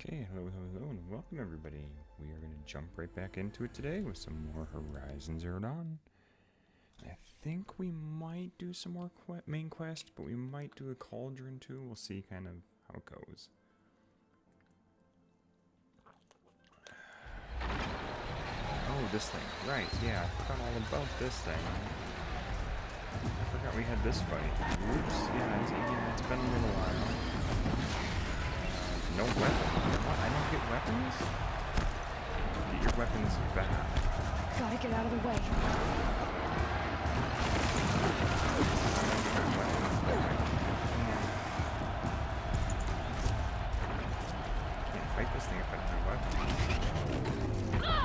Okay, hello, and welcome everybody. We are going to jump right back into it today with some more Horizon Zero Dawn. I think we might do some more main quest, but we might do a cauldron too. We'll see kind of how it goes. Oh, this thing. Right, yeah, I forgot all about this thing. I forgot we had this fight. Oops, yeah, it's been a little while. No weapon. What? I don't get weapons? Get your weapons back. Gotta get out of the way. Can't fight this thing if I don't have weapons. Ow.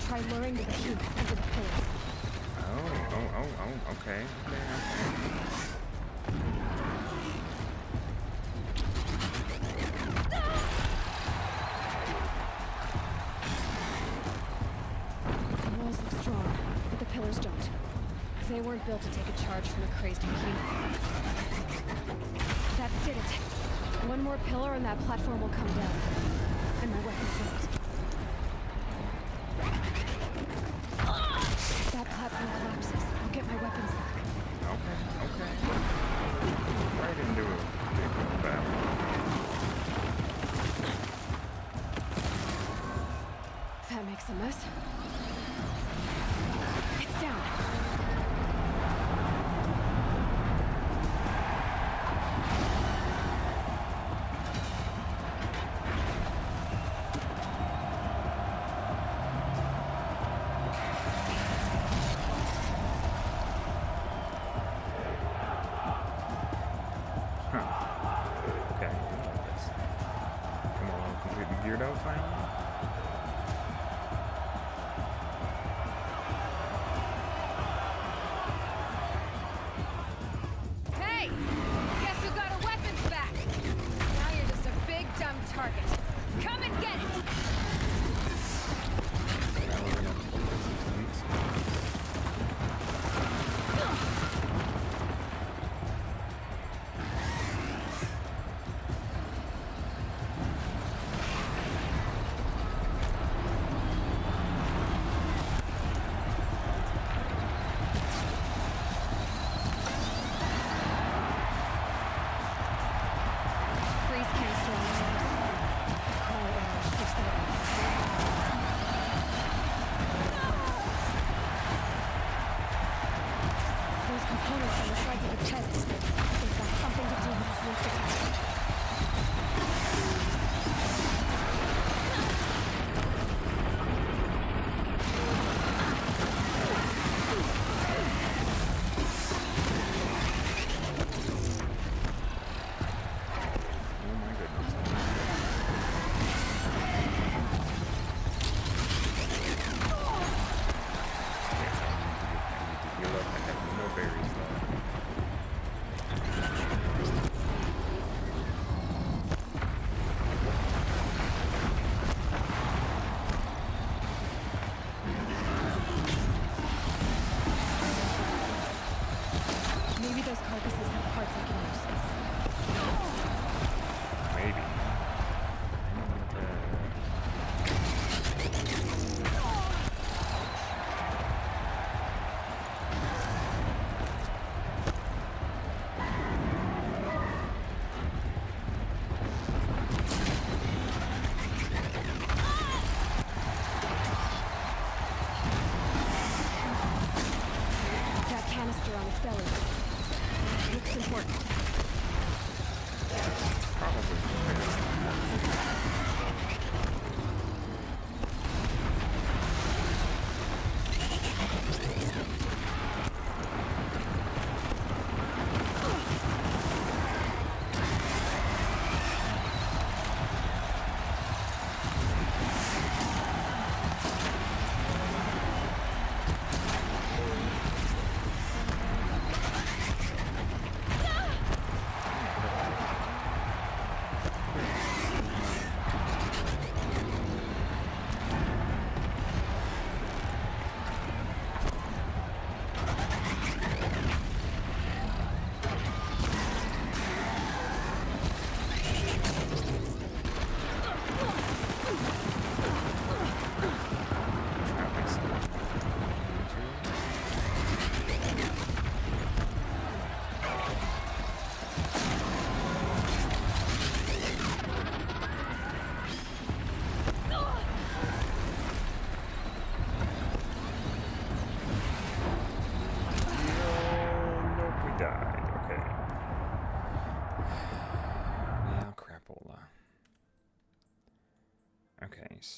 Try luring the cube under the pillars. Okay. The walls look strong, but the pillars don't. They weren't built to take a charge from a crazed behemoth. That did it. One more pillar and that platform will come down. And my weapon's built. That platform collapses. I'll get my weapons back. Okay. Right into a big battle. That makes a mess. It's down. Geared out finally? Hey! Guess who got our weapons back? Now you're just a big dumb target. Come and get it!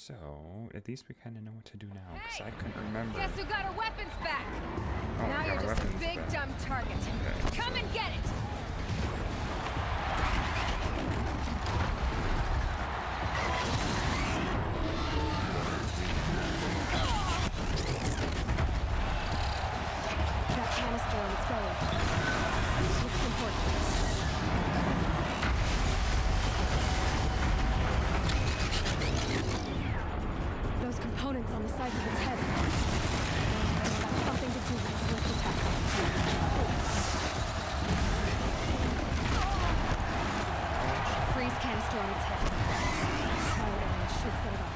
So, at least we kind of know what to do now, because I couldn't remember. Guess who got our weapons back? Oh, Now we got you're our just a weapons big back. dumb target. Okay, Come and get it! That canister on its belly. Looks important. Those components on the sides of its head. That's something to do with its lift attacks. Freeze canister on its head. Fire arrow should set it off.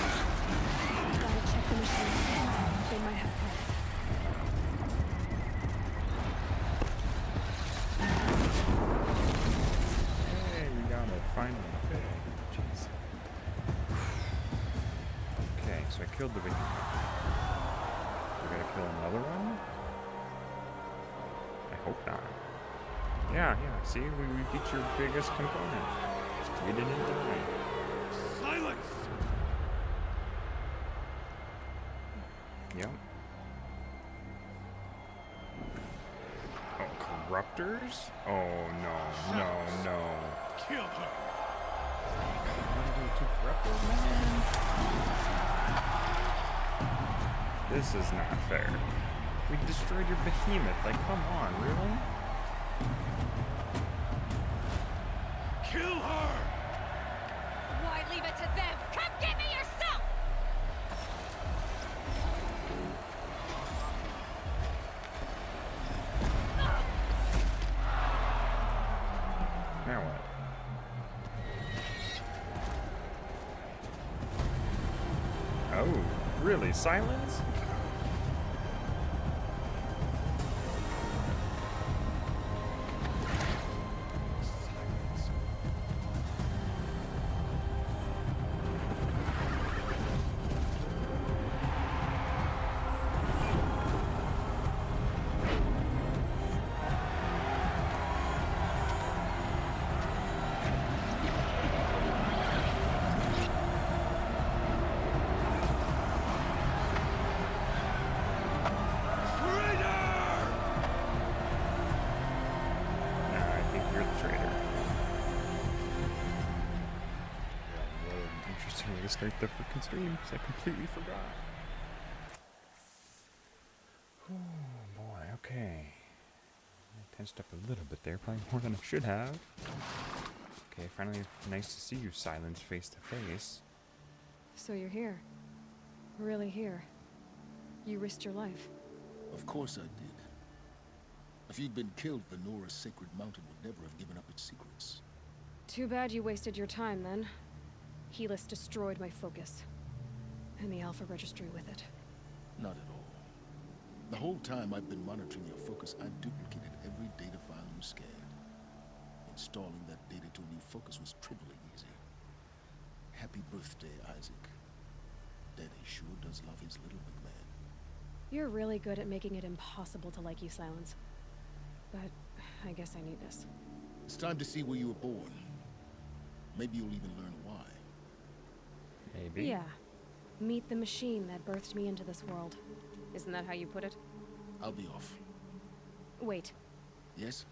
Gotta check the machine. They might have parts. Hey, we got it finally. Jeez. Okay, so I killed the behemoth. We gotta kill another one? I hope not. Yeah, see, we get your biggest component. We didn't die. Silence! Yep. Oh, corruptors? Oh, no. Kill her! This is not fair. We destroyed your behemoth. Like, come on, really? Kill her! Why leave it to them? Come get me yourself! Now what? Oh, really? Silence? Nah, I think you're the traitor. Yeah, what an interesting way to start the freaking stream, because I completely forgot. Oh boy, okay. I tensed up a little bit there, probably more than I should have. Okay, finally nice to see you, Silence, face to face. So you're here. Really here. You risked your life. Of course I did. If you'd been killed, the Nora's sacred mountain would never have given up its secrets. Too bad you wasted your time then. Helis destroyed my focus. And the Alpha Registry with it. Not at all. The whole time I've been monitoring your focus, I've duplicated every data file you scanned. Installing that data to a new focus was triply easy. Happy birthday, Isaac. Daddy sure does love his little big man. You're really good at making it impossible to like you, Silence. But I guess I need this. It's time to see where you were born. Maybe you'll even learn why. Maybe. Yeah. Meet the machine that birthed me into this world. Isn't that how you put it? I'll be off. Wait. Yes?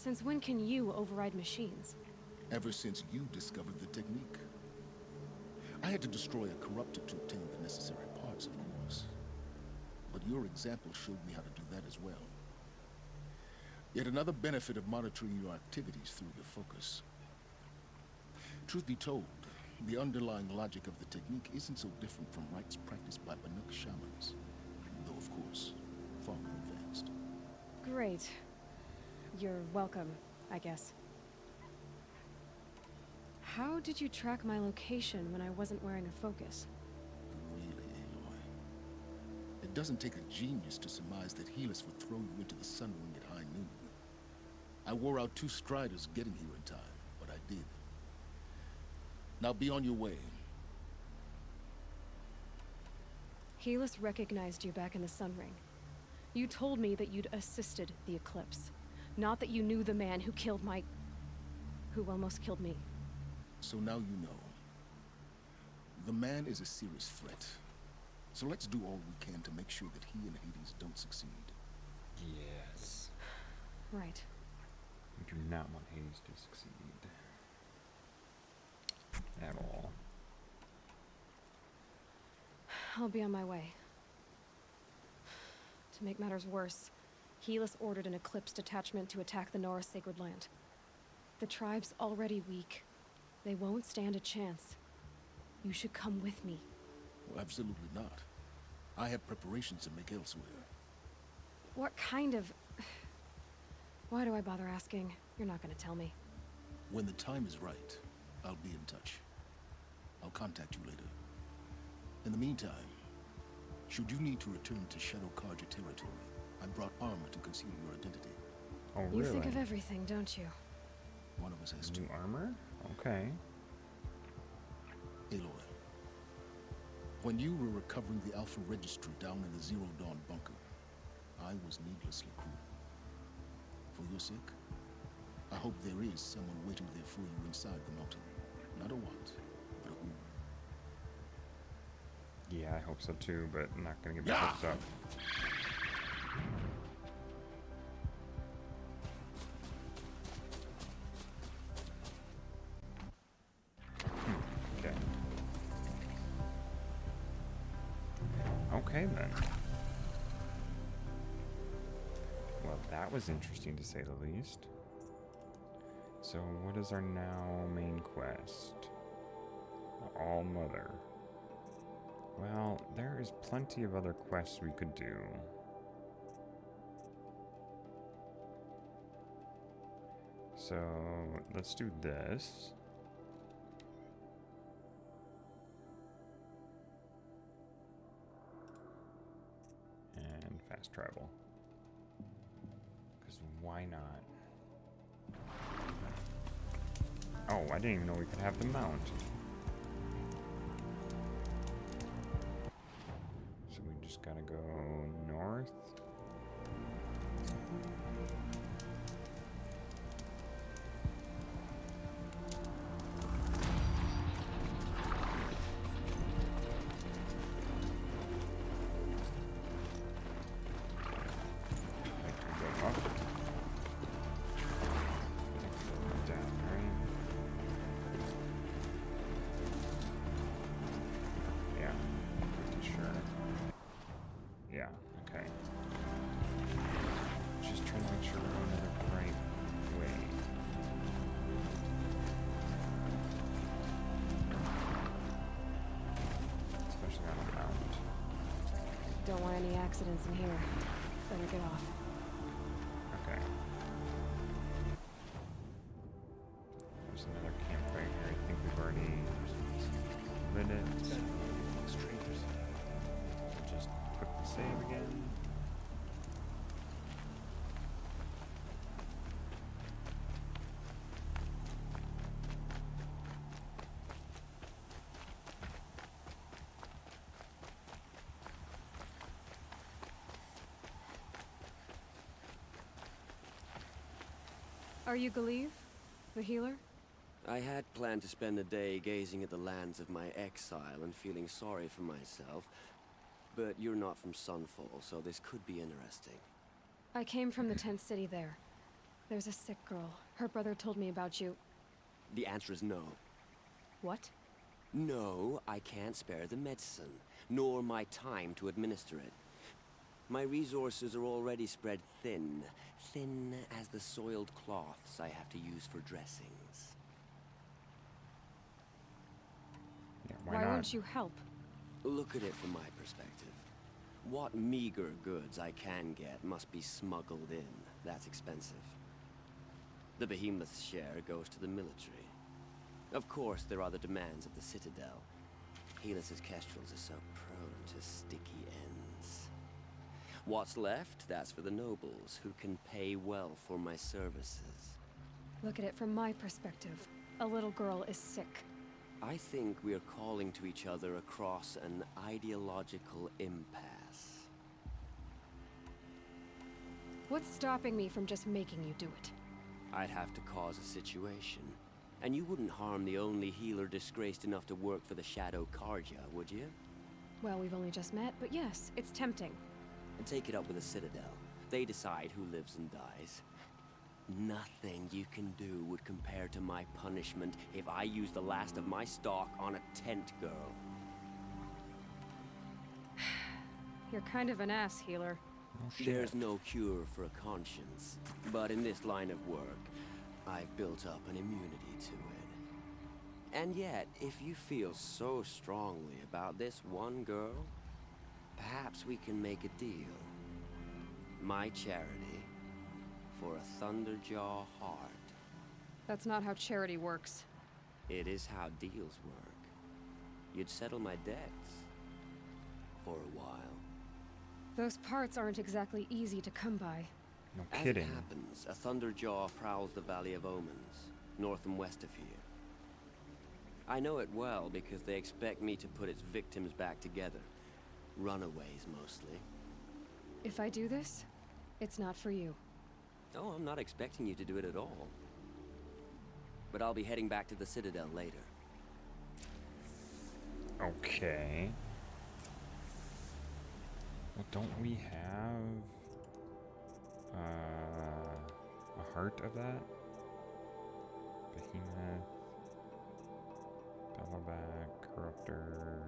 Since when can you override machines? Ever since you discovered the technique. I had to destroy a corruptor to obtain the necessary parts, of course. But your example showed me how to do that as well. Yet another benefit of monitoring your activities through your focus. Truth be told, the underlying logic of the technique isn't so different from rites practiced by Banuk shamans, though of course, far more advanced. Great. You're welcome, I guess. How did you track my location when I wasn't wearing a focus? Really, Aloy? It doesn't take a genius to surmise that Helis would throw you into the sun ring at high noon. I wore out 2 striders getting here in time, but I did. Now be on your way. Helis recognized you back in the Sun Ring. You told me that you'd assisted the eclipse, not that you knew the man who killed who almost killed me. So now you know. The man is a serious threat. So let's do all we can to make sure that he and Hades don't succeed. Yes. Right. We do not want Hades to succeed. At all. I'll be on my way. To make matters worse, Helis ordered an Eclipse detachment to attack the Nora Sacred Land. The tribe's already weak. They won't stand a chance. You should come with me. Well, absolutely not. I have preparations to make elsewhere. What kind of... Why do I bother asking? You're not gonna tell me. When the time is right, I'll be in touch. I'll contact you later. In the meantime, should you need to return to Shadow Carja territory, I brought armor to conceal your identity. Oh, really? You think of everything, don't you? One of us has to. New armor? Okay. Aloy, when you were recovering the Alpha Registry down in the Zero Dawn bunker, I was needlessly cruel. For your sake, I hope there is someone waiting there for you inside the mountain. Not a what, but a who. Yeah, I hope so too, but I'm not gonna get my hopes up. Okay. Okay then. Well, that was interesting to say the least. So what is our now main quest? All Mother. Well, there is plenty of other quests we could do. So let's do this. And fast travel. Because why not? Oh, I didn't even know we could have the mount. So we just gotta go north. Don't want any accidents in here. Better get off. Okay. There's another campfire here. I think we've already lit it. Strangers. Just click the save again. Are you Galeev? The healer? I had planned to spend the day gazing at the lands of my exile and feeling sorry for myself. But you're not from Sunfall, so this could be interesting. I came from the tent city there. There's a sick girl. Her brother told me about you. The answer is no. What? No, I can't spare the medicine, nor my time to administer it. My resources are already spread thin, thin as the soiled cloths I have to use for dressings. Yeah, Why not? won't you help? Look at it from my perspective. What meager goods I can get must be smuggled in. That's expensive. The behemoth's share goes to the military. Of course, there are the demands of the Citadel. Helis's kestrels are so prone to sticky ends. What's left, that's for the nobles, who can pay well for my services. Look at it from my perspective. A little girl is sick. I think we're calling to each other across an ideological impasse. What's stopping me from just making you do it? I'd have to cause a situation. And you wouldn't harm the only healer disgraced enough to work for the Shadow Carja, would you? Well, we've only just met, but yes, it's tempting. And take it up with the Citadel. They decide who lives and dies. Nothing you can do would compare to my punishment if I use the last of my stock on a tent girl. You're kind of an ass, healer. Oh, shit. There's no cure for a conscience, but in this line of work, I've built up an immunity to it. And yet, if you feel so strongly about this one girl, perhaps we can make a deal. My charity for a Thunderjaw heart. That's not how charity works. It is how deals work. You'd settle my debts for a while. Those parts aren't exactly easy to come by. No As kidding. it happens, a Thunderjaw prowls the Valley of Omens, north and west of here. I know it well because they expect me to put its victims back together. Runaways, mostly. If I do this, it's not for you. Oh, I'm not expecting you to do it at all. But I'll be heading back to the Citadel later. Okay. Well, don't we have a heart of that? Behemoth, Bellaback, Corruptor.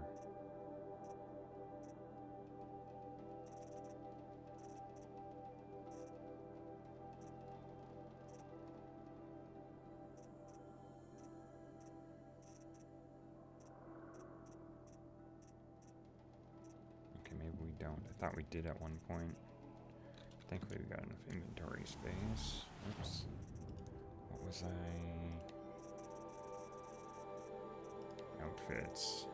Okay, maybe we don't. I thought we did at one point. Thankfully we got enough inventory space. Oops. What was I? Outfits.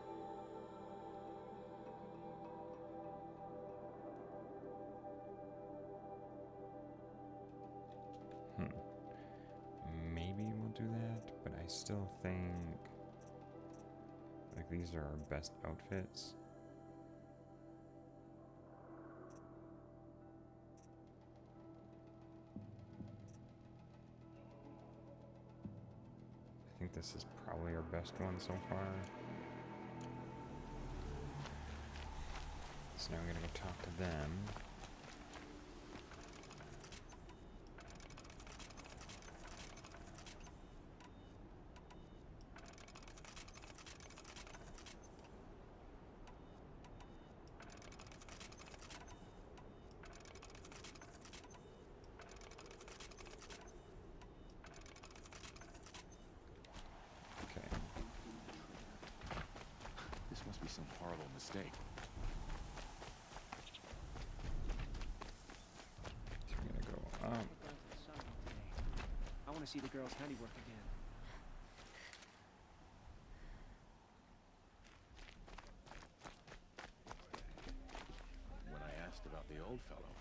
Maybe we'll do that, but I still think like these are our best outfits. I think this is probably our best one so far. So now we're gonna go talk to them. Okay. This must be some horrible mistake. So we're gonna go up. I want to see the girl's handiwork again. When I asked about the old fellow,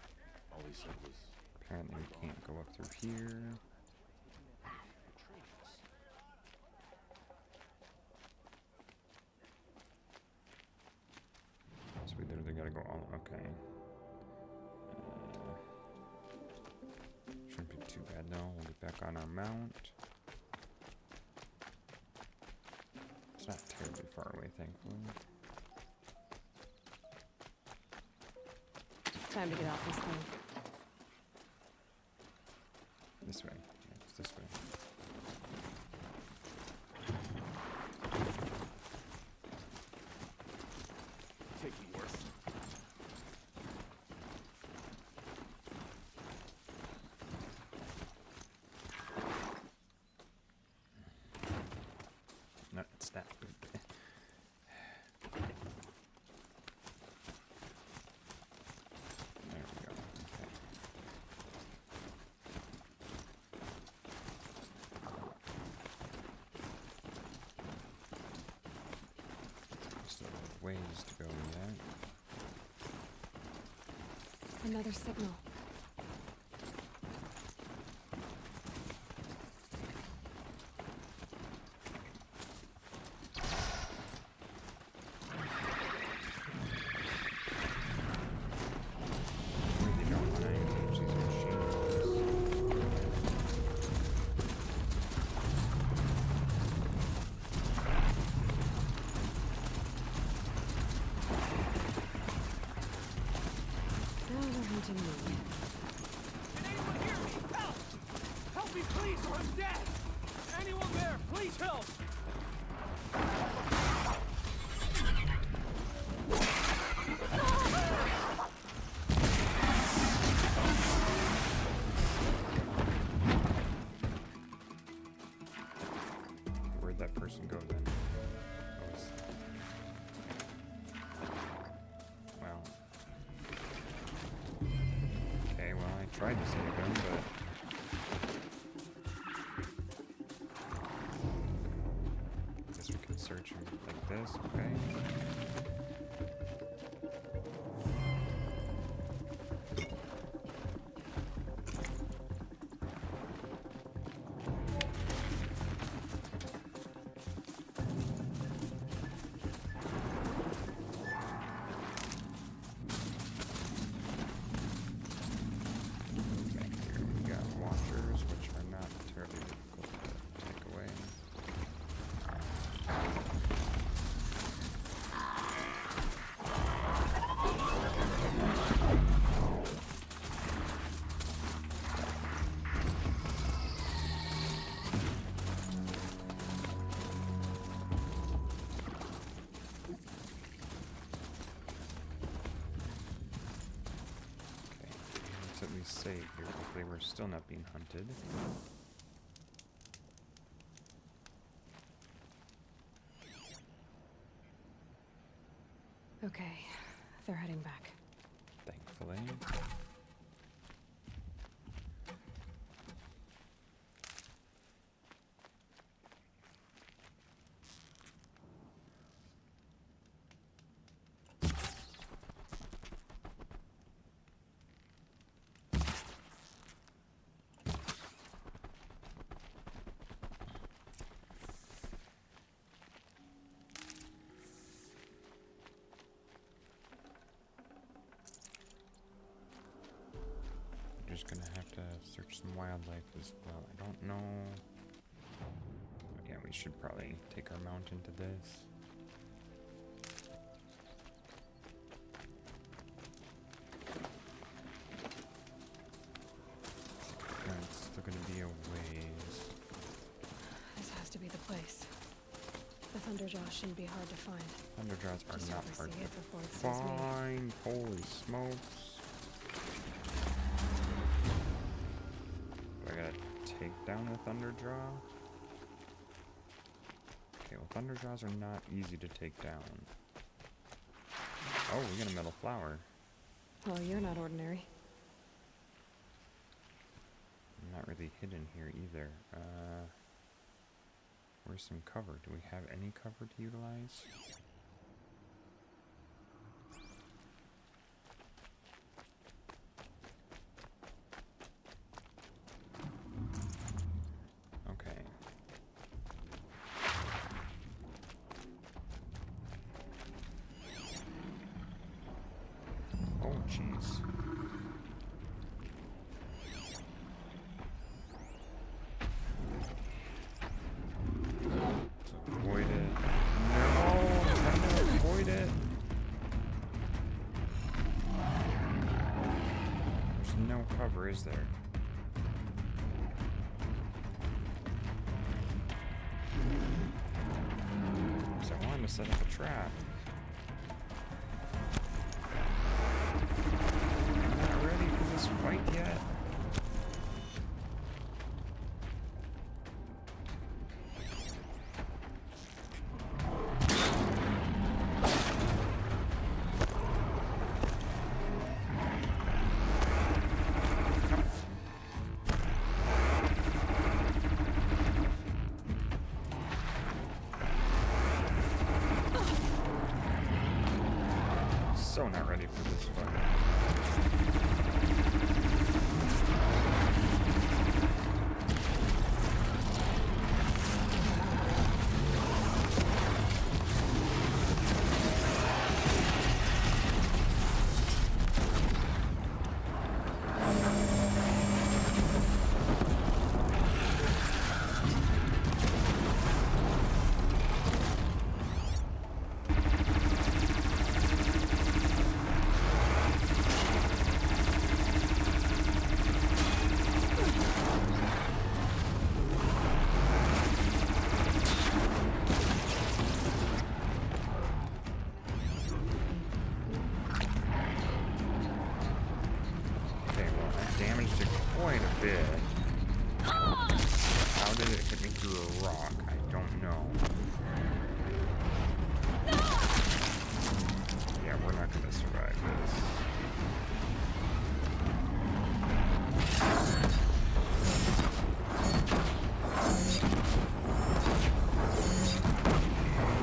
all he said was, Apparently we can't go up through here. So we literally gotta go all, okay. Shouldn't be too bad though. We'll get back on our mount. It's not terribly far away, thankfully. Time to get off this thing. This way. ways to go yet. Another signal. Really don't want to engage these machines. Now they're hunting me. Can anyone hear me? Help! Help me, please, or I'm dead! Anyone there, please help! Where'd that person go then? Well. Okay, well, I tried to save him, but... Guess we can search him like this, okay? Here we got watchers, which are not terribly difficult to take away. Okay, let's at least save here. Hopefully we're still not being hunted. Okay, they're heading back. Thankfully. Just gonna have to search some wildlife as well. I don't know. Yeah, we should probably take our mount into this. It's still gonna be a ways. This has to be the place. The Thunderjaw shouldn't be hard to find. Thunderjaws are Just not oversee hard it to before it sees me. find. Holy smokes. Do I gotta take down the Thunderjaw? Okay, well, Thunderjaws are not easy to take down. Oh, we got a metal flower. Well, you're not ordinary. I'm not really hidden here either. Where's some cover? Do we have any cover to utilize? Okay. Oh, jeez. Avoid it. No! Trying to avoid it. There's no cover, is there? So I wanted to set up a trap. I'm not ready for this fight yet. So not ready for this fight. Damaged it quite a bit. How did it hit me through a rock? I don't know. Yeah, we're not gonna survive this.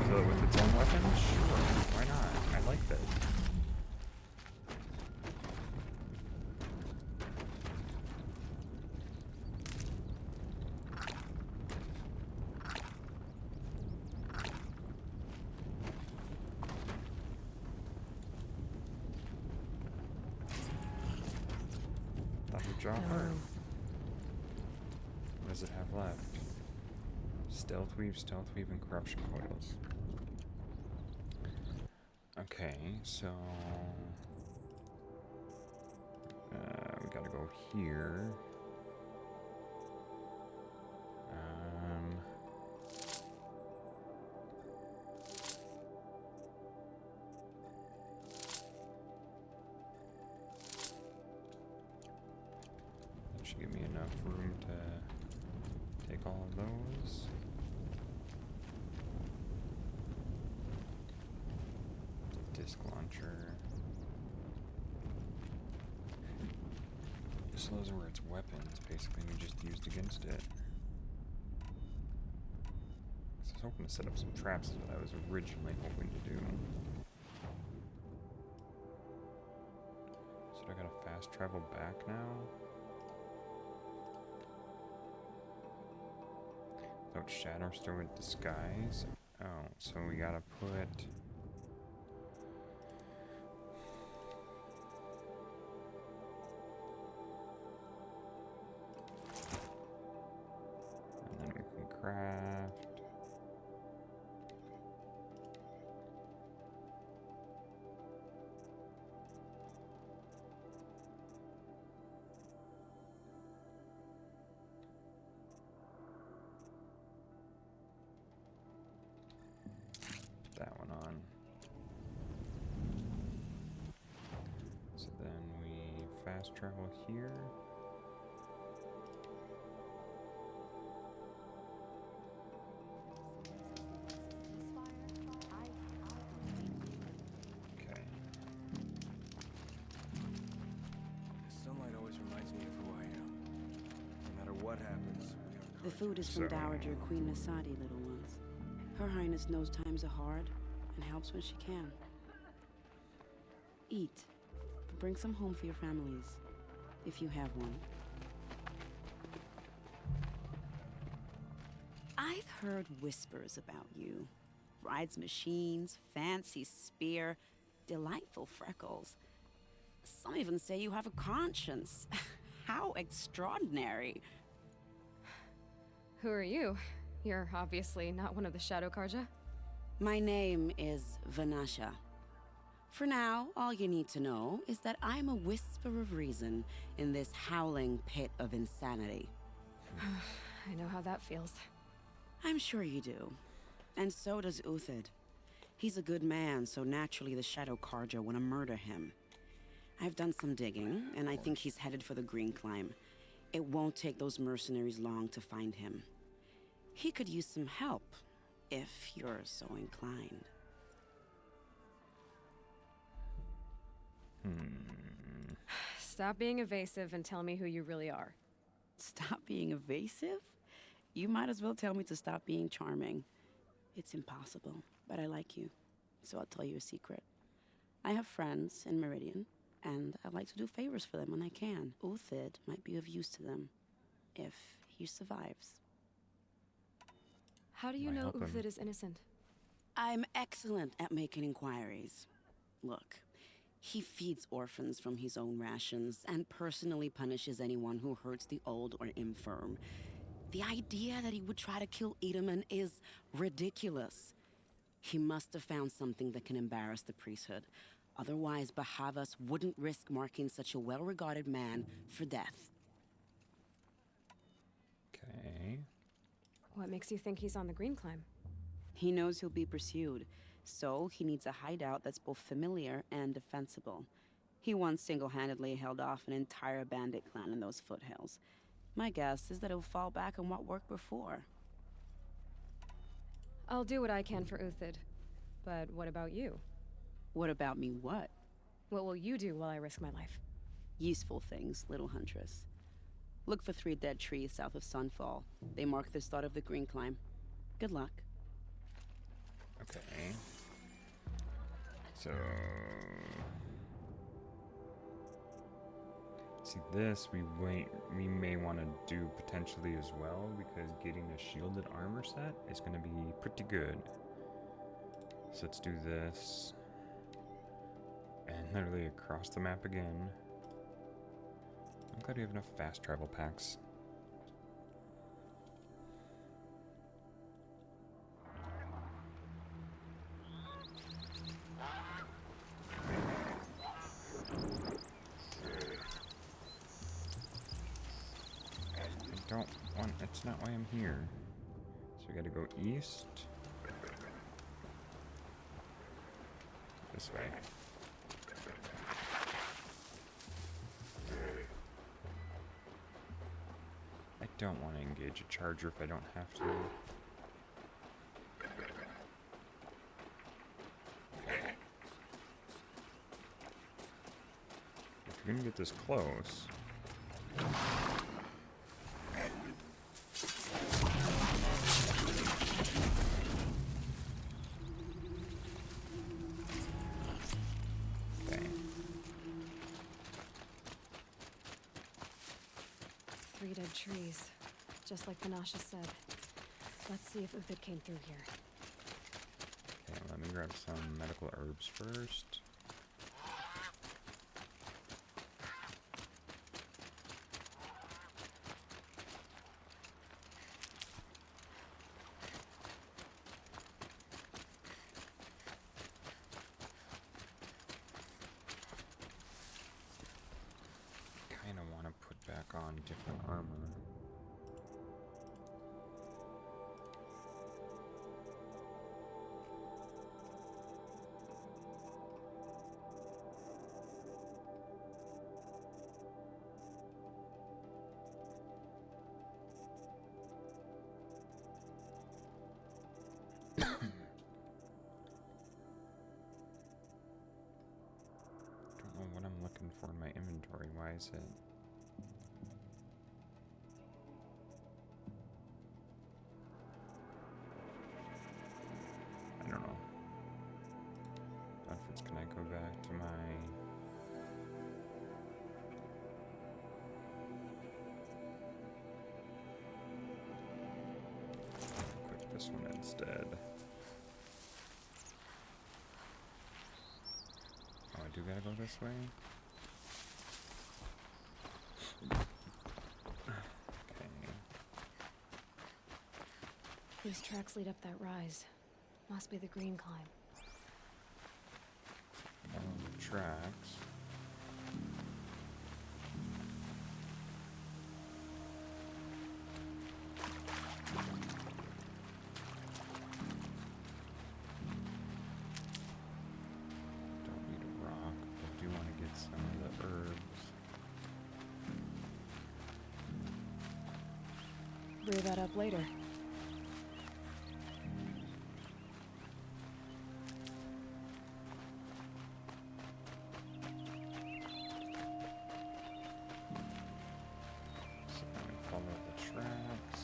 Kill it with its own weapon? Sure, why not? I like that. Hard. What does it have left? Stealth weave, and corruption coils. Okay, so we gotta go here. Should give me enough room to take all of those. Disc launcher. So those were its weapons, basically we just used against it. So I was hoping to set up some traps, is what I was originally hoping to do. So I gotta fast travel back now? Without shadow store with disguise. Oh, so we gotta put. And then we can craft. That one on. So then we fast travel here. Okay. The sunlight always reminds me of who I am. No matter what happens, we are The food is from Dowager Queen Nasadi, little ones. Her Highness knows times are hard and helps when she can. Eat, but bring some home for your families, if you have one. I've heard whispers about you. Rides machines, fancy spear, delightful freckles. Some even say you have a conscience. How extraordinary. Who are you? You're obviously not one of the Shadow Karja. My name is Vanasha. For now, all you need to know is that I'm a whisper of reason in this howling pit of insanity. I know how that feels. I'm sure you do. And so does Uthid. He's a good man, so naturally the Shadow Karja want to murder him. I've done some digging, and I think he's headed for the Green Climb. It won't take those mercenaries long to find him. He could use some help, if you're so inclined. Stop being evasive and tell me who you really are. Stop being evasive? You might as well tell me to stop being charming. It's impossible, but I like you, so I'll tell you a secret. I have friends in Meridian, and I like to do favors for them when I can. Uthid might be of use to them, if he survives. How do you Might know help him. Uthid is innocent? I'm excellent at making inquiries. Look, he feeds orphans from his own rations and personally punishes anyone who hurts the old or infirm. The idea that he would try to kill Edelman is ridiculous. He must have found something that can embarrass the priesthood. Otherwise, Bahavas wouldn't risk marking such a well-regarded man for death. Okay. What makes you think he's on the green climb? He knows he'll be pursued, so he needs a hideout that's both familiar and defensible. He once single-handedly held off an entire bandit clan in those foothills. My guess is that he'll fall back on what worked before. I'll do what I can for Uthid. But what about you? What about me what? What will you do while I risk my life? Useful things, little huntress. Look for 3 dead trees south of Sunfall. They mark the start of the green climb. Good luck. Okay. So... See, this we may want to do potentially as well, because getting a shielded armor set is going to be pretty good. So let's do this. And literally across the map again. I'm glad we have enough fast travel packs. I don't want, that's not why I'm here. So we gotta go east. This way. I don't want to engage a charger if I don't have to. If you're gonna get this close. Okay. 3 dead trees. Just like Panasha said. Let's see if Uthid came through here. Okay, let me grab some medical herbs first. Kinda wanna put back on different armor. Don't know what I'm looking for in my inventory. Why is it? I don't know. Outfits, can I go back to my... Equip this one instead. Oh, I do gotta go this way? Okay. These tracks lead up that rise. Must be the green climb. Follow the tracks. Don't need a rock, but I do want to get some of the herbs. Brew that up later. So then we follow the tracks.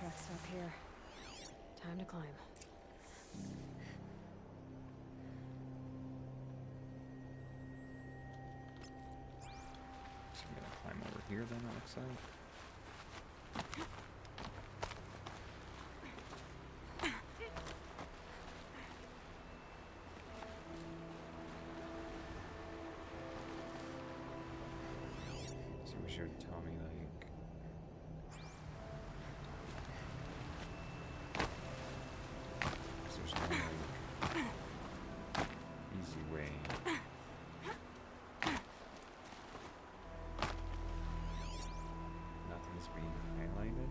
truck stop here. Time to climb. So I'm gonna climb over here then, it looks like. So we should tell me like there's no like easy way. Nothing's being highlighted.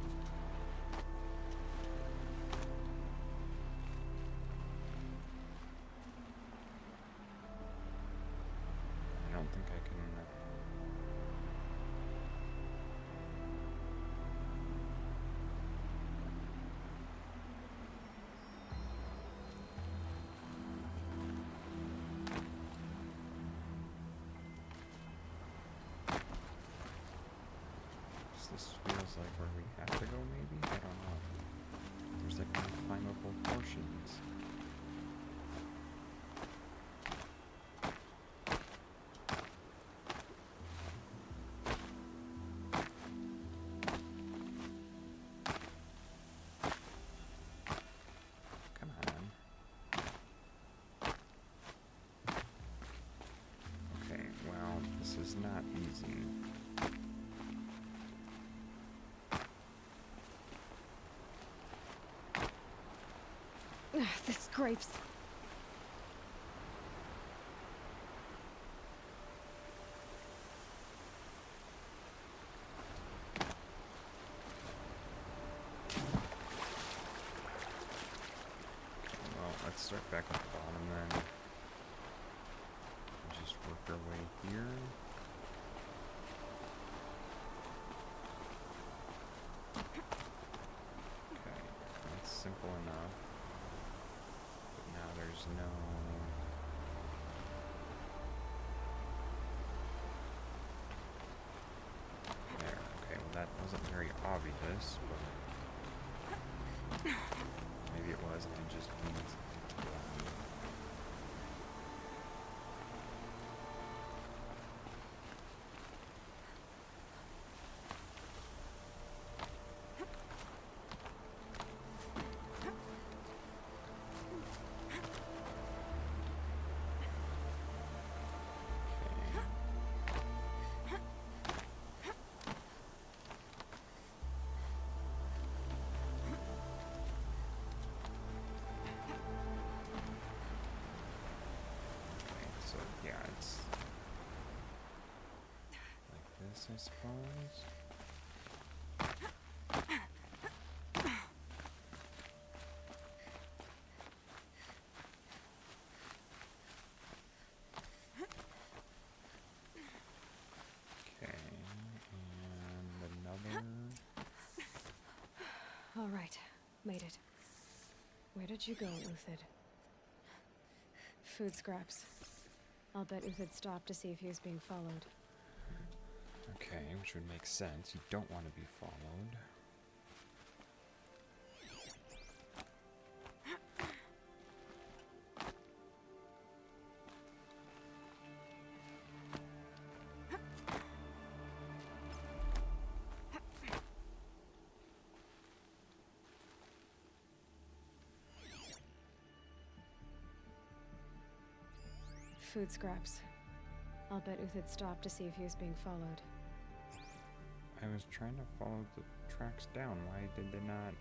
I don't think I can. This feels like where we have to go, maybe? I don't know. There's like climbable portions. Come on. Okay, well, this is not easy. The scrapes. Well, let's start back at the bottom then. Just work our way here. Okay, that's simple enough. But now there's no... There, okay, well that wasn't very obvious, but... Maybe it was, and I just didn't... So, yeah, it's like this, I suppose. Okay, and another. All right, made it. Where did you go, Uthid? Food scraps. I'll bet Uthid stopped to see if he was being followed. Okay, which would make sense. You don't want to be followed. Food scraps. I'll bet Uthid stopped to see if he was being followed. I was trying to follow the tracks down. Why did they not?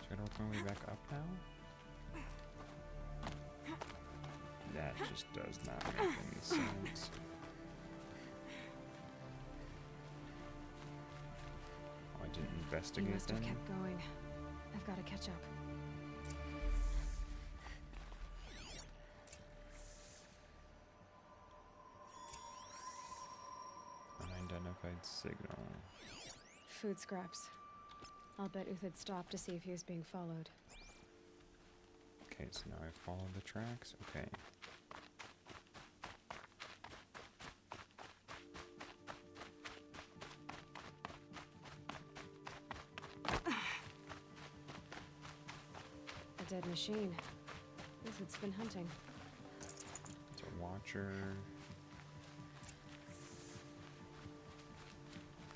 Should I work my way back up now? That just does not make any sense. Oh, I didn't He investigate must have them? kept going. I've got to catch up. Unidentified signal. Food scraps. I'll bet Uthid stopped to see if he was being followed. Okay, so now I follow the tracks. Okay. dead machine. Uthid's been hunting. It's a watcher.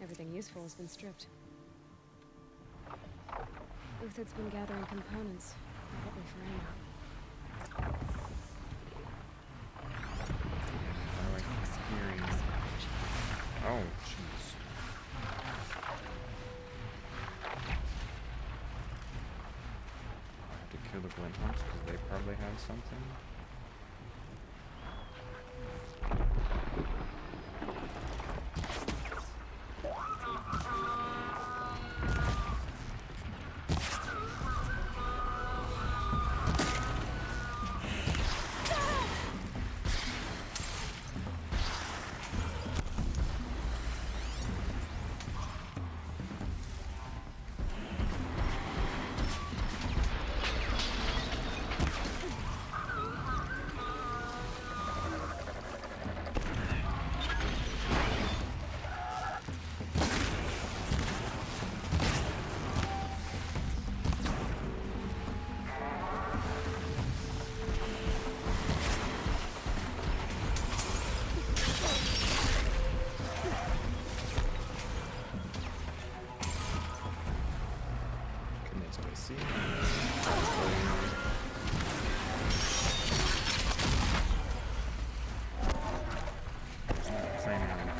Everything useful has been stripped. Uthid's been gathering components, probably for ammo. How do I keep hearing? Oh, jeez. I have to kill the glint hunts because they probably have something.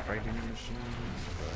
Fighting machines, but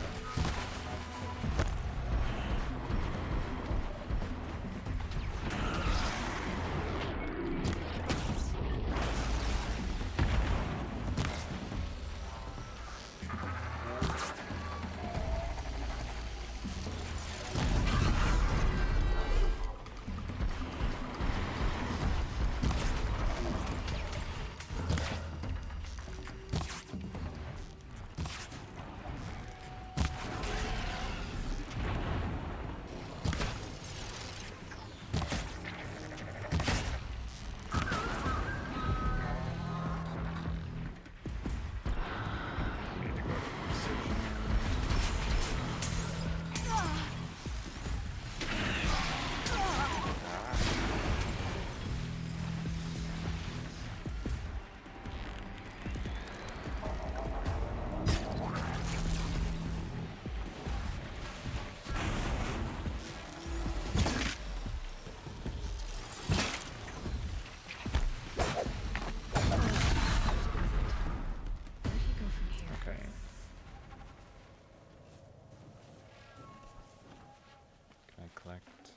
collect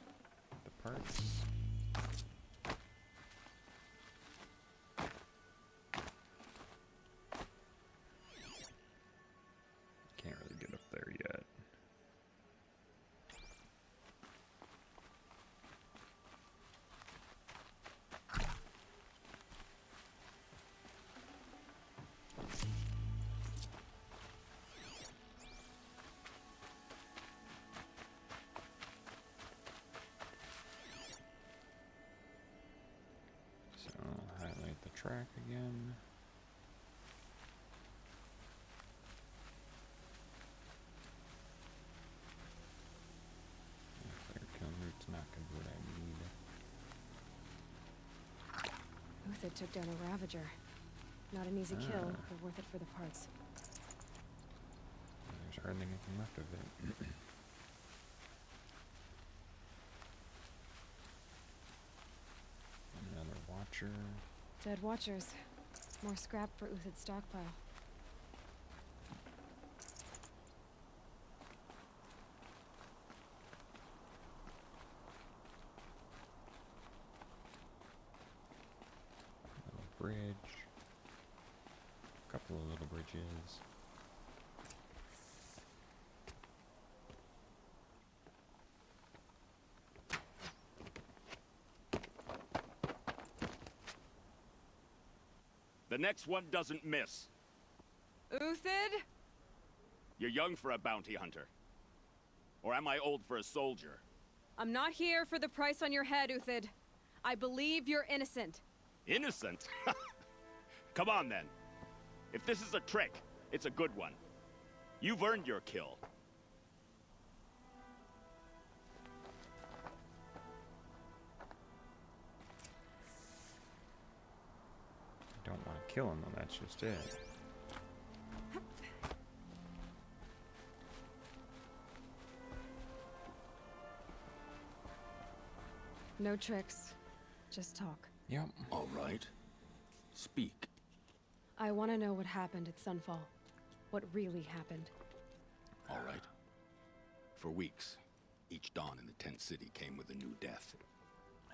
the parts. Can't really get up there yet. Track again. Flare kiln root's not gonna be what I need. Uthid took down a Ravager. Not an easy kill, but worth it for the parts. There's hardly anything left of it. Another watcher. Dead watchers. More scrap for Uthid's stockpile. Little bridge. A couple of little bridges. The next one doesn't miss. Uthid? You're young for a bounty hunter. Or am I old for a soldier? I'm not here for the price on your head, Uthid. I believe you're innocent. Innocent? Come on, then. If this is a trick, it's a good one. You've earned your kill. kill him, though. That's just it. No tricks. Just talk. Yep. All right. Speak. I want to know what happened at Sunfall. What really happened. All right. For weeks, each dawn in the tent city came with a new death.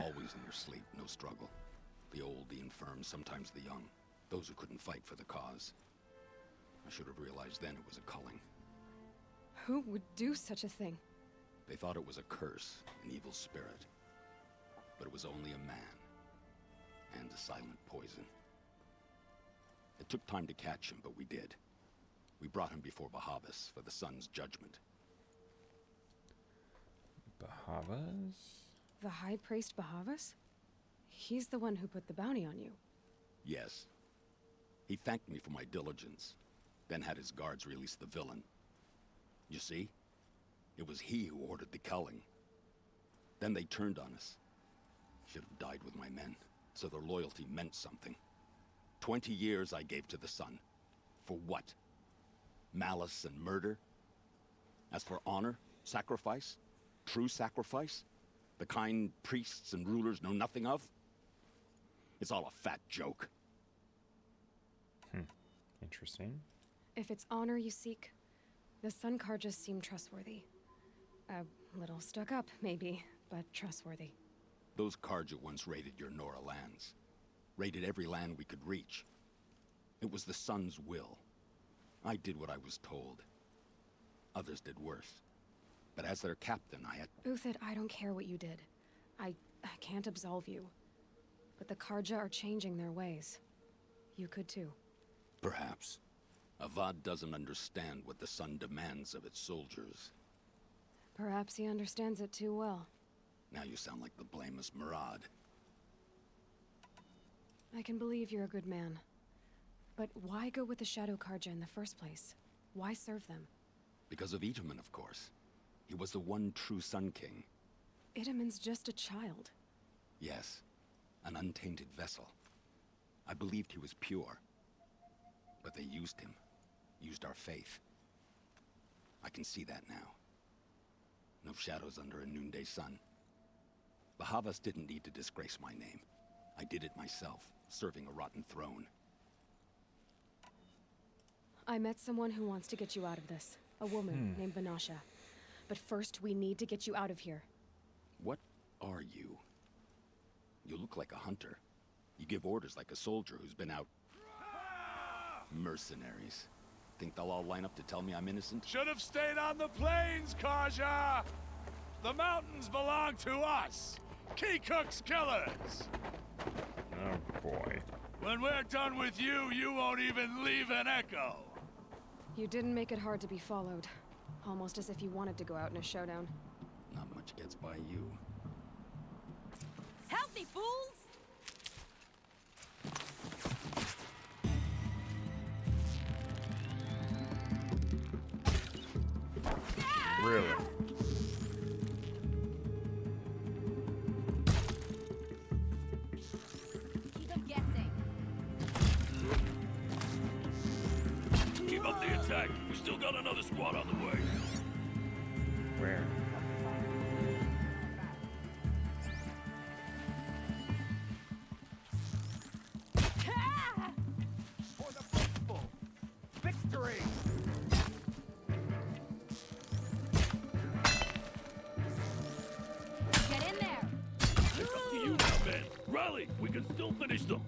Always in their sleep, no struggle. The old, the infirm, sometimes the young. Those who couldn't fight for the cause. I should have realized then it was a culling. Who would do such a thing? They thought it was a curse, an evil spirit. But it was only a man. And a silent poison. It took time to catch him, but we did. We brought him before Bahavas for the sun's judgment. Bahavas? The High Priest Bahavas? He's the one who put the bounty on you. Yes. He thanked me for my diligence, then had his guards release the villain. You see? It was he who ordered the culling. Then they turned on us. Should have died with my men, so their loyalty meant something. 20 years I gave to the sun. For what? Malice and murder? As for honor, sacrifice, true sacrifice, the kind priests and rulers know nothing of? It's all a fat joke. Interesting. If it's honor you seek, the Sun Karjas seem trustworthy. A little stuck up, maybe, but trustworthy. Those Karja once raided your Nora lands. Raided every land we could reach. It was the Sun's will. I did what I was told. Others did worse. But as their captain, I had... Uthid, I don't care what you did. I can't absolve you. But the Karja are changing their ways. You could too. Perhaps. Avad doesn't understand what the Sun demands of its soldiers. Perhaps he understands it too well. Now you sound like the blameless Murad. I can believe you're a good man. But why go with the Shadow Karja in the first place? Why serve them? Because of Itaman, of course. He was the one true Sun King. Itaman's just a child. Yes. An untainted vessel. I believed he was pure. But they used him. Used our faith. I can see that now. No shadows under a noonday sun. Bahavas didn't need to disgrace my name. I did it myself, serving a rotten throne. I met someone who wants to get you out of this. A woman named Vanasha. But first, we need to get you out of here. What are you? You look like a hunter. You give orders like a soldier who's been out... Mercenaries. Think they'll all line up to tell me I'm innocent? Should have stayed on the plains, Kaja! The mountains belong to us! Keycook's killers! Oh boy. When we're done with you, you won't even leave an echo! You didn't make it hard to be followed. Almost as if you wanted to go out in a showdown. Not much gets by you. Healthy fools! Really? Keep them guessing. Keep up the attack. We still got another squad on the way. Where? For the faithful! Victory! Get in there! It's up to you now, men. Rally! We can still finish them.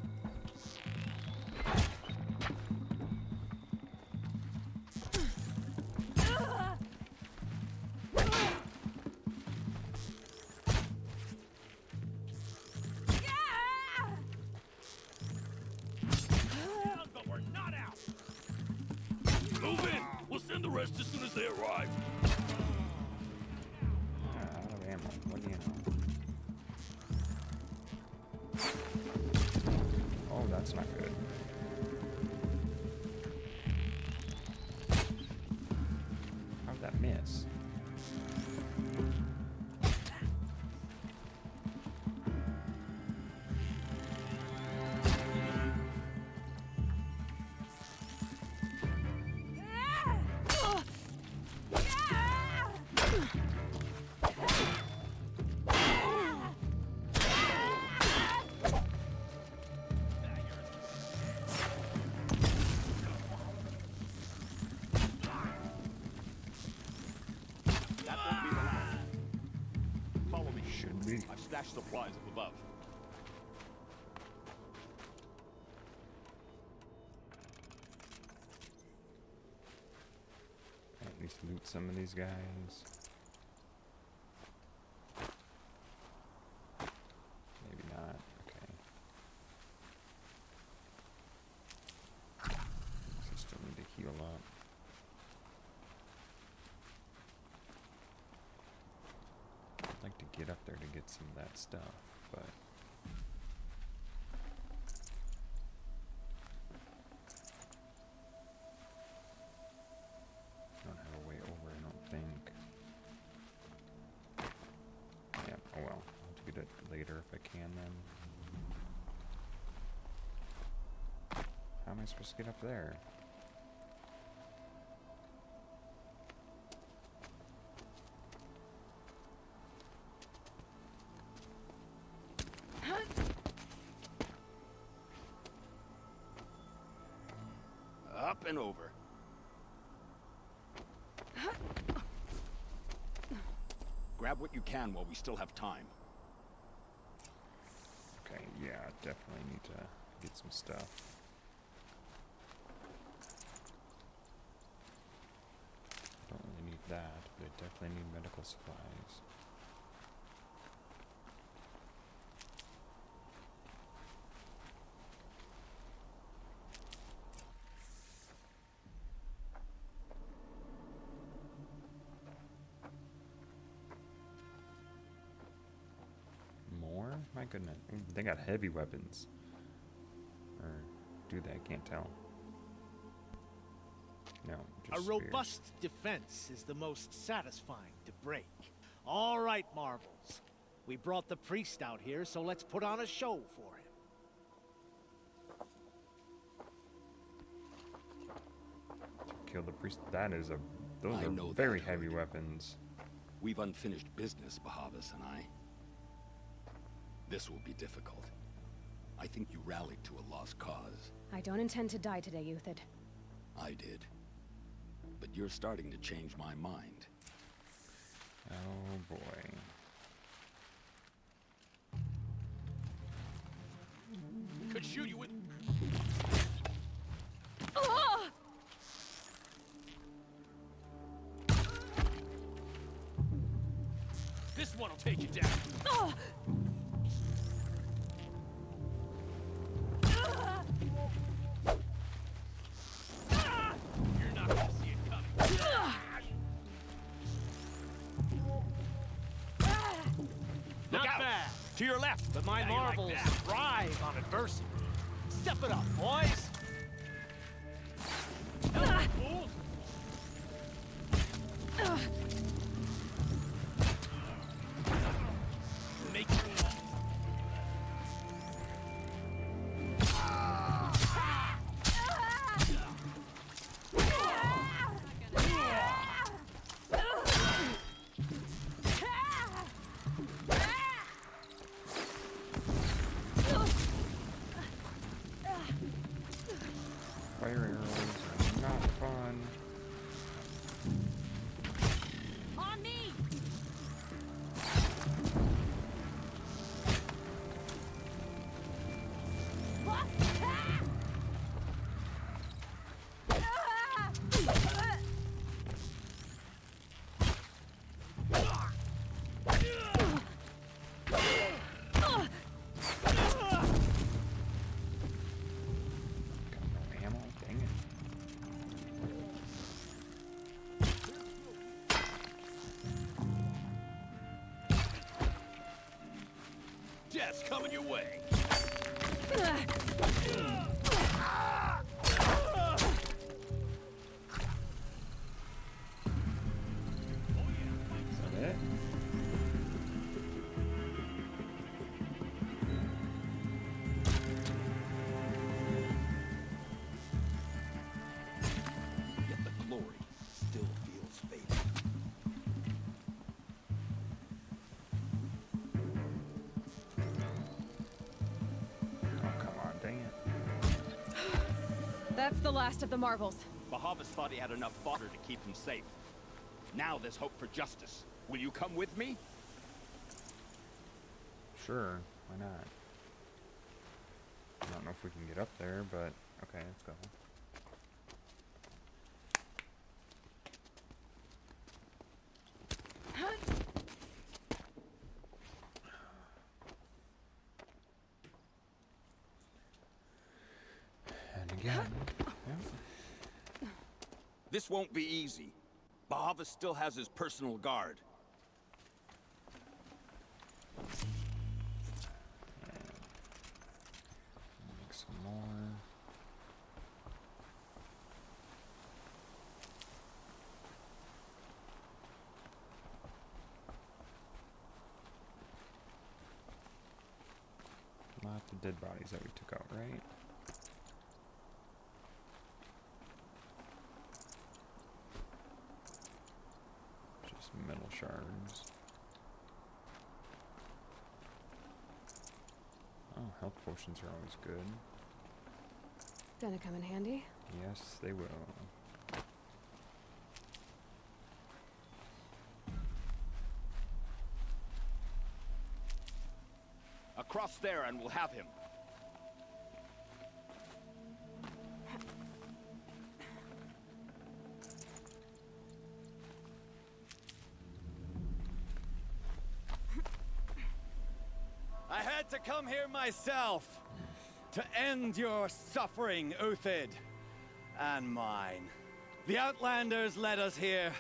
But we're not out. Move in. We'll send the rest as soon as they arrive. Out of ammo. What do you know? Oh, that's not good. How'd that miss? Sweet. I've stashed supplies up above. At least loot some of these guys. Maybe not. Okay. So still need to heal up. I'd like to get up there to get some of that stuff, but I don't have a way over, I don't think. Yeah, oh well. I'll have to get it later if I can then. How am I supposed to get up there? Up and over. Grab what you can while we still have time. Okay, yeah, definitely need to get some stuff. Don't really need that, but I definitely need medical supplies. More? My goodness. Ooh, they got heavy weapons. Or do they? I can't tell. No, A just robust defense is the most satisfying to break. All right, Marvels. We brought the priest out here, so let's put on a show for him. spears. Kill the priest. That is a... Those I are know very that, heavy Hood. weapons. We've unfinished business, Bahavas and I. This will be difficult. I think you rallied to a lost cause. I don't intend to die today, Euthyd. I did. But you're starting to change my mind. Oh boy. Could shoot you with... This one'll take you down. You're not gonna see it coming. Not bad. To your left! But my How you like marvels that? thrive on adversity. Step it up, boys! Fools! Make it. Fire arrows are not fun. On me! Got no ammo? Dang it. Death's coming your way. Is that it? Yet the glory still feels fading. Oh, come on, dang it. That's the last of the marvels. Bahavas thought he had enough fodder to keep him safe. Now there's hope for justice. Will you come with me? Sure, why not? I don't know if we can get up there, but okay, let's go. And again, yeah. This won't be easy. Bahavas still has his personal guard. Make some more. Not the dead bodies that we took out, right? Just metal shards. Oh, health potions are always good. Gonna come in handy. Yes, they will. Across there and we'll have him. I had to come here myself to end your suffering, Uthid, and mine. The Outlanders led us here,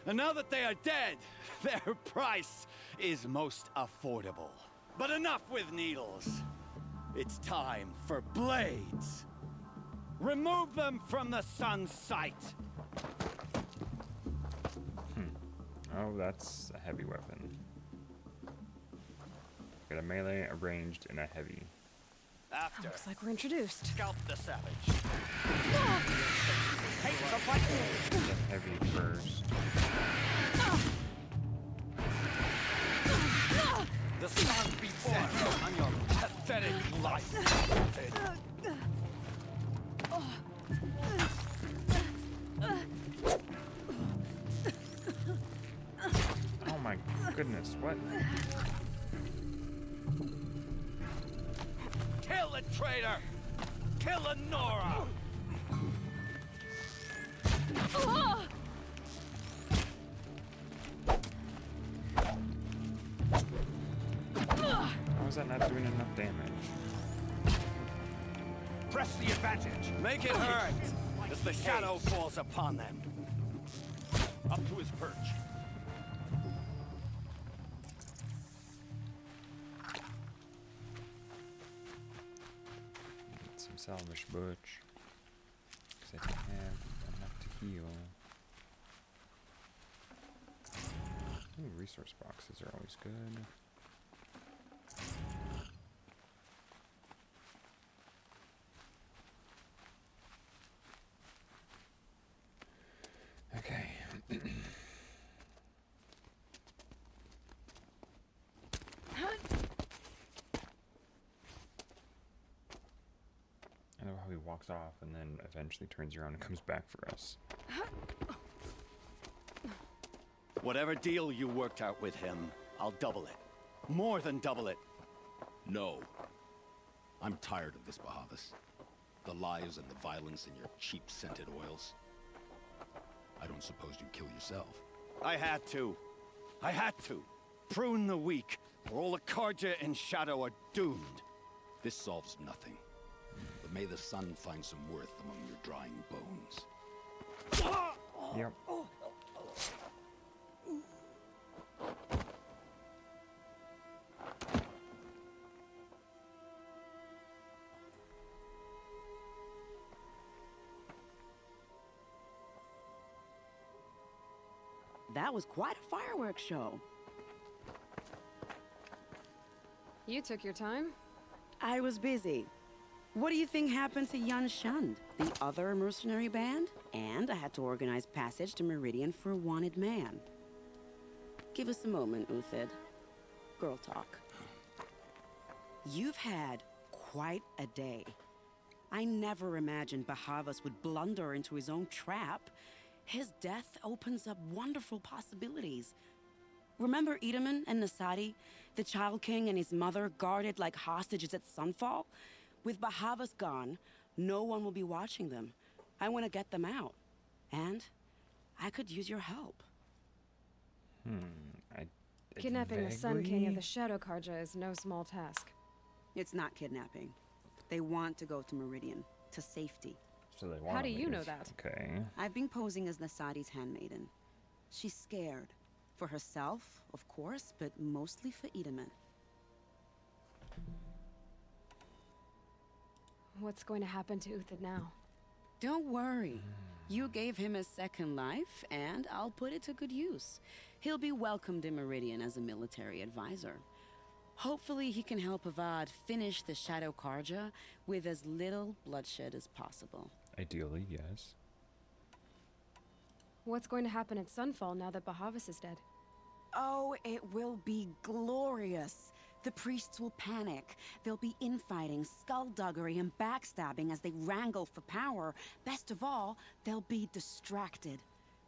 and now that they are dead, their price is most affordable. But enough with needles. It's time for blades. Remove them from the sun's sight. Oh, that's a heavy weapon. Got a melee, a ranged, and a heavy. After, Looks like we're introduced. scalp the savage. The heavy first. The sun be set on your pathetic life, Uthid. Oh my goodness, what? Kill the traitor! Kill Nora! How is that not doing enough damage? Press the advantage. Make it hurt as the shadow falls upon them. Up to his perch. Get some salvage butch. Because I don't have enough to heal. Ooh, resource boxes are always good. Okay. I know how he walks off and then eventually turns around and comes back for us. Whatever deal you worked out with him, I'll double it. More than double it. No. I'm tired of this, Bahavas. The lies and the violence and your cheap scented oils. I don't suppose you kill yourself. I had to. I had to. Prune the weak, or all the Karja and Shadow are doomed. This solves nothing. But may the sun find some worth among your drying bones. Yep. That was quite a fireworks show. You took your time. I was busy. What do you think happened to Yun Shund, the other mercenary band? And I had to organize passage to Meridian for a wanted man. Give us a moment, Uthid. Girl talk. You've had quite a day. I never imagined Bahavas would blunder into his own trap. His death opens up wonderful possibilities. Remember Edaman and Nasadi? The Child King and his mother guarded like hostages at Sunfall? With Bahavas gone, no one will be watching them. I want to get them out. And I could use your help. Kidnapping the Sun King of the Shadow Karja is no small task. It's not kidnapping. They want to go to Meridian, to safety. So they want How to do you leave. know that? Okay. I've been posing as Nasadi's handmaiden. She's scared. For herself, of course, but mostly for Edaman. What's going to happen to Uthid now? Don't worry. You gave him a second life, and I'll put it to good use. He'll be welcomed in Meridian as a military advisor. Hopefully he can help Avad finish the Shadow Karja with as little bloodshed as possible. Ideally, yes. What's going to happen at Sunfall now that Bahavas is dead? Oh, it will be glorious. The priests will panic. There'll be infighting, skullduggery, and backstabbing as they wrangle for power. Best of all, they'll be distracted.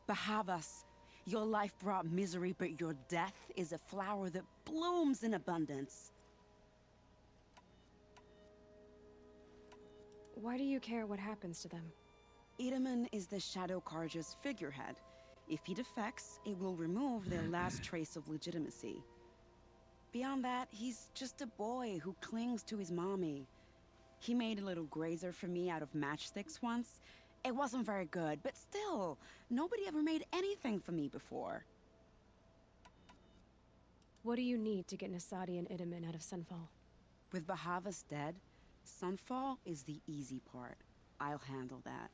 Bahavas, your life brought misery, but your death is a flower that blooms in abundance. Why do you care what happens to them? Edaman is the Shadow Karja's figurehead. If he defects, it will remove their last trace of legitimacy. Beyond that, he's just a boy who clings to his mommy. He made a little grazer for me out of matchsticks once. It wasn't very good, but still, nobody ever made anything for me before. What do you need to get Nasadi and Edaman out of Sunfall? With Bahavas dead, Sunfall is the easy part. I'll handle that.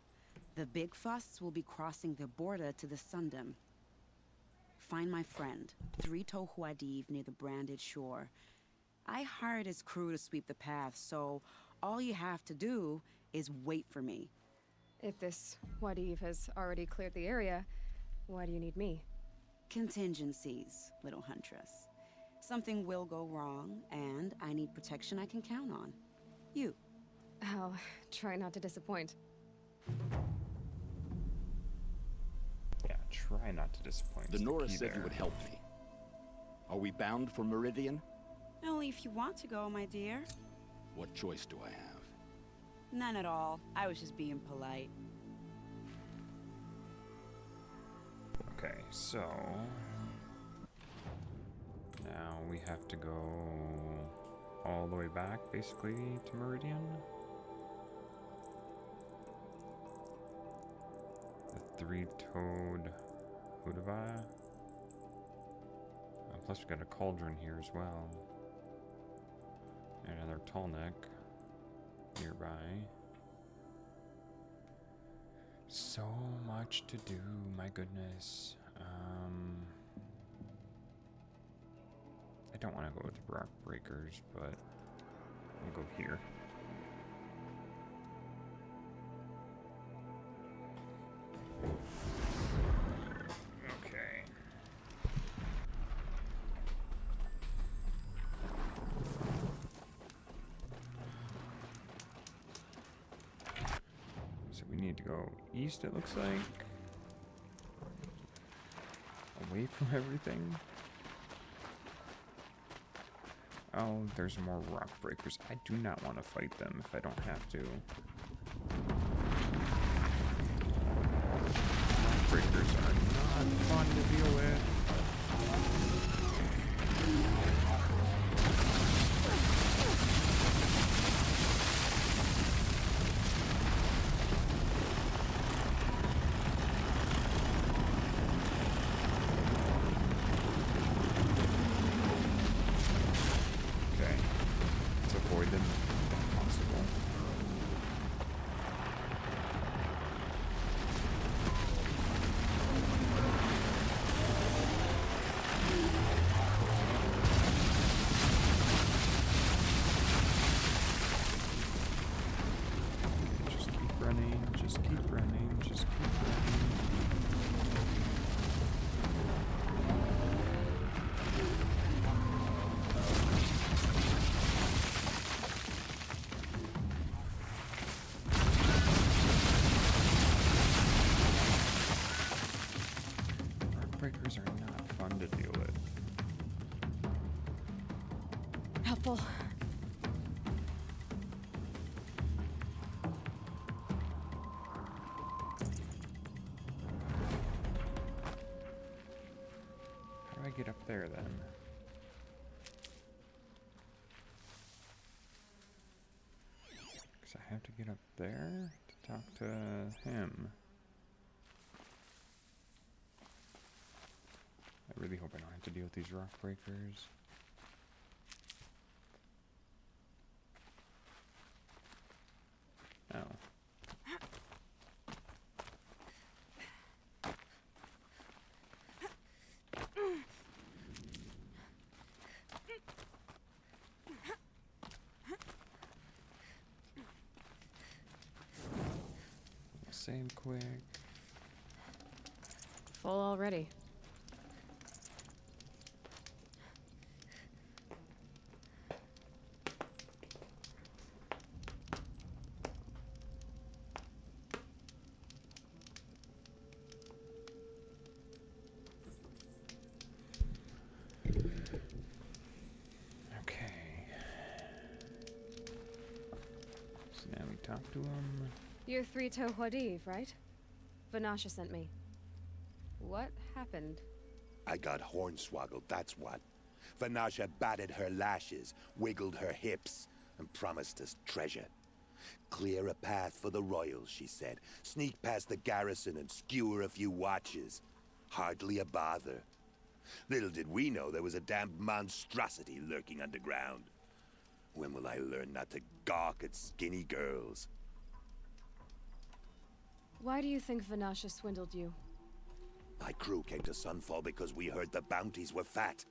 The big fuss will be crossing the border to the Sundom. Find my friend, 3-Toe Huadiv, near the branded shore. I hired his crew to sweep the path, so all you have to do is wait for me. If this Wadiv has already cleared the area, why do you need me? Contingencies, little huntress. Something will go wrong, and I need protection I can count on. You. I'll try not to disappoint. Yeah, try not to disappoint. The is Nora key said there. you would help me. Are we bound for Meridian? Only if you want to go, my dear. What choice do I have? None at all. I was just being polite. Okay, so now we have to go all the way back, basically, to Meridian. The 3-toed Hudava. Plus we got a cauldron here as well. And another tall neck nearby. So much to do, my goodness. I don't want to go with the rock breakers, but I'll go here. Okay. So we need to go east, it looks like. Away from everything. Oh, there's more rock breakers. I do not want to fight them if I don't have to. Rock breakers are not fun to deal with. Breakers are not fun to deal with. Helpful. How do I get up there then? Because I have to get up there to talk to him. I really hope I don't have to deal with these rock breakers. Oh. Save quick. Full already. Okay. So now we talk to him. You're Three-Toe Huadiv, right? Vanasha sent me. What happened? I got hornswoggled, that's what. Vanasha batted her lashes, wiggled her hips, and promised us treasure. Clear a path for the royals, she said. Sneak past the garrison and skewer a few watches. Hardly a bother. Little did we know there was a damned monstrosity lurking underground. When will I learn not to gawk at skinny girls? Why do you think Vanasha swindled you? My crew came to Sunfall because we heard the bounties were fat.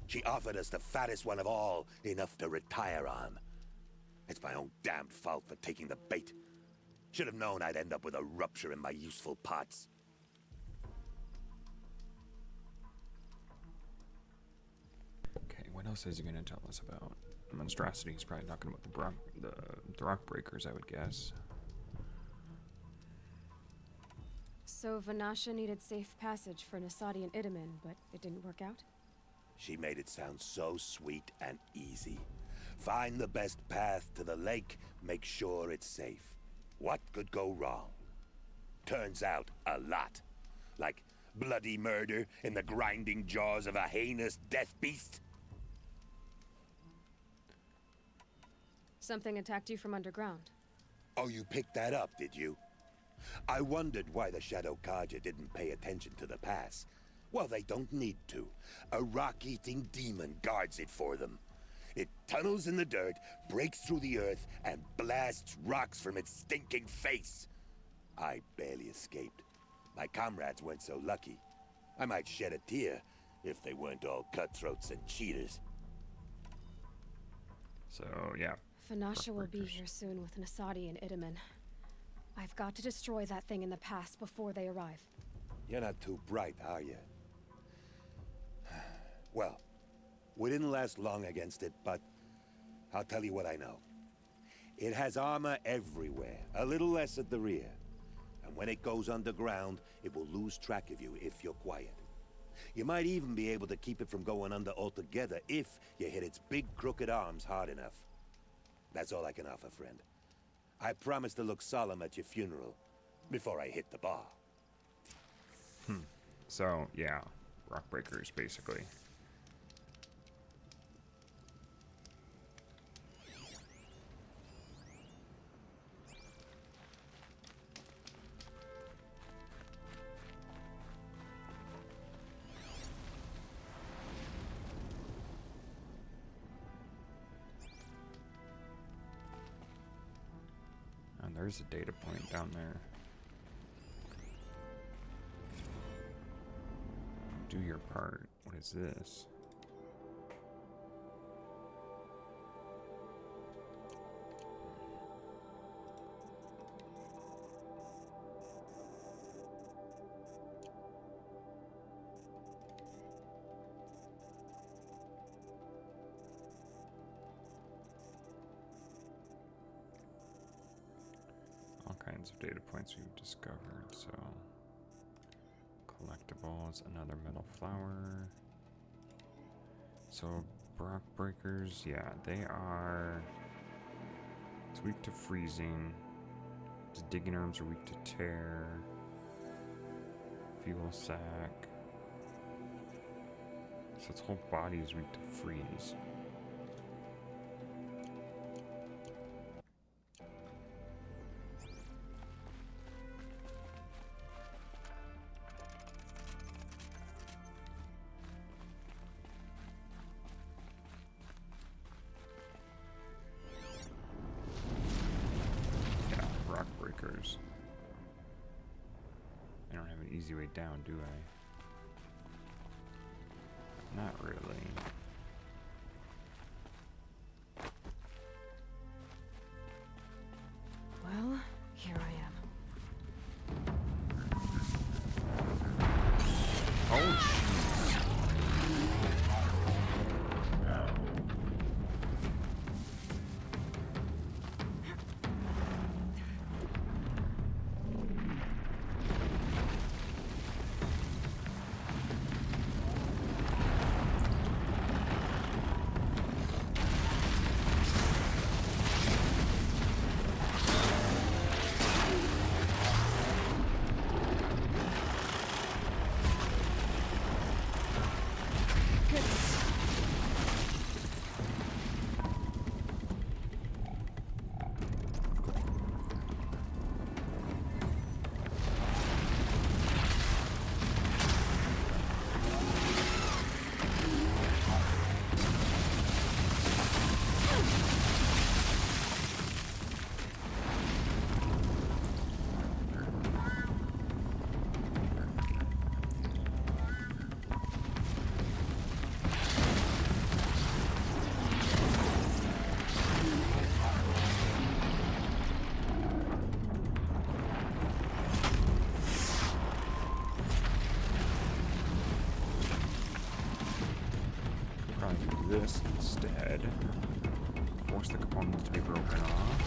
She offered us the fattest one of all, enough to retire on. It's my own damned fault for taking the bait. Should have known I'd end up with a rupture in my useful parts. Okay, what else is he going to tell us about? The monstrosity. He's probably talking about the rock breakers, I would guess. So Vanasha needed safe passage for Nasadi and Idaman, but it didn't work out? She made it sound so sweet and easy. Find the best path to the lake, make sure it's safe. What could go wrong? Turns out, a lot. Like bloody murder in the grinding jaws of a heinous death beast. Something attacked you from underground. Oh, you picked that up, did you? I wondered why the Shadow Kaja didn't pay attention to the pass. Well, they don't need to. A rock-eating demon guards it for them. It tunnels in the dirt, breaks through the earth, and blasts rocks from its stinking face. I barely escaped. My comrades weren't so lucky. I might shed a tear if they weren't all cutthroats and cheaters. So, yeah. Vanasha will be here soon with Nasadi and Idaman. I've got to destroy that thing in the pass before they arrive. You're not too bright, are you? Well, we didn't last long against it, but I'll tell you what I know. It has armor everywhere, a little less at the rear. And when it goes underground, it will lose track of you if you're quiet. You might even be able to keep it from going under altogether if you hit its big crooked arms hard enough. That's all I can offer, friend. I promise to look solemn at your funeral before I hit the bar. So, yeah. Rock breakers, basically. And there's a data point down there. Do your part. What is this? All kinds of data points we've discovered, so collectibles, another metal flower. So Rock breakers, yeah, they are. It's weak to freezing. Its digging arms are weak to tear. Fuel sac. So its whole body is weak to freeze. I don't have an easy way down, do I? Not really. Well, here I am. Oh, jeez. This instead. Force the components to be broken off.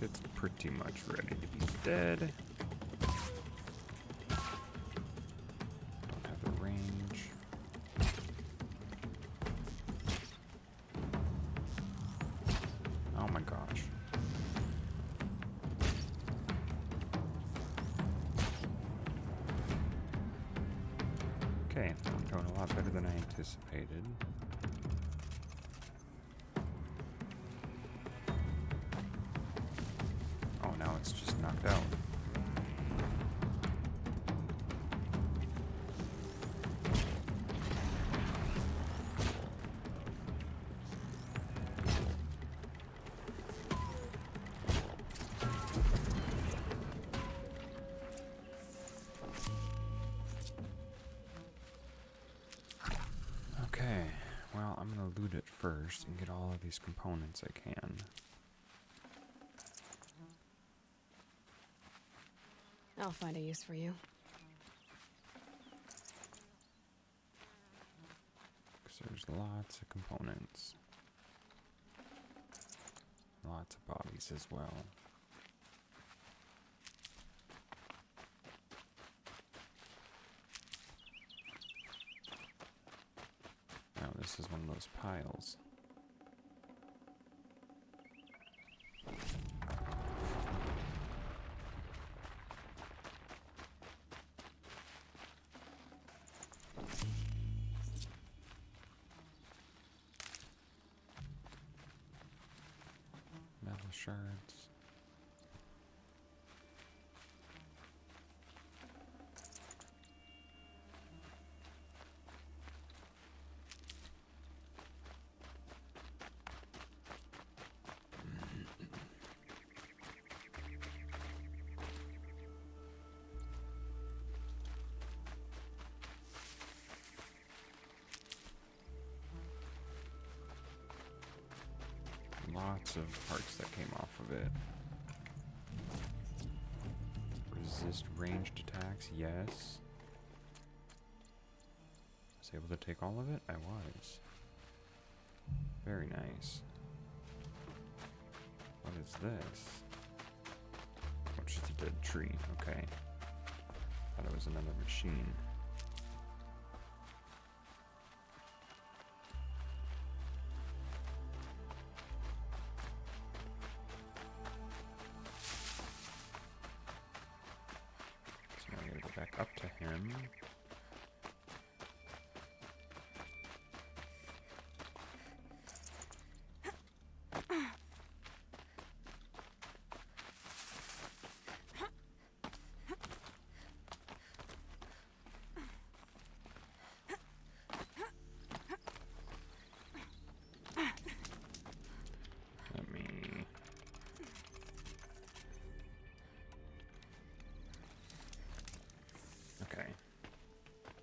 It's pretty much ready to be dead. Don't have the range. Oh my gosh. Okay, I'm doing a lot better than I anticipated. Now it's just knocked out. Okay, well, I'm gonna loot it first and get all of these components I can. I'll find a use for you. Because there's lots of components. Lots of bodies as well. Now this is one of those piles. Metal shards. lots of parts that came off of it. Resist ranged attacks, yes. Was I able to take all of it? I was. Very nice. What is this? Oh, it's just a dead tree. Okay. Thought it was another machine. So now I gotta go back up to him.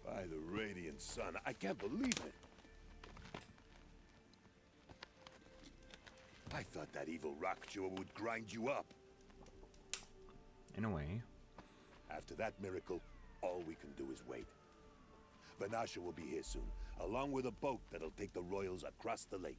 By the radiant sun, I can't believe it. I thought that evil rock jaw would grind you up. In a way. After that miracle, all we can do is wait. Vanasha will be here soon, along with a boat that'll take the royals across the lake.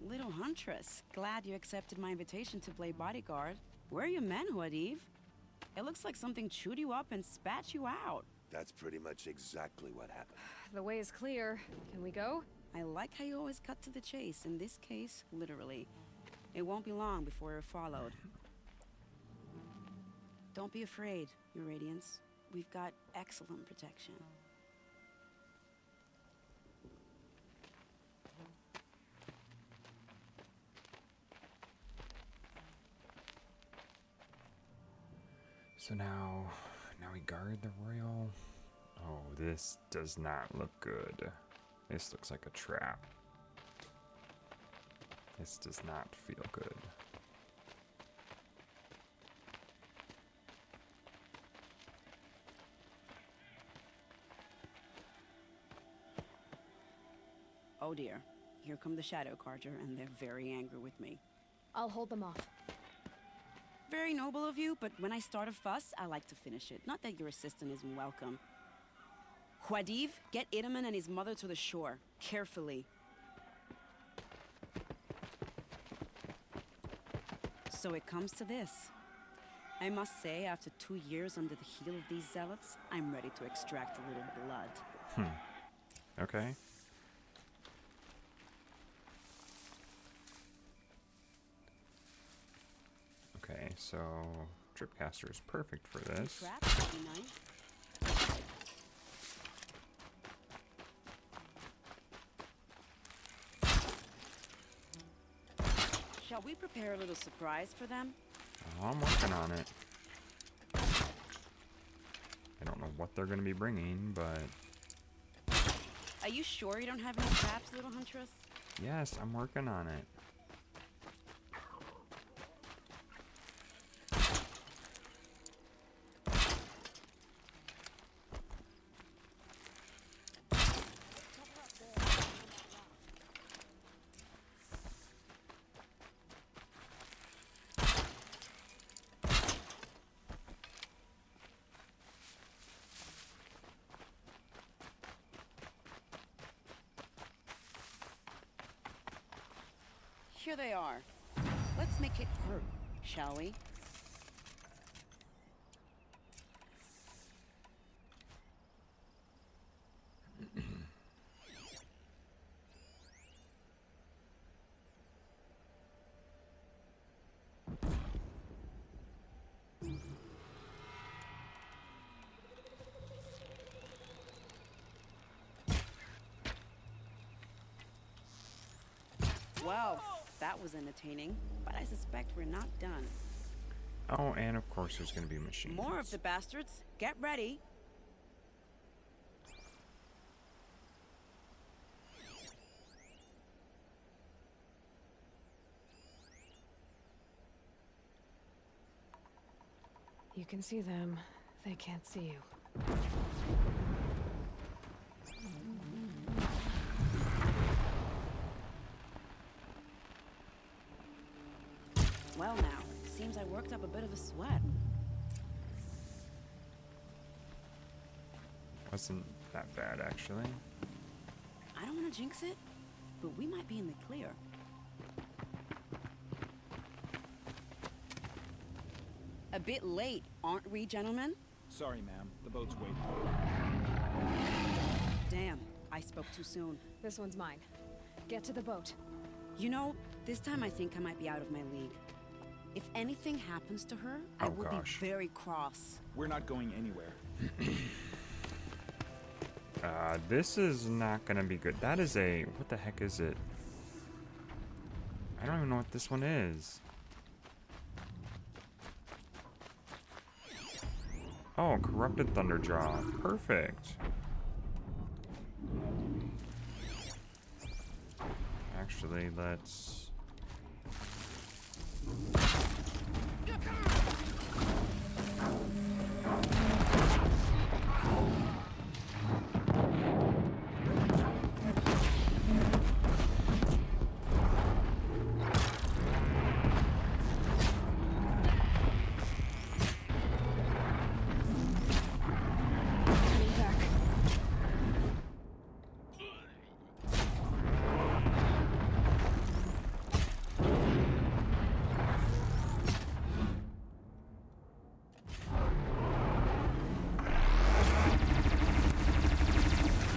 Little Huntress. Glad you accepted my invitation to play bodyguard. Where are your men, Huadiv? It looks like something chewed you up and spat you out. That's pretty much exactly what happened. The way is clear. Can we go? I like how you always cut to the chase. In this case, literally. It won't be long before you're followed. Don't be afraid, Your Radiance. We've got excellent protection. So now we guard the royal. Oh, this does not look good. This looks like a trap. This does not feel good. Oh dear. Here come the Shadow Carja, and they're very angry with me. I'll hold them off. Very noble of you, but when I start a fuss, I like to finish it. Not that your assistant isn't welcome. Huadiv, get Idaman and his mother to the shore. Carefully. So it comes to this. I must say, after 2 years under the heel of these zealots, I'm ready to extract a little blood. Okay. Okay, so Tripcaster is perfect for this. Shall we prepare a little surprise for them? Oh, I'm working on it. I don't know what they're going to be bringing, but... Are you sure you don't have any traps, Little Huntress? Yes, I'm working on it. Here they are. Let's make it hurt, shall we? Well, that was entertaining, but I suspect we're not done. Oh, and of course there's going to be machines. More of the bastards. Get ready. You can see them. They can't see you. Well now, seems I worked up a bit of a sweat. Wasn't that bad, actually. I don't want to jinx it, but we might be in the clear. A bit late, aren't we, gentlemen? Sorry, ma'am. The boat's waiting. Damn, I spoke too soon. This one's mine. Get to the boat. You know, this time I think I might be out of my league. If anything happens to her, I will be very cross. We're not going anywhere. This is not gonna be good. That is a... what the heck is it? I don't even know what this one is. Oh, corrupted Thunderjaw. Perfect. Actually, let's...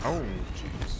oh, jeez.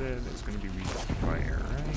It's going to be weak to fire, right?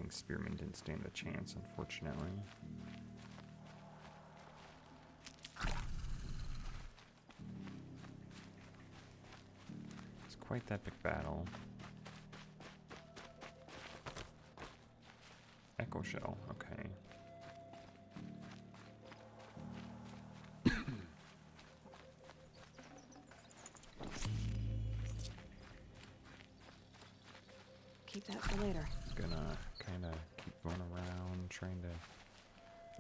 flaming spearmen didn't stand a chance, unfortunately. It's quite that big battle. Echo shell, okay. Keep that for later. Gonna kind of keep going around, trying to. I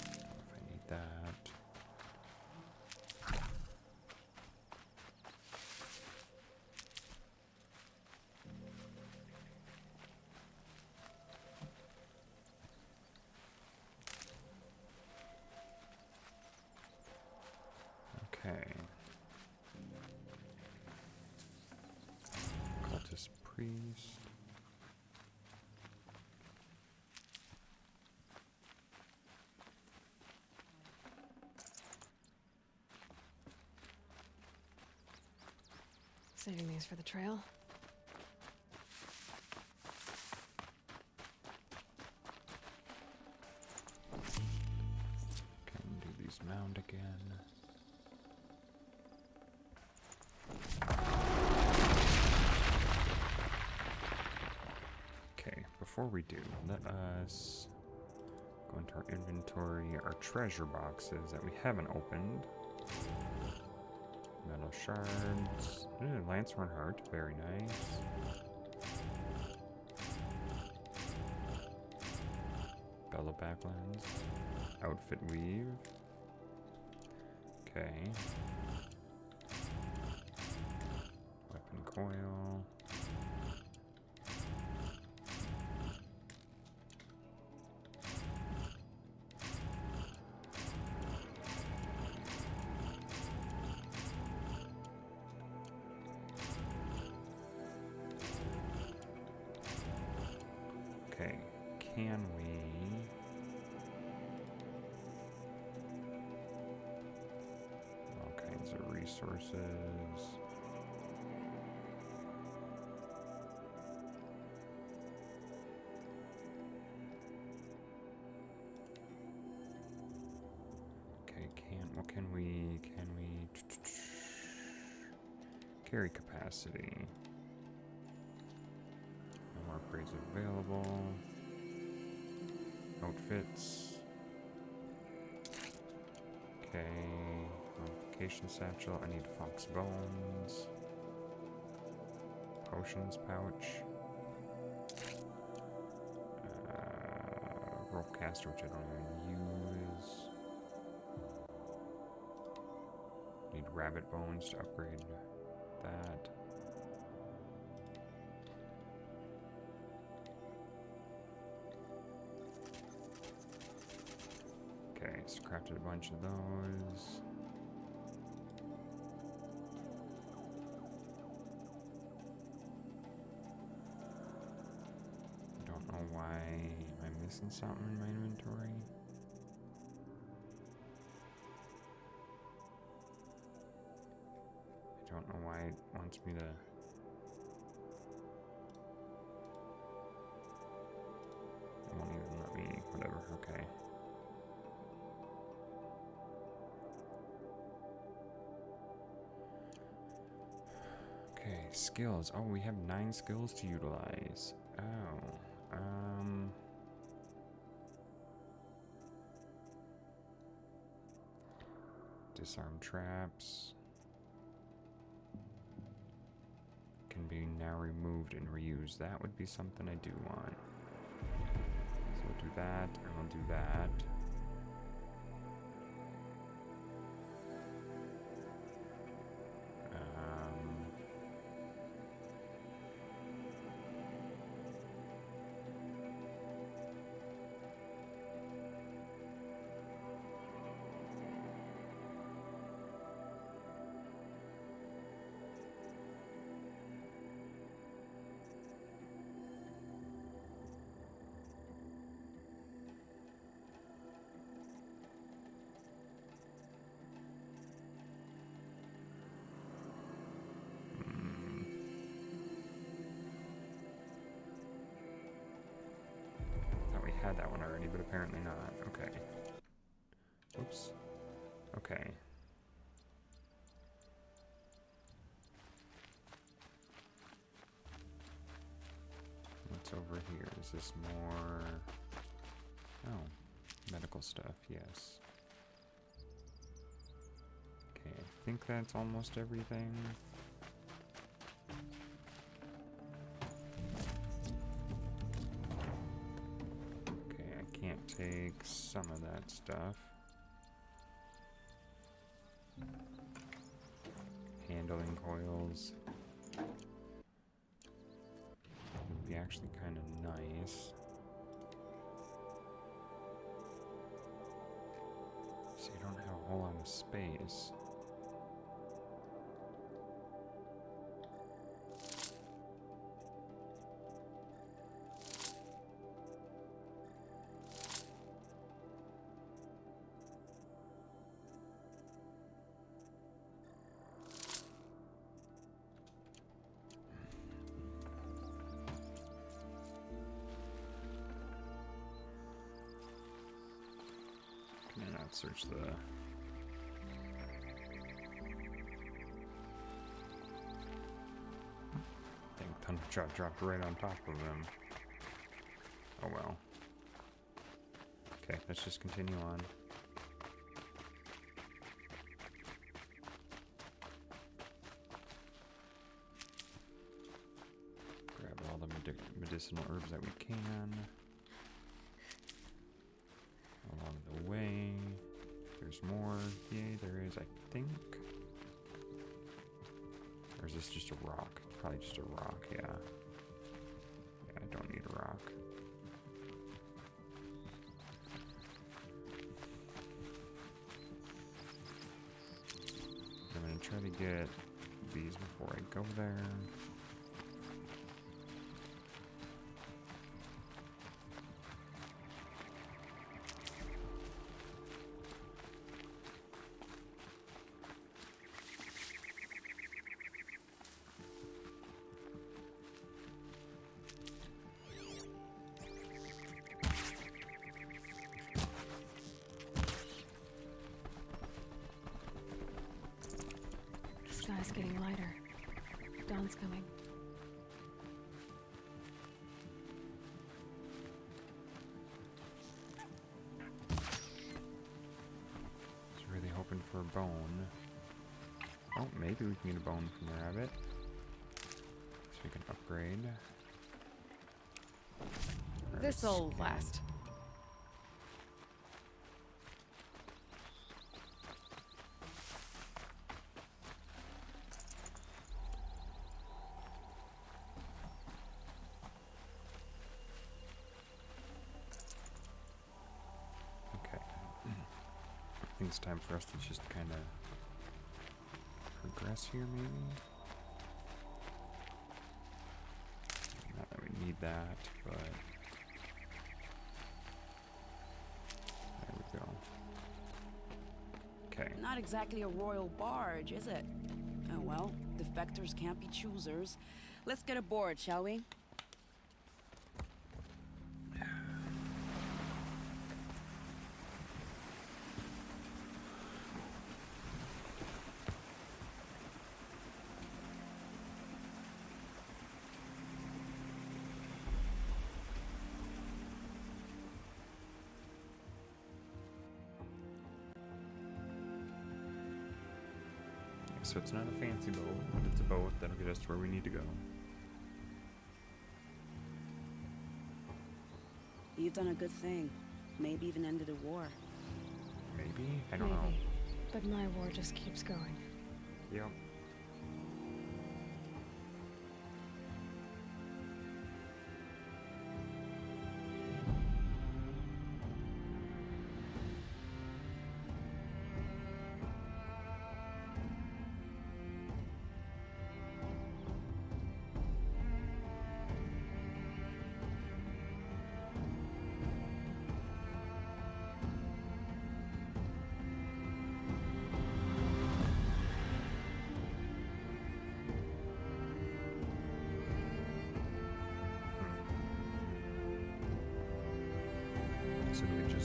don't know if I need that. Okay. Cultist priest. Saving these for the trail. Can do these mound again. Okay, before we do, let us go into our inventory, our treasure boxes that we haven't opened. Metal shards. Ooh, Lancehorn heart, very nice. Bellow backlens. Outfit weave. Okay. Weapon coil. Okay, can we... all kinds of resources. Okay, what can we carry capacity? No more upgrades available. Outfits. Okay. Modification satchel. I need fox bones. Potions pouch. Rope caster, which I don't even use. Need rabbit bones to upgrade that. Okay, so crafted a bunch of those. Don't know why. Am I missing something in my inventory? I don't know why it wants me to. It won't even let me. Whatever, okay. Okay, skills. Oh, we have 9 skills to utilize. Oh, disarm traps. Can be now removed and reused. That would be something I do want. So we'll do that, and we'll do that. handy, but apparently not. Okay. Oops. Okay. What's over here? Is this more... Oh, medical stuff, yes. Okay, I think that's almost everything. Okay, I can't take some of that stuff. Handling coils. Would be actually kind of nice. So you don't have a whole lot of space. Can I not search the... Dang, Thundershot dropped right on top of him. Oh well. Okay, let's just continue on. Grab all the medicinal herbs that we can. Along the way. There's more. Yay, there is, I think. Or is this just a rock? It's probably just a rock, yeah. Yeah, I don't need a rock. I'm gonna try to get these before I go there. Sky's getting lighter. Dawn's coming. Just really hoping for a bone. Oh, maybe we can get a bone from the rabbit. So we can upgrade. This'll last. Okay. I think it's time for us to just kind of progress here, maybe? Not that we need that, but... There we go. Okay. Not exactly a royal barge, is it? Oh well, defectors can't be choosers. Let's get aboard, shall we? So it's not a fancy boat, but it's a boat that'll get us to where we need to go. You've done a good thing. Maybe even ended a war. Maybe? I don't know. But my war just keeps going. Yep.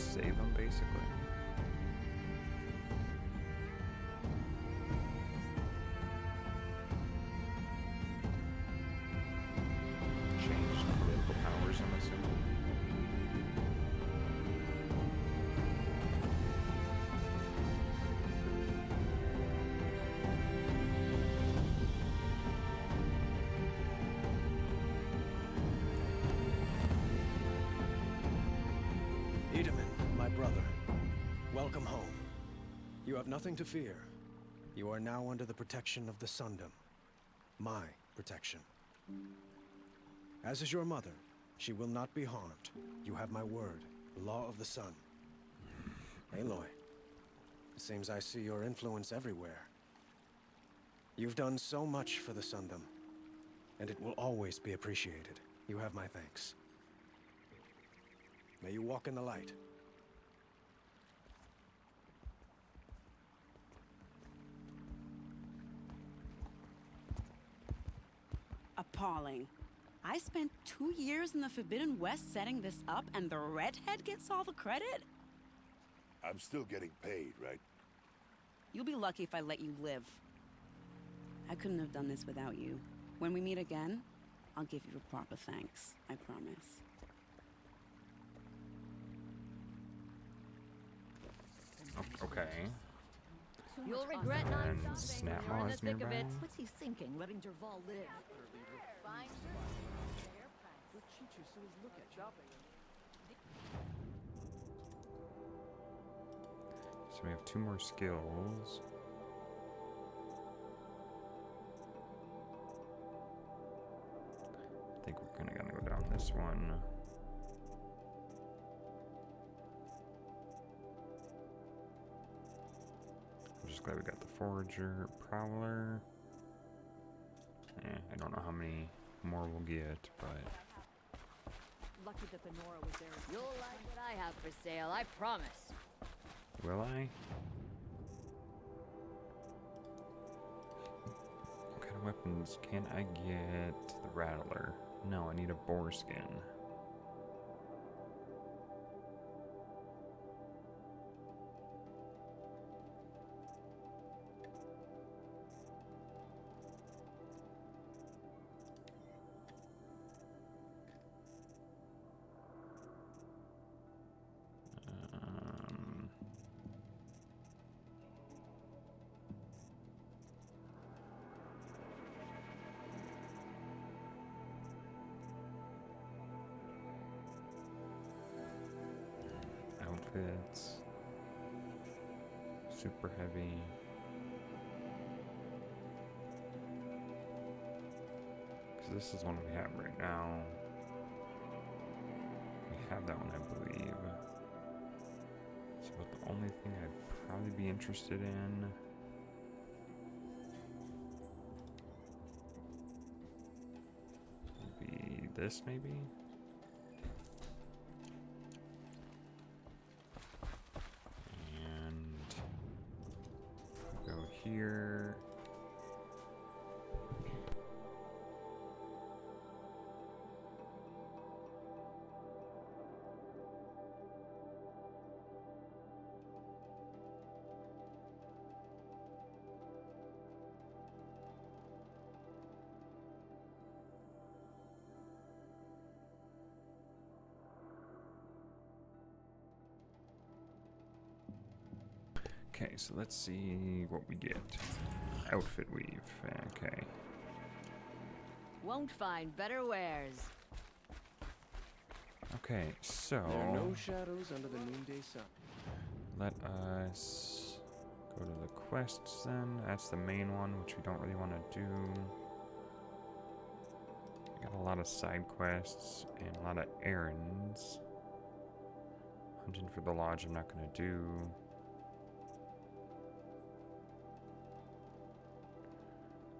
save him, basically. Change the political powers, I'm assuming. Edaman, my brother, welcome home. You have nothing to fear. You are now under the protection of the Sundom. My protection. As is your mother, she will not be harmed. You have my word, the law of the sun. Aloy, it seems I see your influence everywhere. You've done so much for the Sundom, and it will always be appreciated. You have my thanks. May you walk in the light. Appalling. I spent 2 years in the Forbidden West setting this up, and the redhead gets all the credit? I'm still getting paid, right? You'll be lucky if I let you live. I couldn't have done this without you. When we meet again, I'll give you a proper thanks. I promise. Okay. You'll regret not And jumping Snap when you're in the Maw's thick of it. nearby. What's he thinking, letting Derval live? So we have 2 more skills. I think we're gonna go down this one. I'm just glad we got the Forager, Prowler. I don't know how many more we'll get, but Lucky that the Nora was there. You'll like what I have for sale, I promise. will I? What kind of weapons can I get? The Rattler. No, I need a boar skin. Outfits. Super heavy. Because this is one we have right now. We have that one, I believe. It's about the only thing I'd probably be interested in. Would be this, maybe? Here. Okay, so let's see what we get. Outfit weave. Okay. Won't find better wares. Okay, so There are no shadows under the noonday sun. let us go to the quests then. That's the main one, which we don't really want to do. We got a lot of side quests and a lot of errands. Hunting for the lodge I'm not going to do.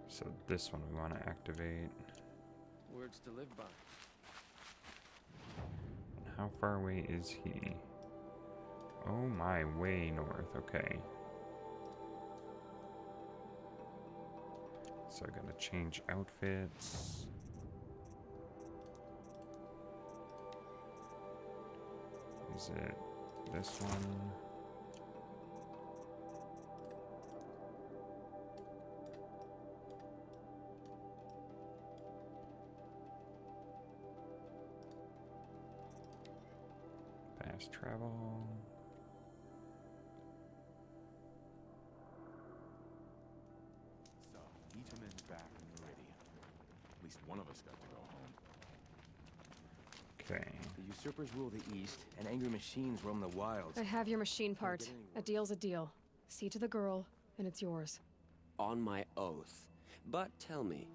So this one we want to activate. Words to live by. And how far away is he? Oh my, way north. Okay. So I gotta change outfits. Is it this one. Fast travel. So, Itaman's back in Meridian. At least one of us got to go home. Okay. The usurpers rule the east, and angry machines roam the wilds. I have your machine part. A deal's a deal. See to the girl, and it's yours. On my oath. But tell me,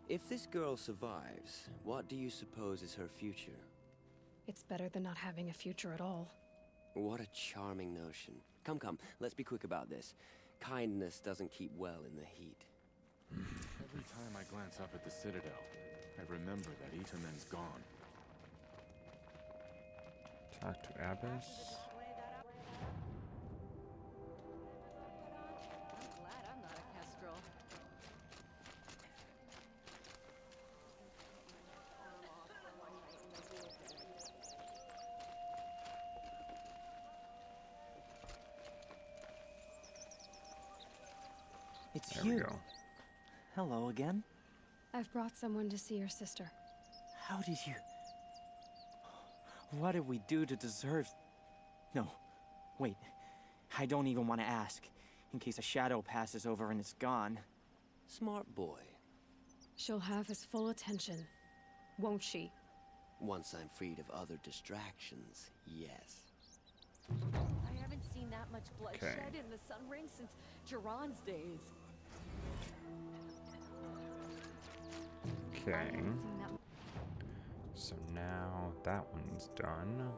if this girl survives, what do you suppose is her future? It's better than not having a future at all. What a charming notion. Come, come, let's be quick about this. Kindness doesn't keep well in the heat. Every time I glance up at the Citadel, I remember that Itaman's gone. Talk to Abbas. I'm glad I'm not a kestrel. It's There you. we go. Hello again. I've brought someone to see your sister. How did you... What did we do to deserve... No. Wait. I don't even want to ask. In case a shadow passes over and it's gone. Smart boy. She'll have his full attention, won't she? Once I'm freed of other distractions, yes. I haven't seen that much bloodshed Okay. in the Sun Ring since Jiran's days. Okay. So now that one's done.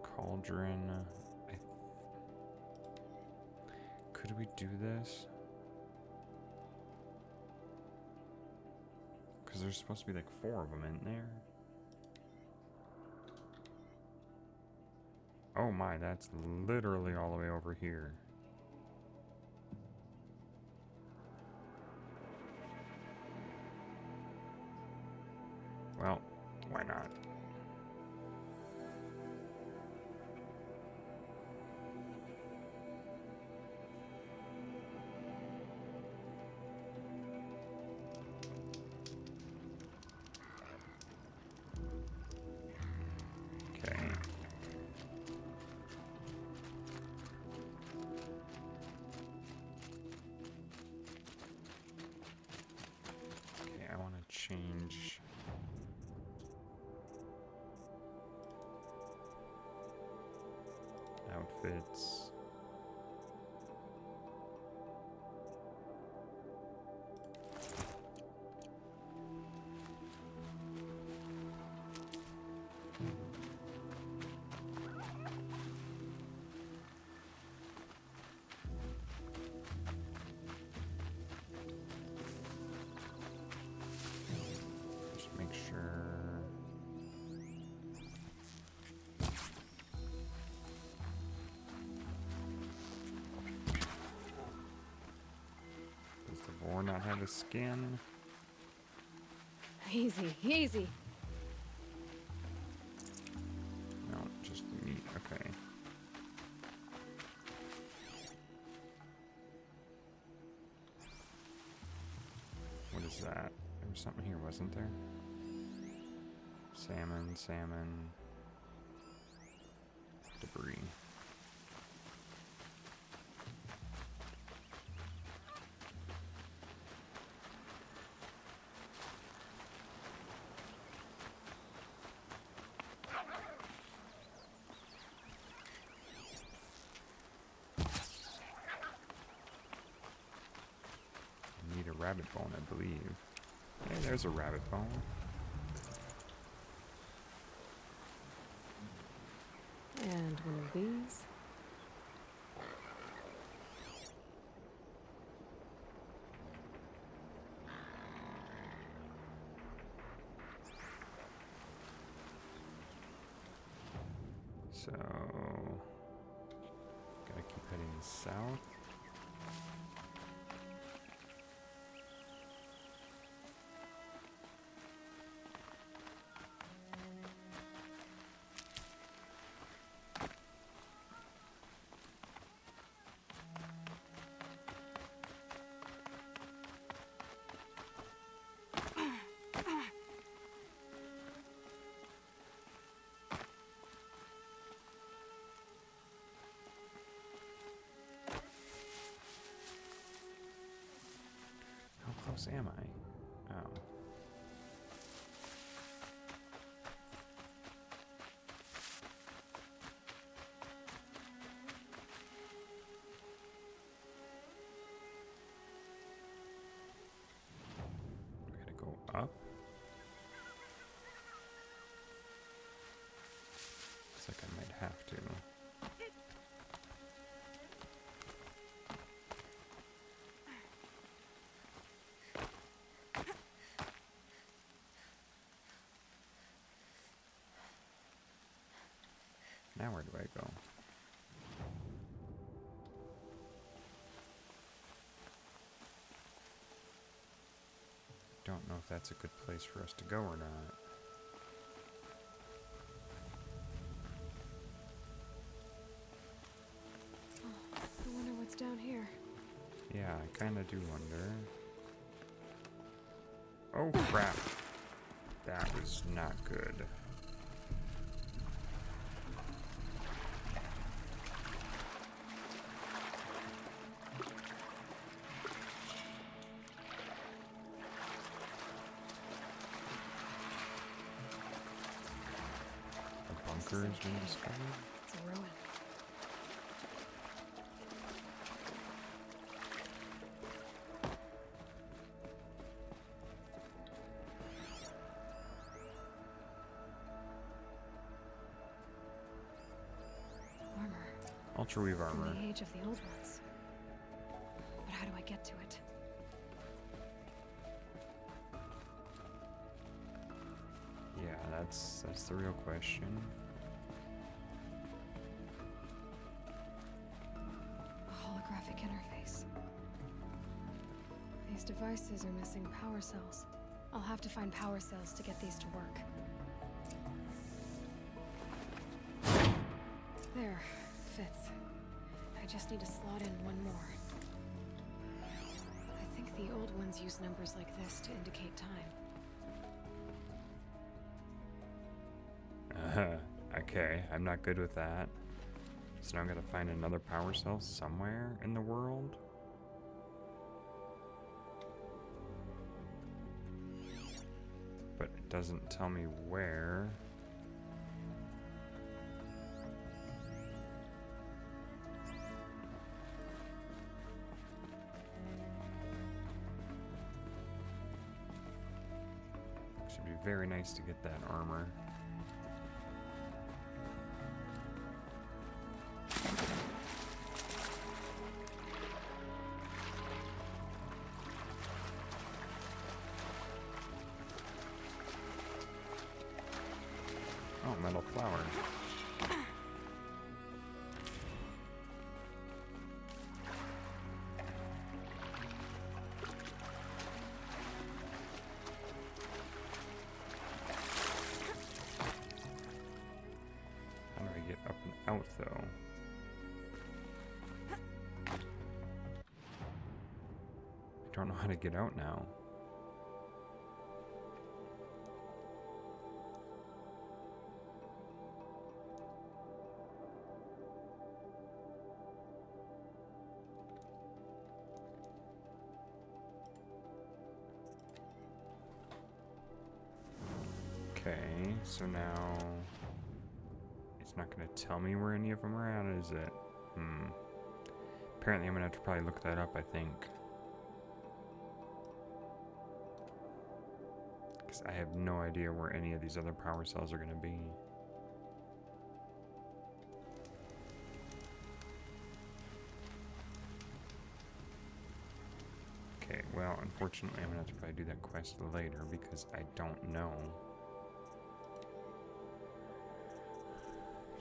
Cauldron. Could we do this? Because there's supposed to be like 4 of them in there. Oh my, that's literally all the way over here. Well, why not? Okay. Okay, I want to change. Outfits. Just make sure. Does the boar not have a skin? Easy, easy. No, just the meat. Okay. What is that? There was something here, wasn't there? Salmon, salmon. Debris. I need a rabbit bone, I believe. Hey, there's a rabbit bone. And one of these. So, gotta keep heading south. close am I? Oh. We gotta go up. Looks like I might have to. Now where do I go? Don't know if that's a good place for us to go or not. Oh, I wonder what's down here. Yeah, I kinda do wonder. Oh crap. That was not good. Has been discovered. It's a ruin. Armor. Ultra weave From armor. the age of the old ones. But how do I get to it? Yeah, that's the real question. Holographic interface. These devices are missing power cells. I'll have to find power cells to get these to work. There. Fits. I just need to slot in one more. I think the old ones use numbers like this to indicate time. Okay, I'm not good with that. So now I gotta find another power cell somewhere in the world? But it doesn't tell me where. Should be very nice to get that armor. Oh, metal flower. How do I get up and out, though? I don't know how to get out now. Okay, so now it's not going to tell me where any of them are at, is it? Apparently I'm going to have to probably look that up, I think. Because I have no idea where any of these other power cells are going to be. Okay, well, unfortunately I'm going to have to probably do that quest later because I don't know.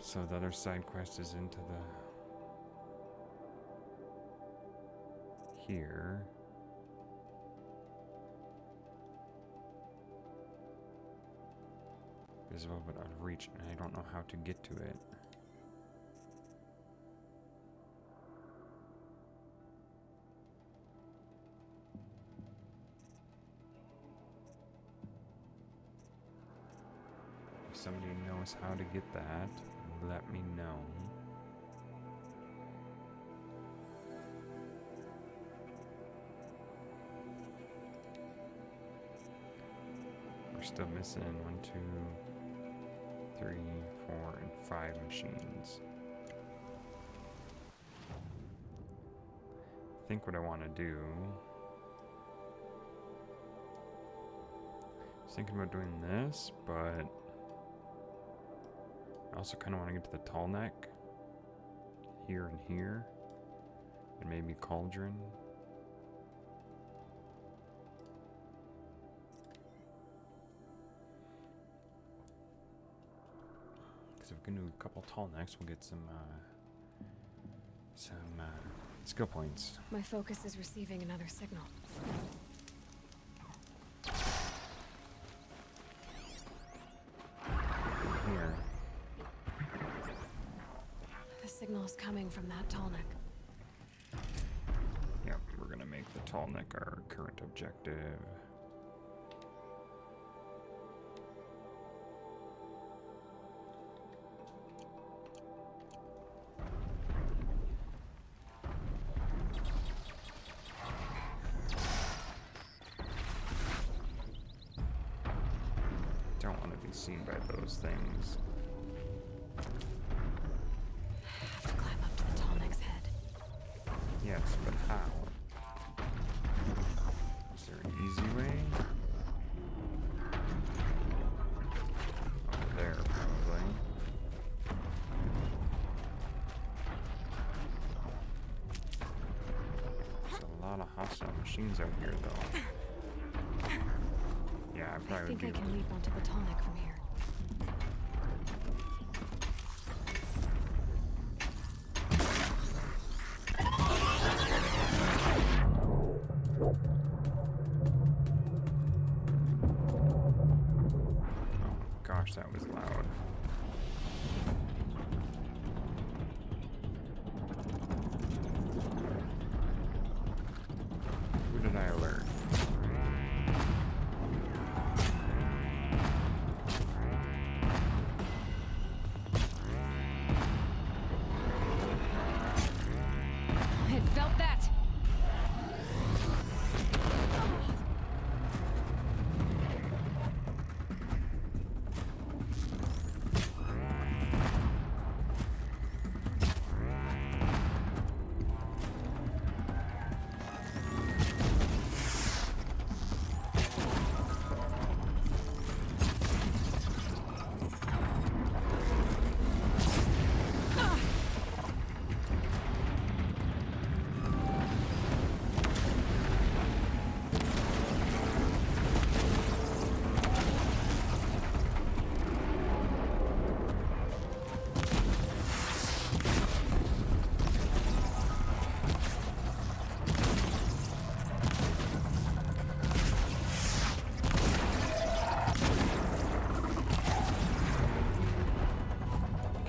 So the other side quest is into the... here. Visible but out of reach, and I don't know how to get to it. If somebody knows how to get that, let me know. still missing 1, 2, 3, 4, and 5 machines. I think what I want to do. I was thinking about doing this, but I also kind of want to get to the tall neck here and here, and maybe cauldron. Because if we can do a couple tall necks, we'll get some skill points. My focus is receiving another signal. Here. The signal is coming from that tall neck. Yep, we're gonna make the tall neck our current objective. Don't want to be seen by those things. Have to climb up to the tall neck's head. Yes, but how? Is there an easy way? Over there, probably. There's a lot of hostile machines out here, though. Yeah, I I probably think would I be. can leap onto the tall neck from here. Gosh, that was loud. Who did I alert? I felt that.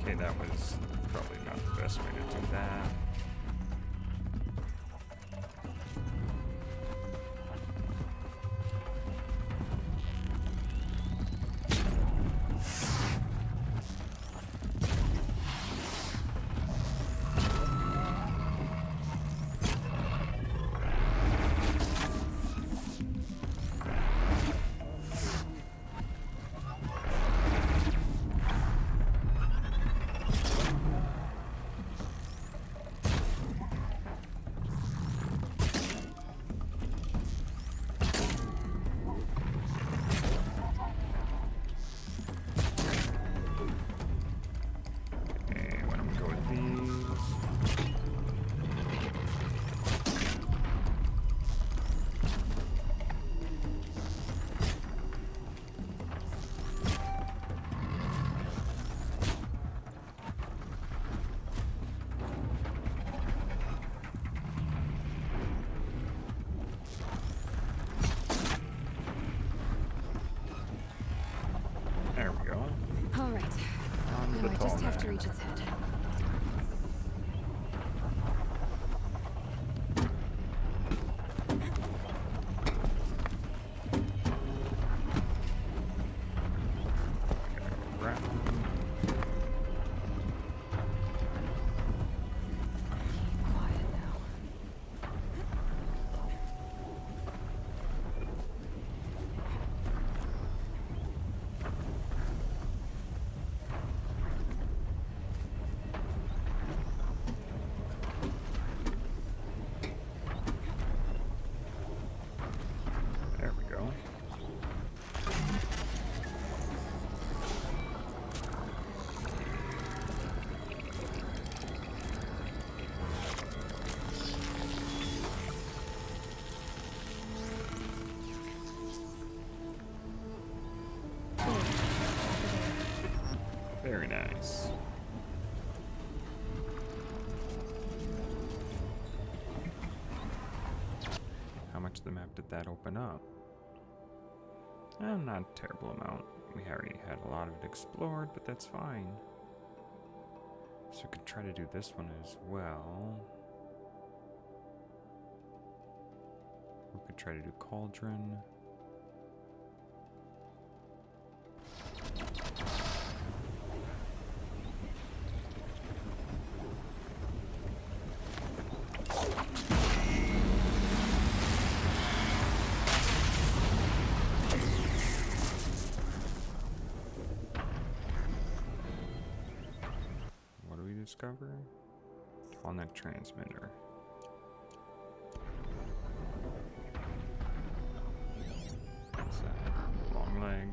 Okay, that was probably not the best way to do that. Okay, why don't we go with these? There we go. All right. On Now the I tall just have to neck. reach its head. Right. Quiet now. Very nice. How much of the map did that open up? Not a terrible amount. We already had a lot of it explored, but that's fine. So we could try to do this one as well. We could try to do Cauldron. Discover tall neck transmitter. What's that? Long leg.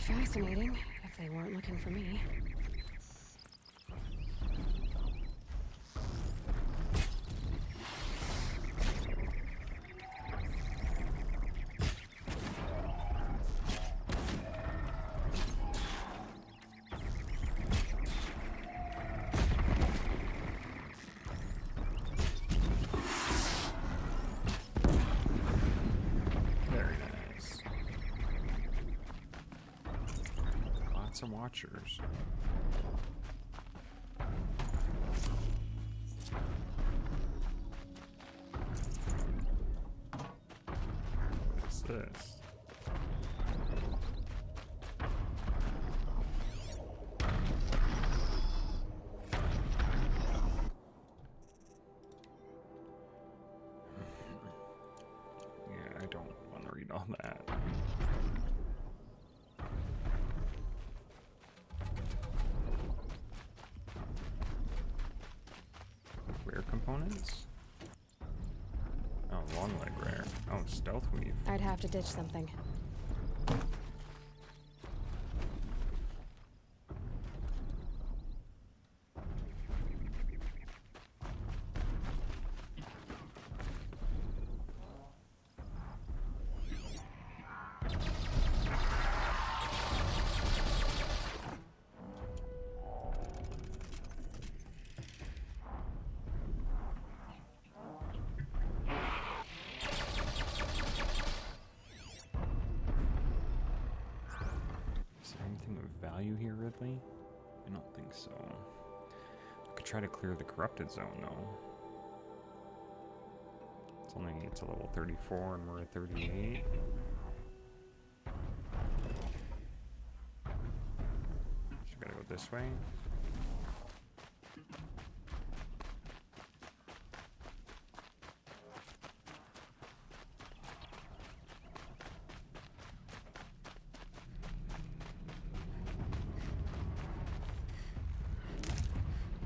Fascinating, if they weren't looking for me. Some watchers. What's this? Yeah, I don't want to read all that. Components? Oh, long leg rare. Oh, stealth weave. I'd have to ditch something. Value here, Ridley? I don't think so. I could try to clear the corrupted zone, though. It's a level 34 and we're at 38. So we gotta go this way.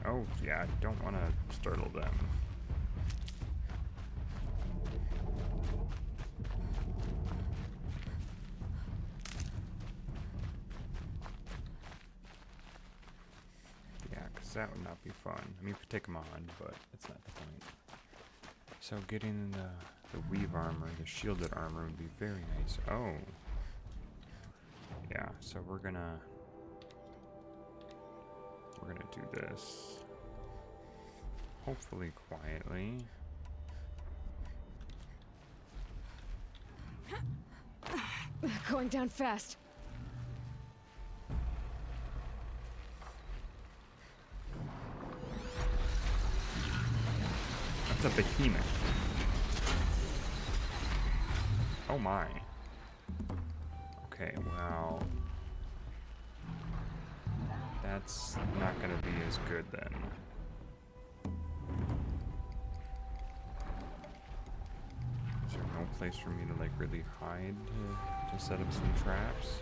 Oh, yeah, I don't want to startle them. Yeah, because that would not be fun. I mean, you could take them on, but it's not the point. So getting the weave armor, the shielded armor would be very nice. Oh. Yeah, so we're gonna do this. Hopefully quietly. Going down fast. That's a behemoth. Oh my. Okay, well, that's not gonna be as good then. Is there no place for me to like really hide to set up some traps.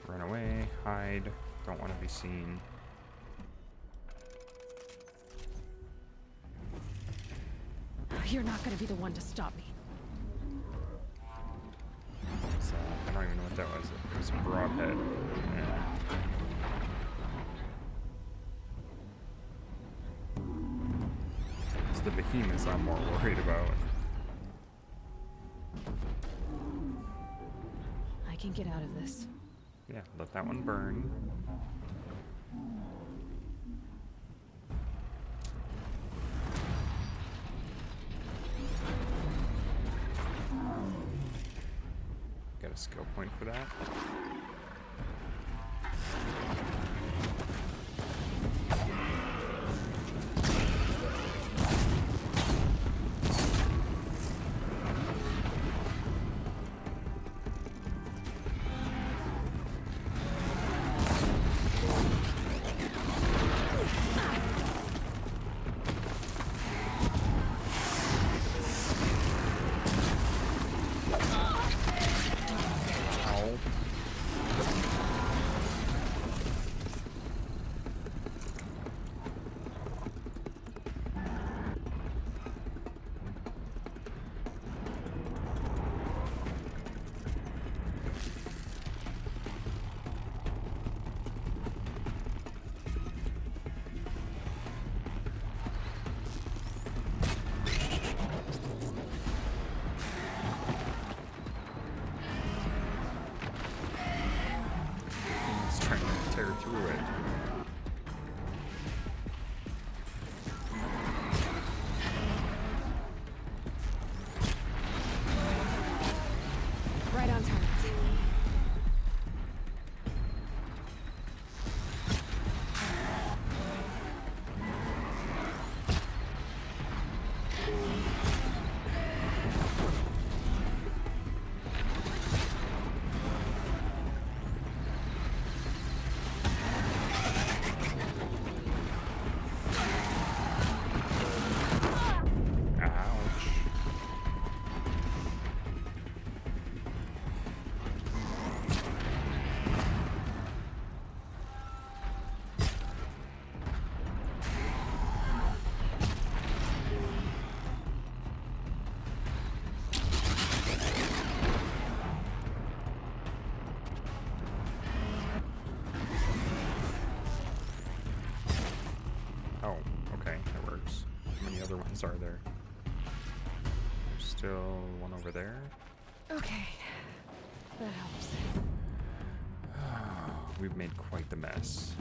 Run away, hide, don't want to be seen. You're not gonna be the one to stop me. So, I don't even know what that was. It was a broadhead. Yeah. It's the behemoths I'm more worried about. I can get out of this. Yeah, let that one burn. Got a skill point for that. Through it. Right on target. Oh, okay, that works. How many other ones are there? There's still one over there. Okay, that helps. We've made quite the mess.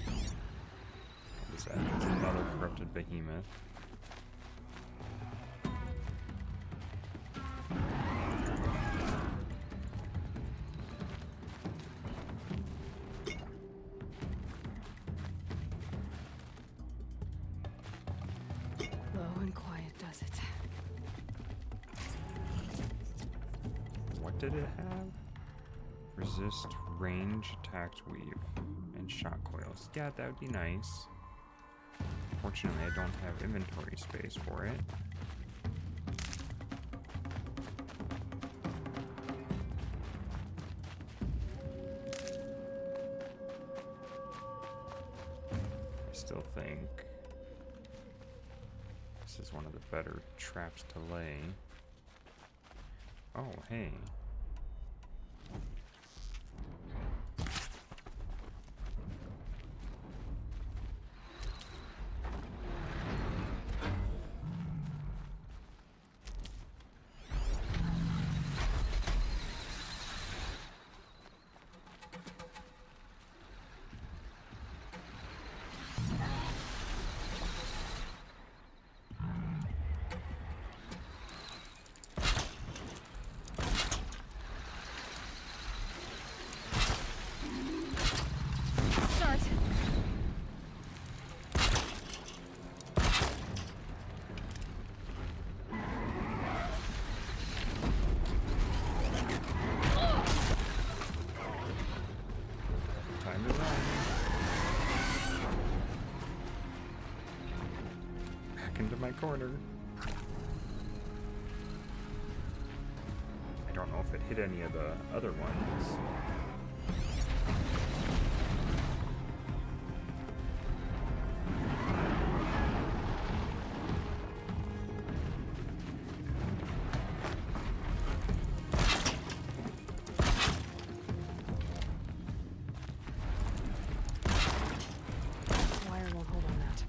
What is that? It's another corrupted behemoth. Low and quiet does it. What did it have? Resist range, attacked weave, and shot coils. Yeah, that would be nice. Fortunately, I don't have inventory space for it. I still think this is one of the better traps to lay. Oh, hey. my corner. I don't know if it hit any of the other ones. Wire won't hold on that.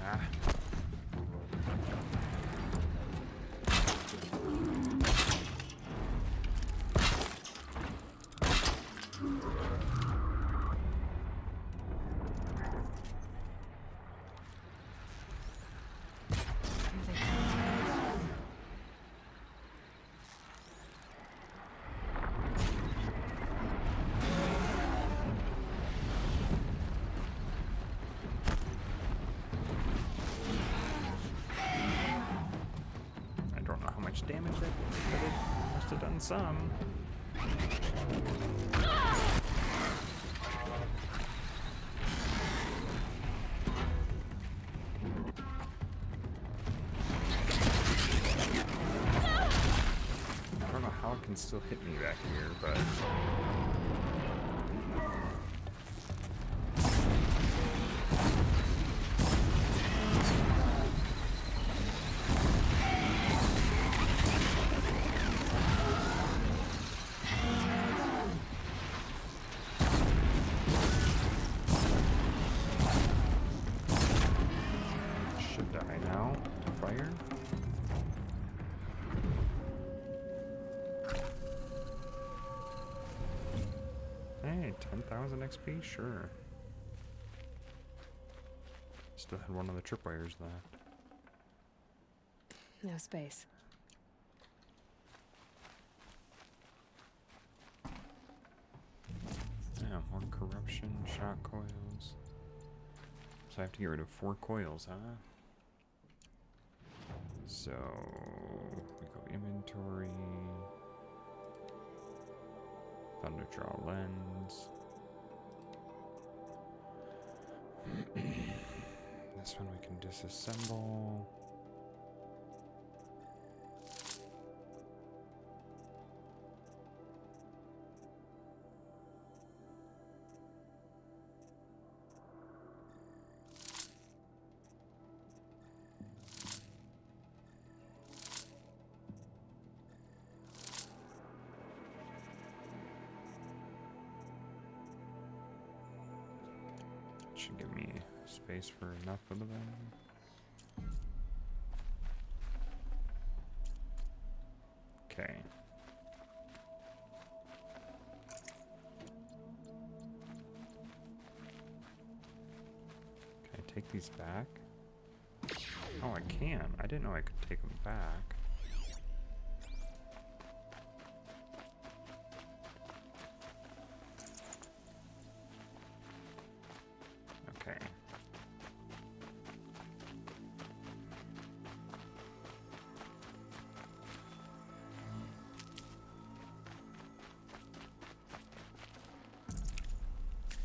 Ah. I don't know how much damage that did, but it must have done some. I don't know how it can still hit me back here, but... should die now to fire. Hey, 10,000 XP? Sure. Still had one of the tripwires left. No space. Yeah, more corruption, shock coils. So I have to get rid of 4 coils, huh? So we go inventory, thunder draw lens. This one we can disassemble. Should give me space for enough of them. Okay. Can I take these back? Oh, I can. I didn't know I could take them back. Okay.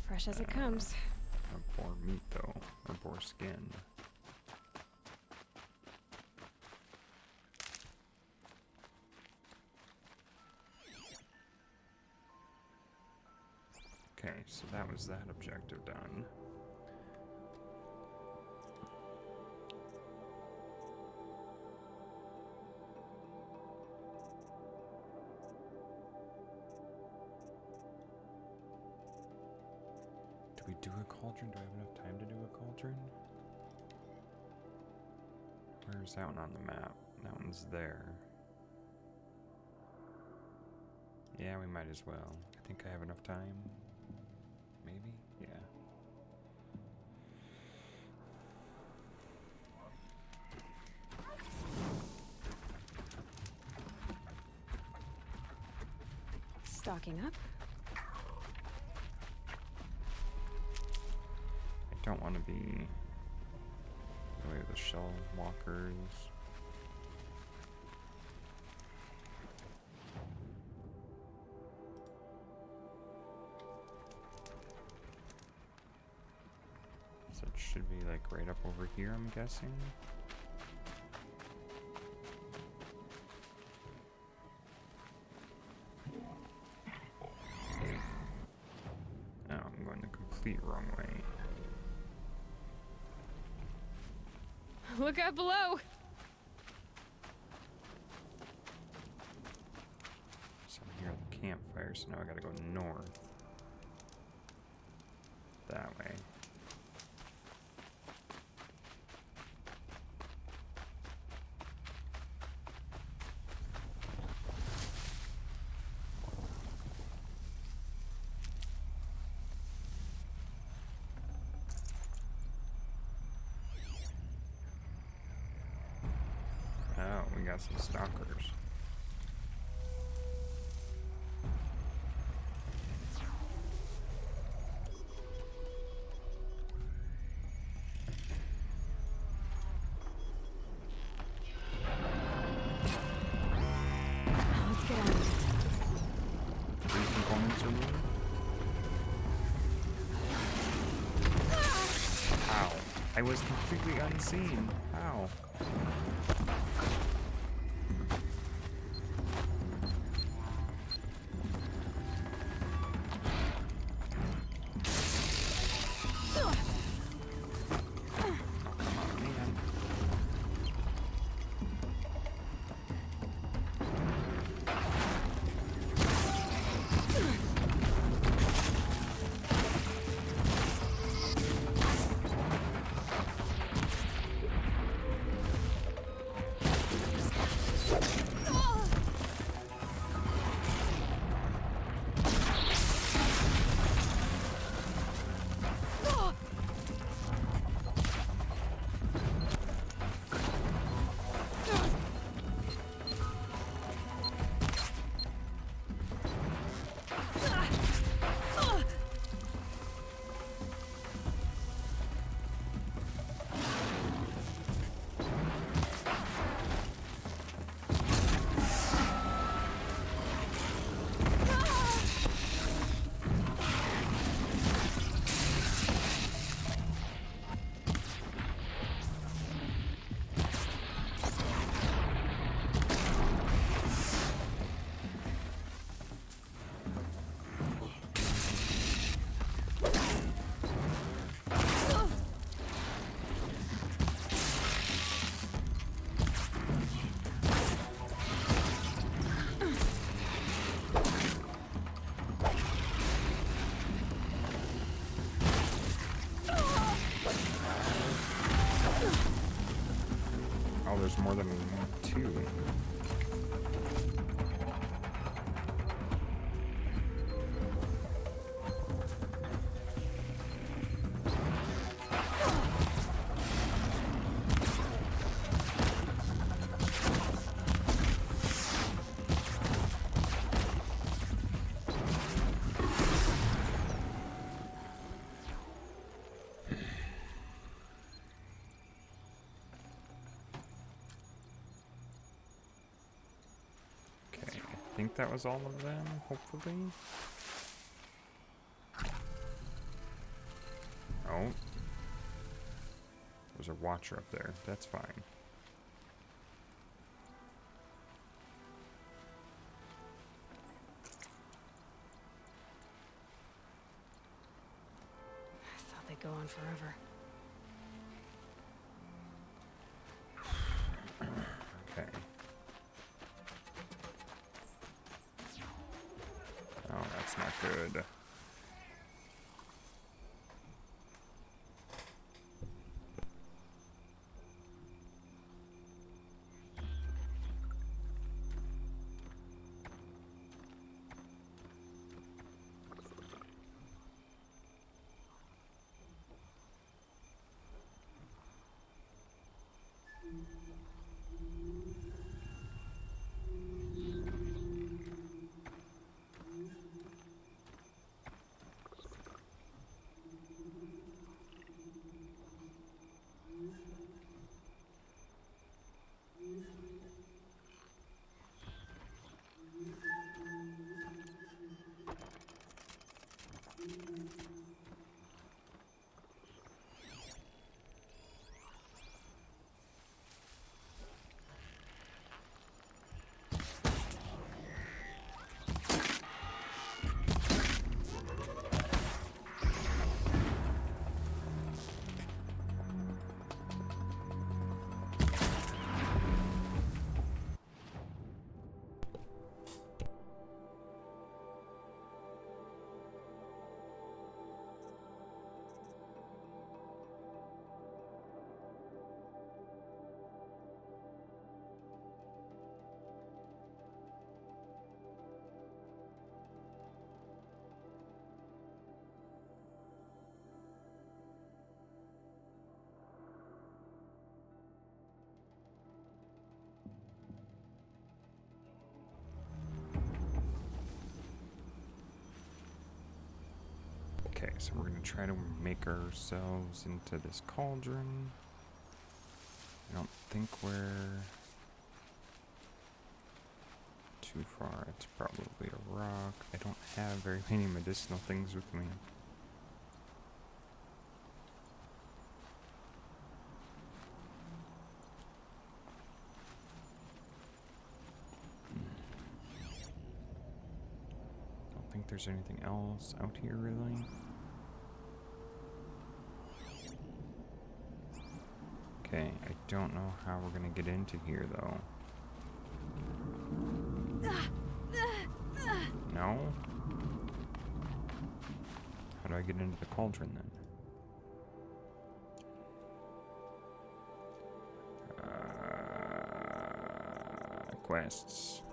Fresh as it comes. A boar meat though, or boar skin. Okay, so that was that objective done. Do we do a cauldron? Do I have enough time to do a cauldron? Where's that one on the map? That one's there. Yeah, we might as well. I think I have enough time. Maybe? Yeah. Stocking up. I don't want to be the way of the shell walkers. So it should be like right up over here, I'm guessing. Oh, I'm going the complete wrong way. Look out below! So I'm here at the campfire, so now I gotta go north. That way. Oh, we got some stalkers. Let's get out of here. 3 components removed. Ow. I was completely unseen. How? Oh, there's more than 2. I think that was all of them, hopefully. Oh. There's a watcher up there. That's fine. I thought they'd go on forever. Okay. Oh, that's not good. Okay, so we're gonna try to make ourselves into this cauldron. I don't think we're too far. It's probably a rock. I don't have very many medicinal things with me. Don't think there's anything else out here really. Okay, I don't know how we're gonna get into here though. No? How do I get into the cauldron then? Quests.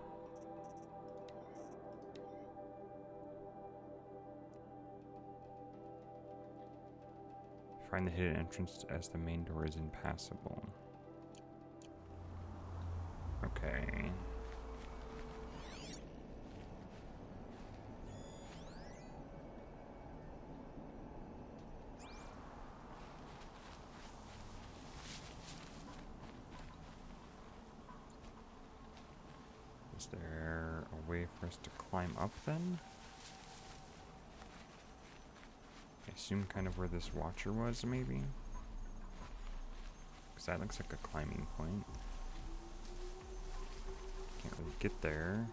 Find the hidden entrance as the main door is impassable. Okay. Is there a way for us to climb up then? I assume kind of where this watcher was, maybe? Because that looks like a climbing point. Can't really get there.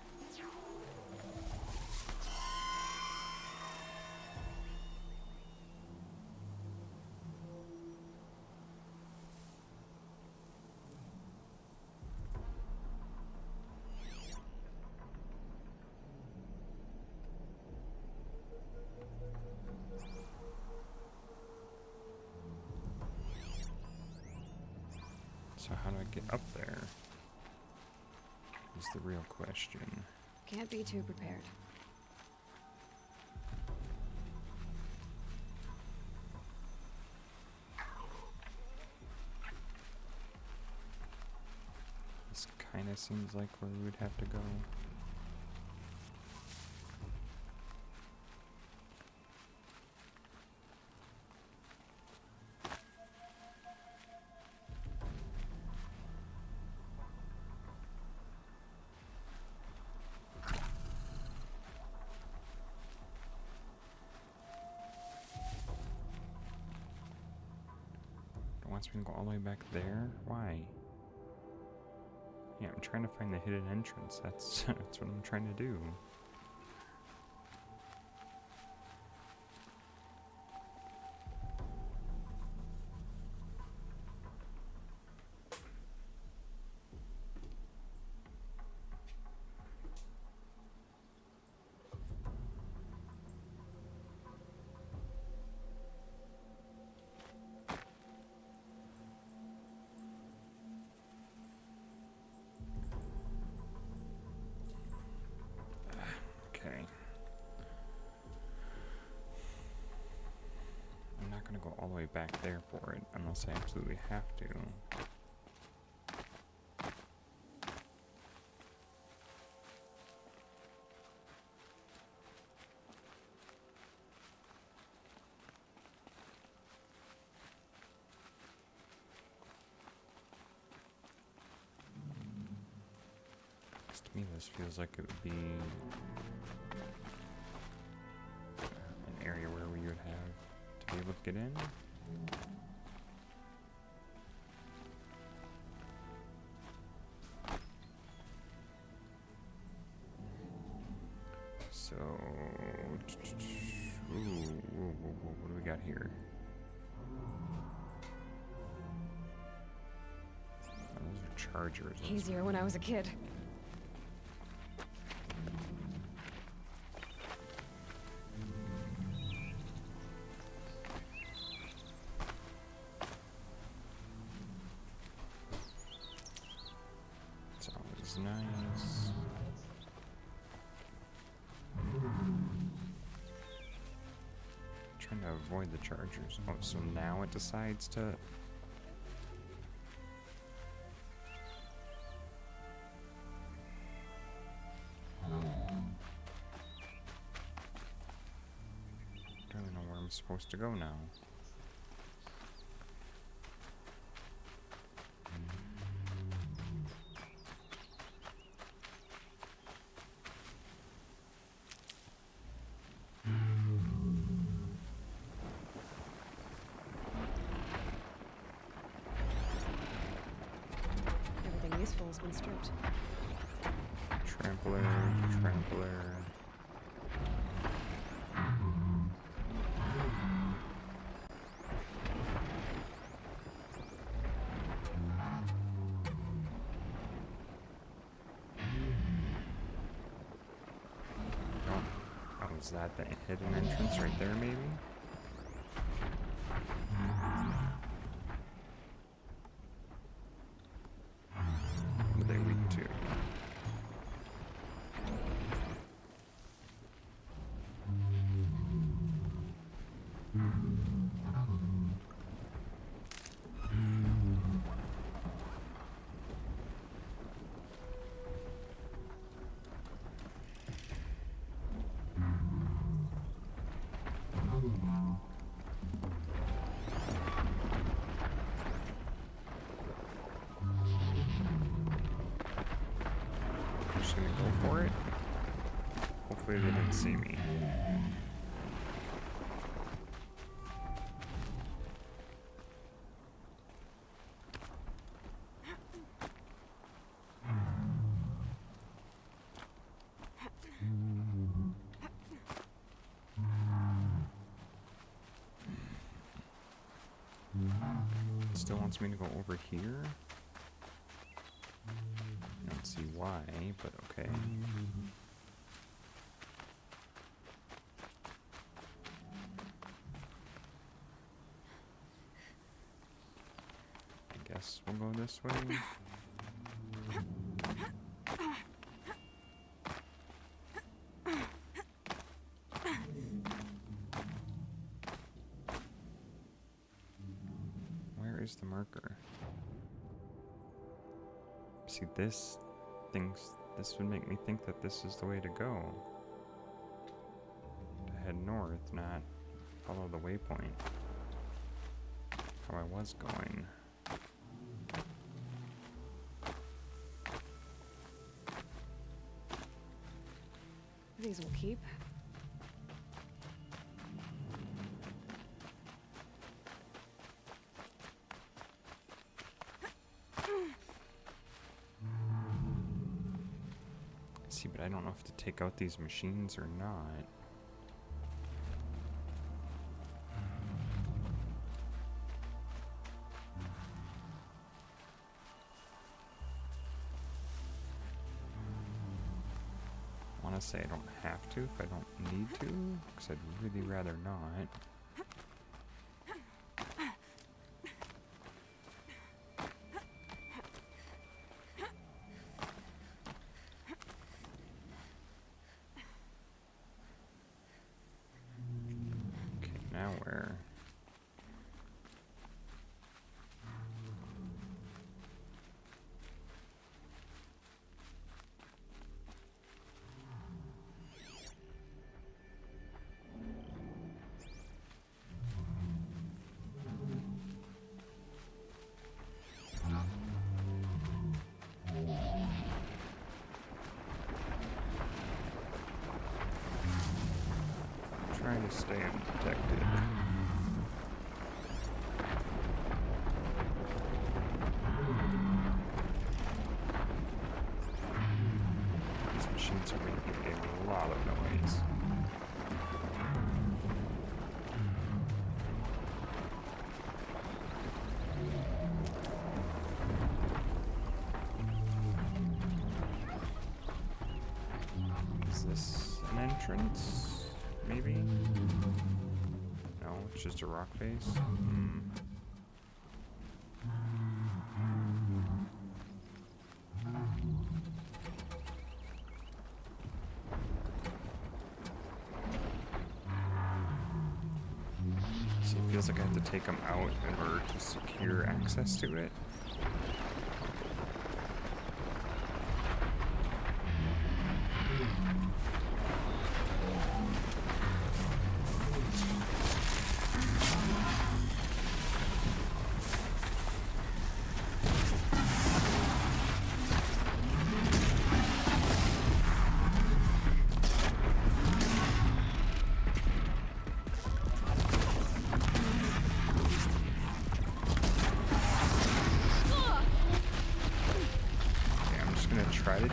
So how do I get up there? Is the real question. Can't be too prepared. This kind of seems like where we would have to go. Wants me to go all the way back there? Why? Yeah, I'm trying to find the hidden entrance. That's that's what I'm trying to do. Okay. I'm not gonna go all the way back there for it unless I absolutely have to. To me, this feels like it would be an area where we would have to be able to get in. So, what do we got here? Oh, those are chargers. Easier when I was a kid. It's always nice. Trying to avoid the chargers. Oh, so now it decides to. Don't even know where I'm I'm supposed to go now. Everything useful has been stripped. Trampler, trampler. Oh, is that the hidden entrance right there, maybe? What are they weak to? I'm just gonna go for it. Hopefully they didn't see me. It still wants me to go over here. I don't see why, but okay. I guess we'll go this way. Where is the marker? See, this would make me think that this is the way to go. To head north, not follow the waypoint. How I was going. These will keep. See, but I don't know if to take out these machines or not. I want to say I don't have to if I don't need to, because I'd really rather not. Now where? Trying to stay undetected. These machines are making a lot of noise. Is this an entrance? Maybe? No, it's just a rock face. See, it feels like I have to take them out in order to secure access to it.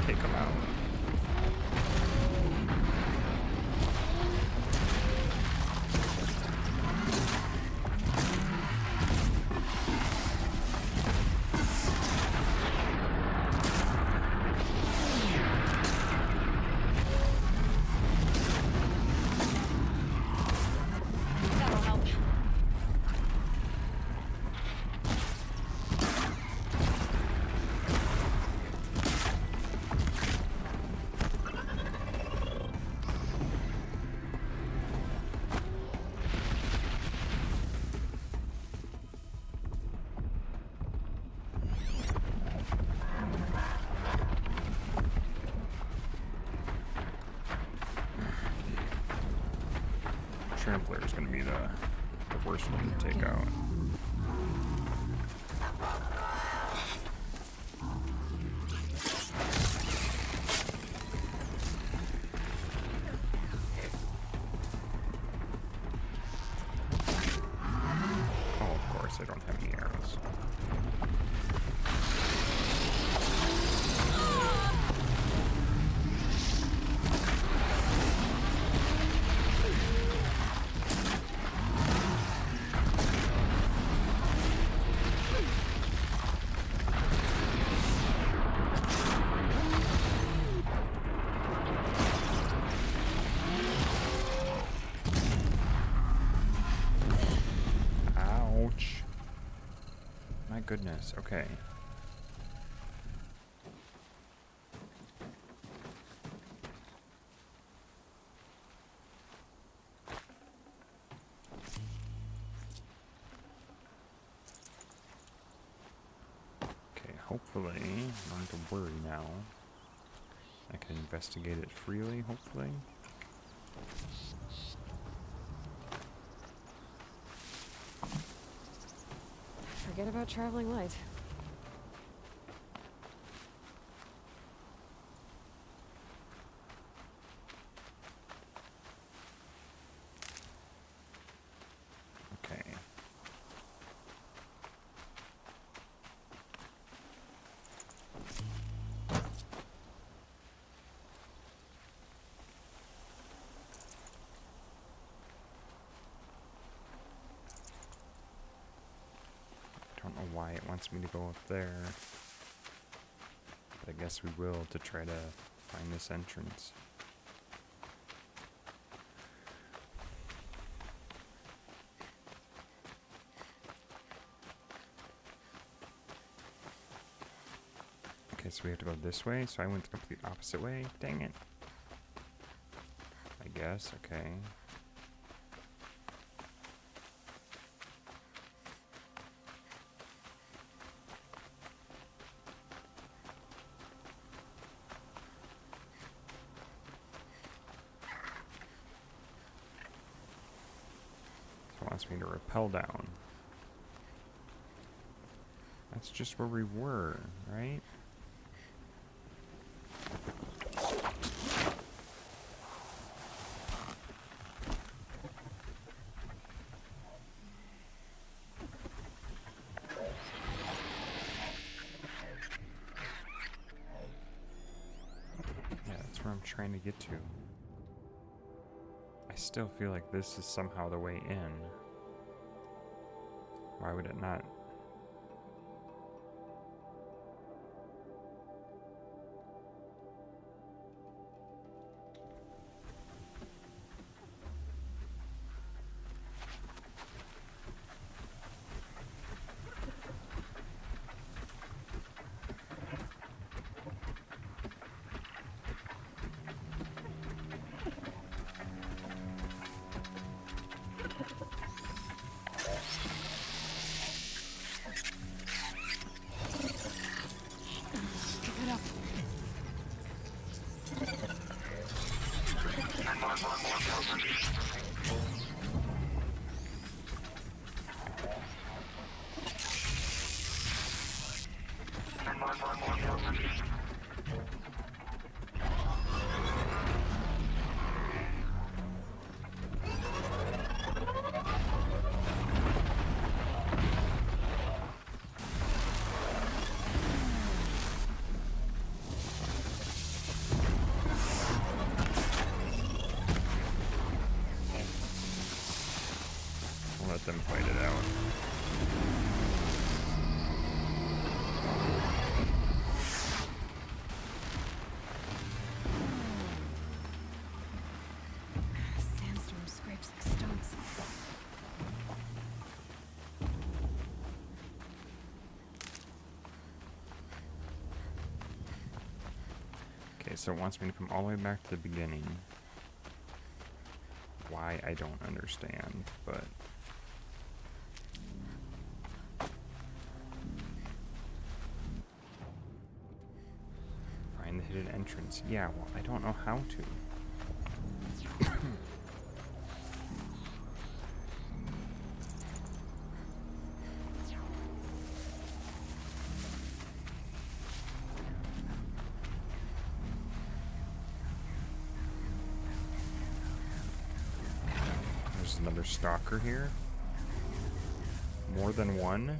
take them out. That'll help. Trampler is going to be the worst one to take out. Oh, of course, I don't have any arrows. Ouch. My goodness, okay. Okay, hopefully, I don't have to worry now. I can investigate it freely, hopefully. Forget about traveling light. Okay. Don't know why it wants me to go up there. But I guess we will to try to find this entrance. Okay, so we have to go this way, so I went the complete opposite way. Dang it. I guess, okay. It wants me to rappel down. That's just where we were, right? Yeah, that's where I'm trying to get to. I still feel like this is somehow the way in. Why would it not? them fight it out. Sandstorm scrapes like stones. Okay, so it wants me to come all the way back to the beginning. Why, I don't understand, but... Find the hidden entrance. Yeah, well, I don't know how to. There's another stalker here. More than one.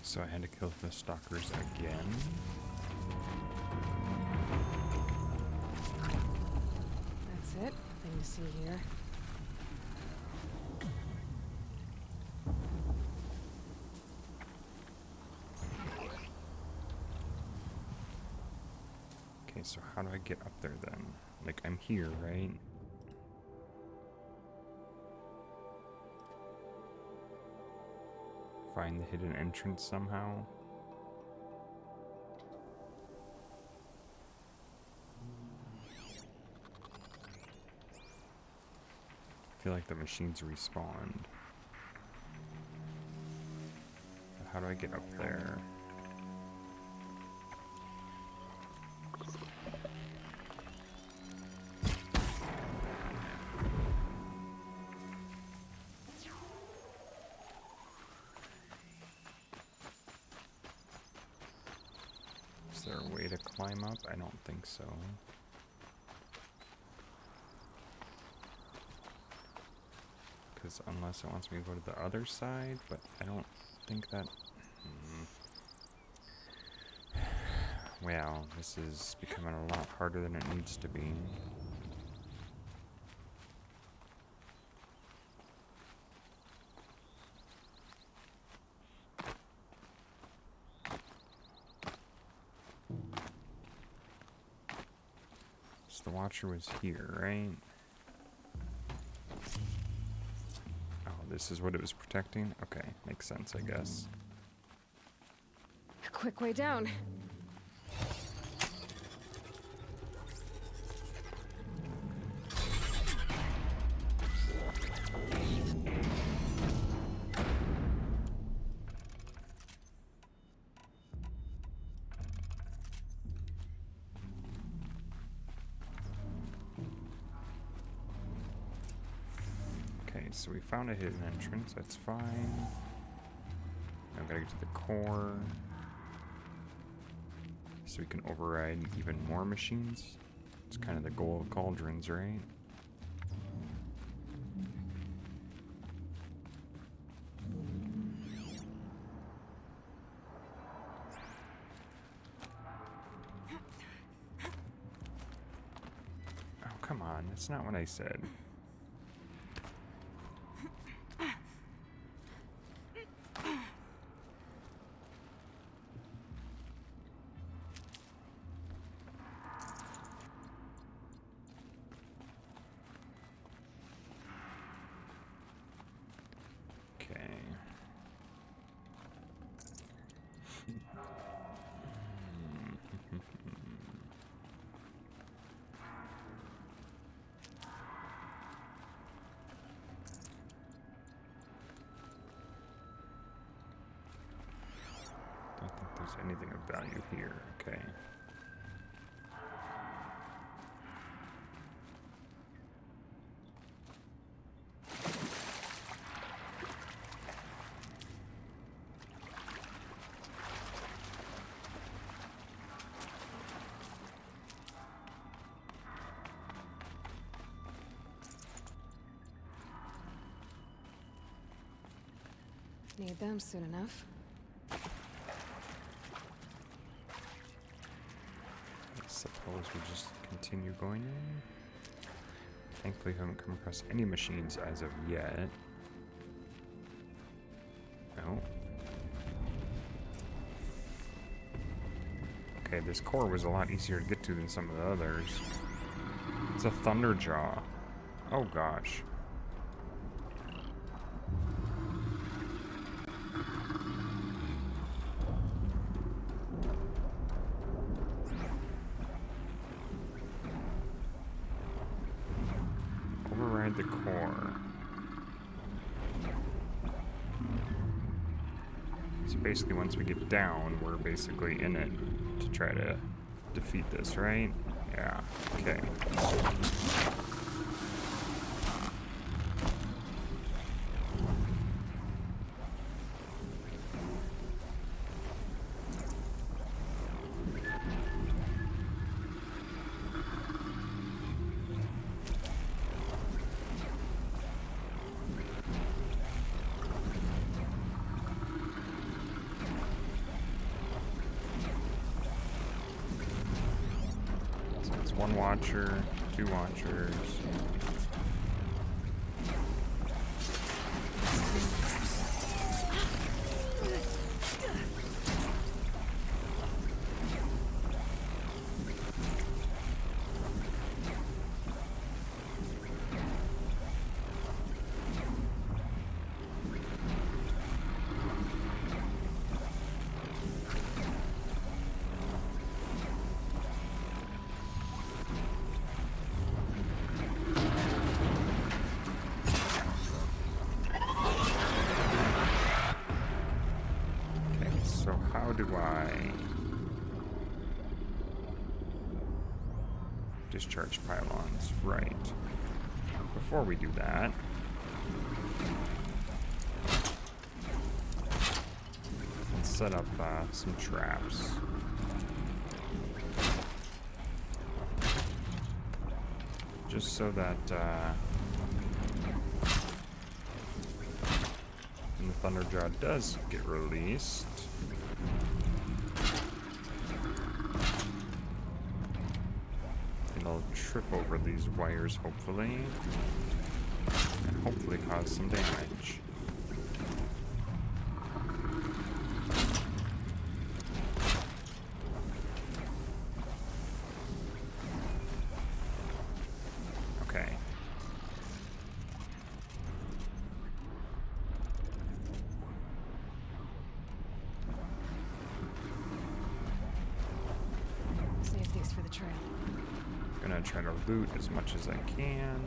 So I had to kill the stalkers again. That's it. Nothing to see here. Okay, so how do I get up there then? Like, I'm here, right? Find the hidden entrance somehow. I feel like the machines respawned. But how do I get up there? Is there a way to climb up? I don't think so. Because unless it wants me to go to the other side, but I don't think that... Well, this is becoming a lot harder than it needs to be. So the Watcher was here, right? Oh, this is what it was protecting? Okay, makes sense, I guess. A quick way down. Okay, so we found a hidden entrance, that's fine. Now we gotta get to the core. So we can override even more machines. It's kind of the goal of cauldrons, right? Oh, come on. That's not what I said. Don't think there's anything of value here. Okay. Need them soon enough. I suppose we just continue going in. Thankfully, we haven't come across any machines as of yet. No. Okay, this core was a lot easier to get to than some of the others. It's a Thunderjaw. Oh gosh. Override the core. So basically once we get down, we're basically in it to try to defeat this, right? Yeah, okay. One watcher, two watchers. How do I discharge pylons? Right. Before we do that, let's set up some traps. Just so that when the Thunderjaw does get released, it'll trip over these wires, hopefully, and hopefully cause some damage. Okay. Save these for the trail. Gonna try to loot as much as I can.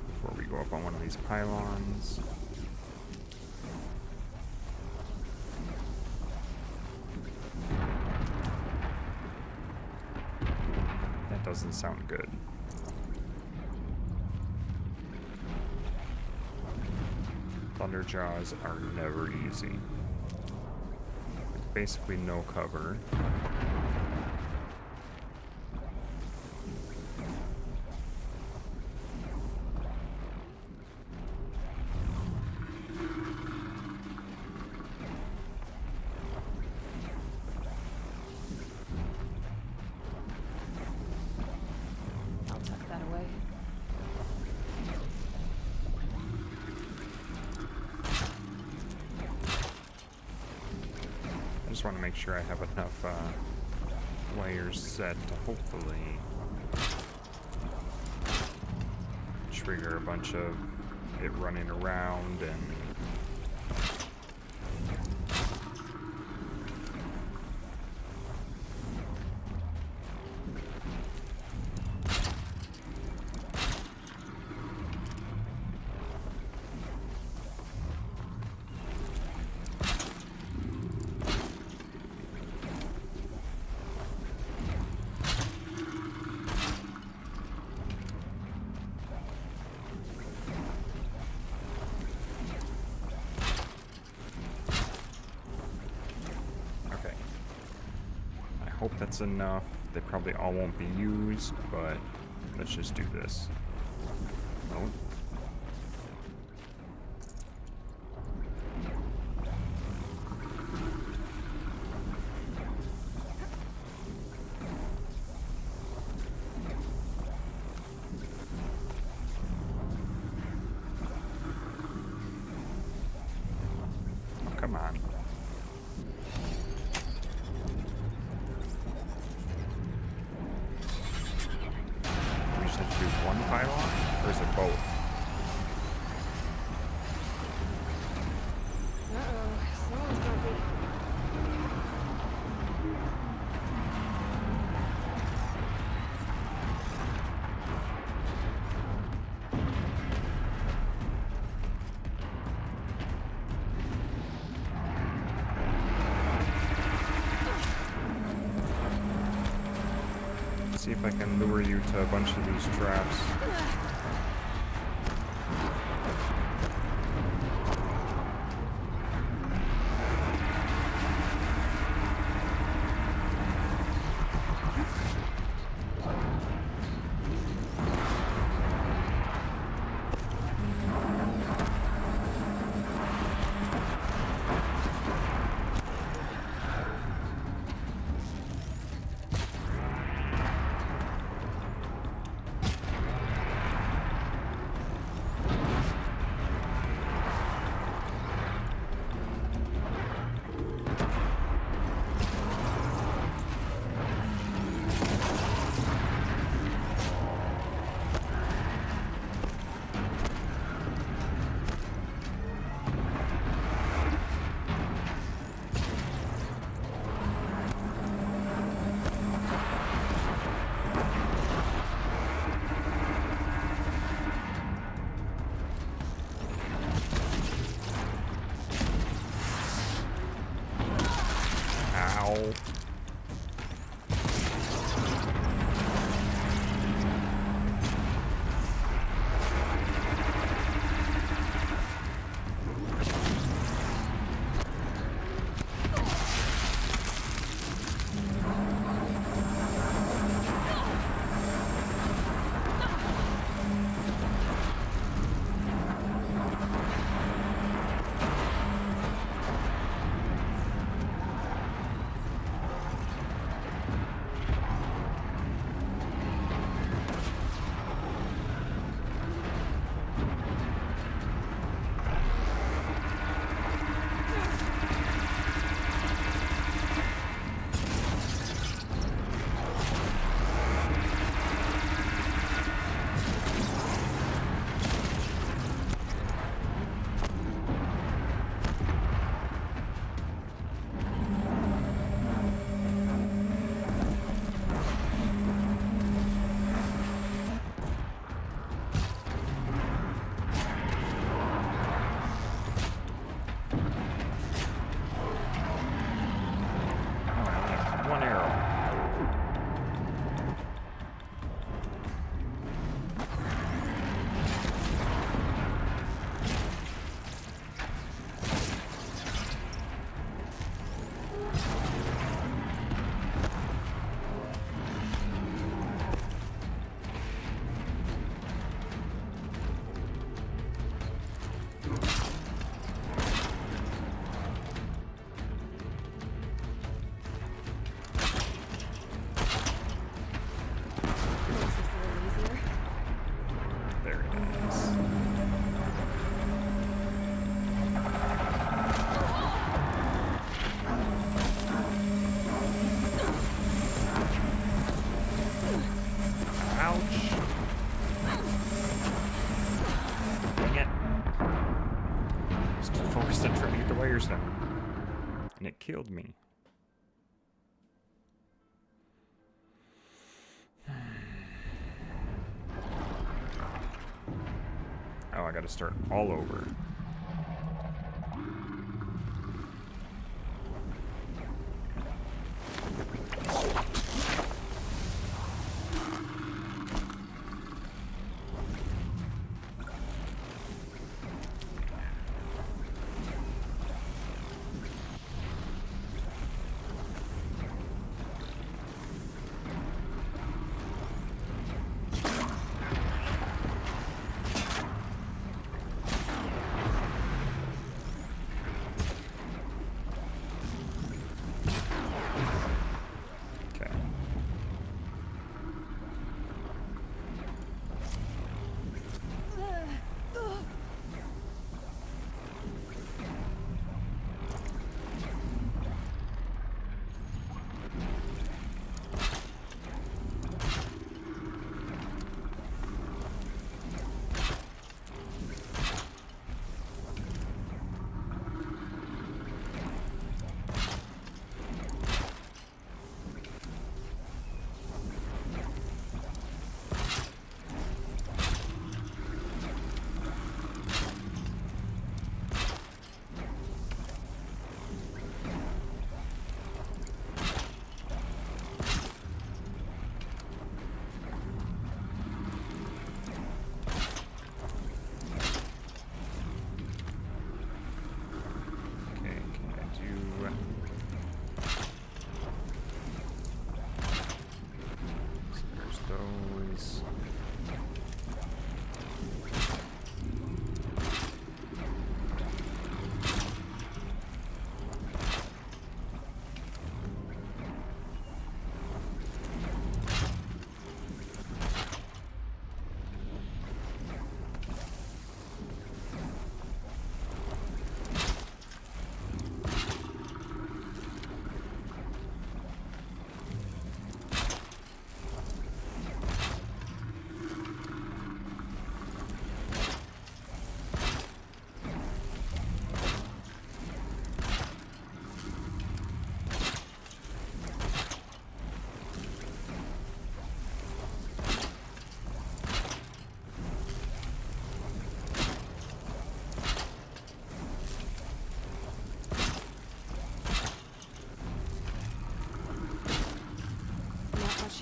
Before we go up on one of these pylons. That doesn't sound good. Thunderjaws are never easy. basically no cover. I'll tuck that away. I just want to make sure I have enough layers set to hopefully trigger a bunch of it running around and hope that's enough. They probably all won't be used, but let's just do this. Oh. Come on. Do one pylon, or is it both? Uh-oh, someone's grumpy. See if I can lure you to a bunch of these traps. And it killed me. Oh, I gotta start all over.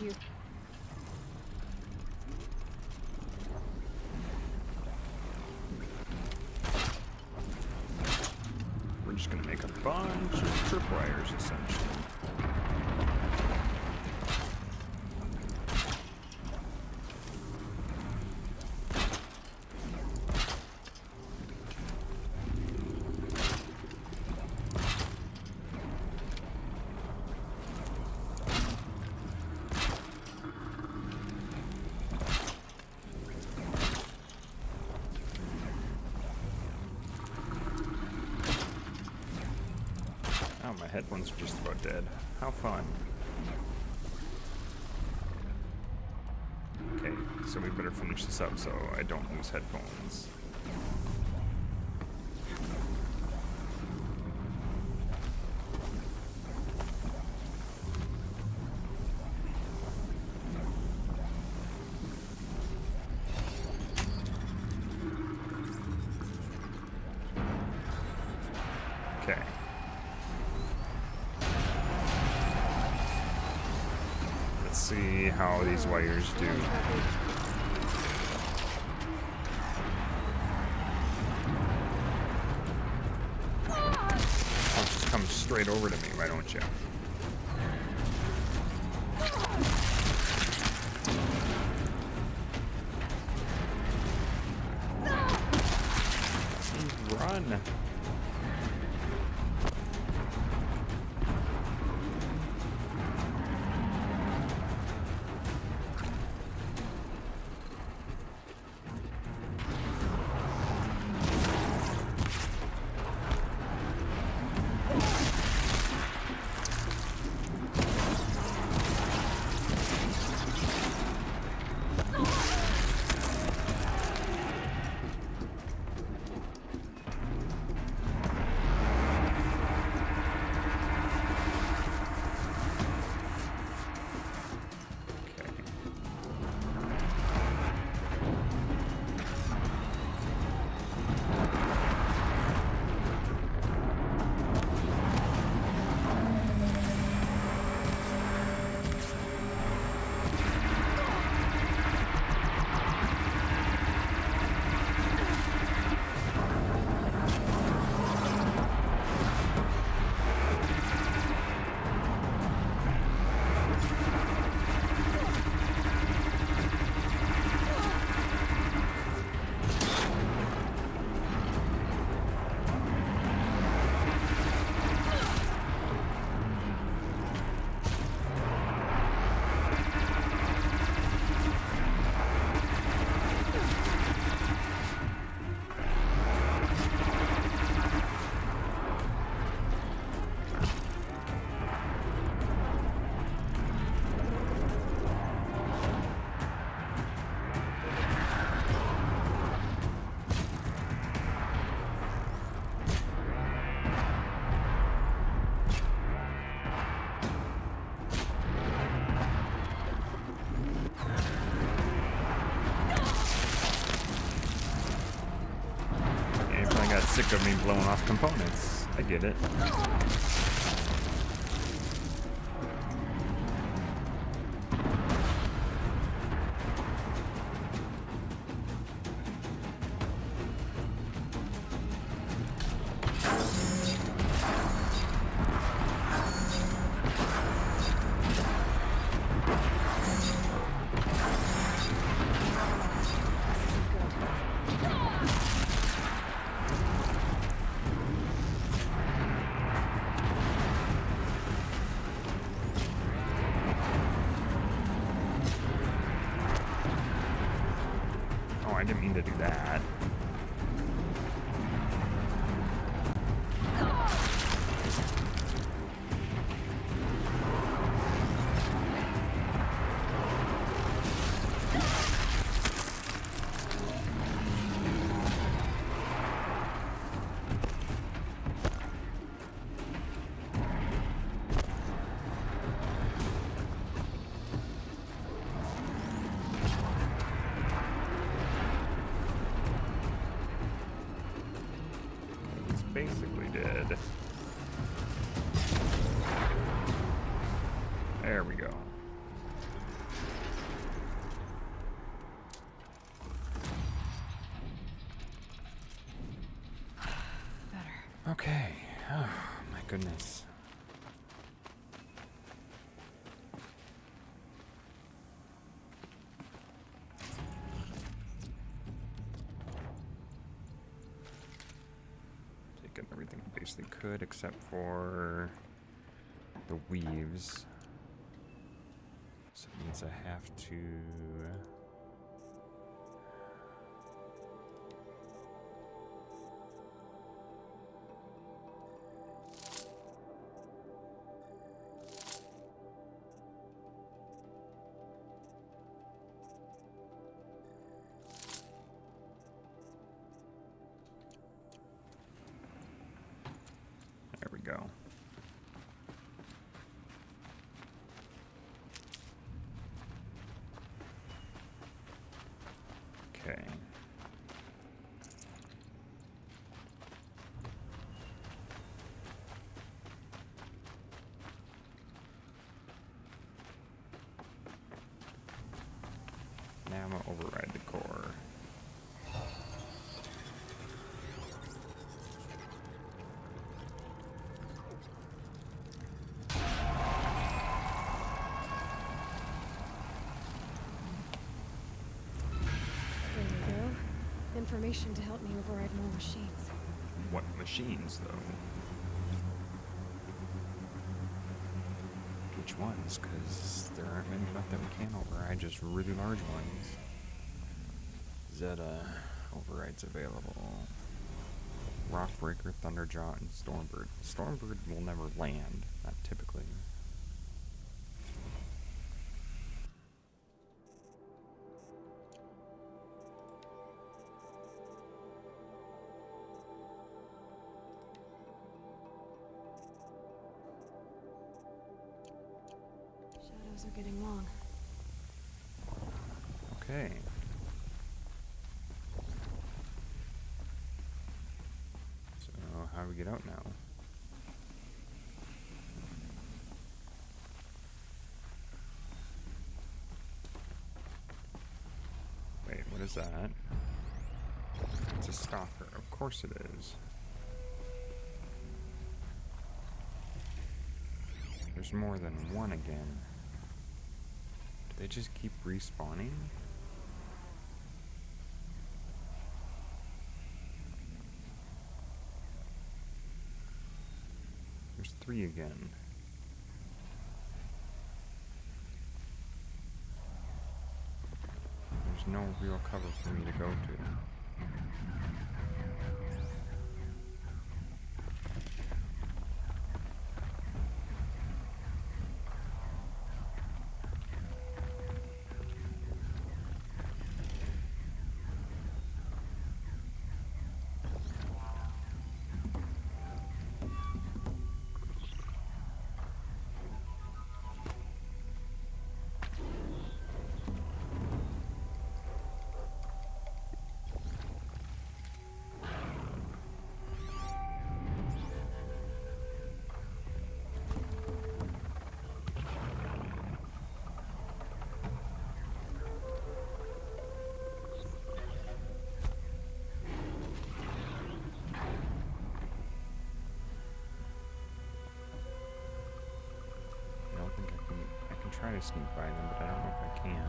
You. We're just gonna make a bunch of tripwires, essentially. My headphones are just about dead. How fun. Okay, so we better finish this up so I don't lose headphones. Okay. Let's see how these wires do. Oh, just come straight over to me, why don't you? Run! sick of me blowing off components. I get it. I didn't mean to do that. Basically dead. There we go. Better. Okay. Oh, my goodness. Everything I basically could except for the weaves. So it means I have to go. Okay. Now I'm gonna override the core. Information to help me override more machines. What machines, though? Which ones? Because there aren't many left that we can override, just really large ones. Zeta overrides available. Rockbreaker, Thunderjaw, and Stormbird. Stormbird will never land, not typically. Shadows are getting long. Okay. So, how do we get out now? Wait, what is that? It's a stalker. Of course it is. There's more than one again. Do they just keep respawning? There's 3 again. There's no real cover for me to go to. try to sneak by them, but I don't know if I can.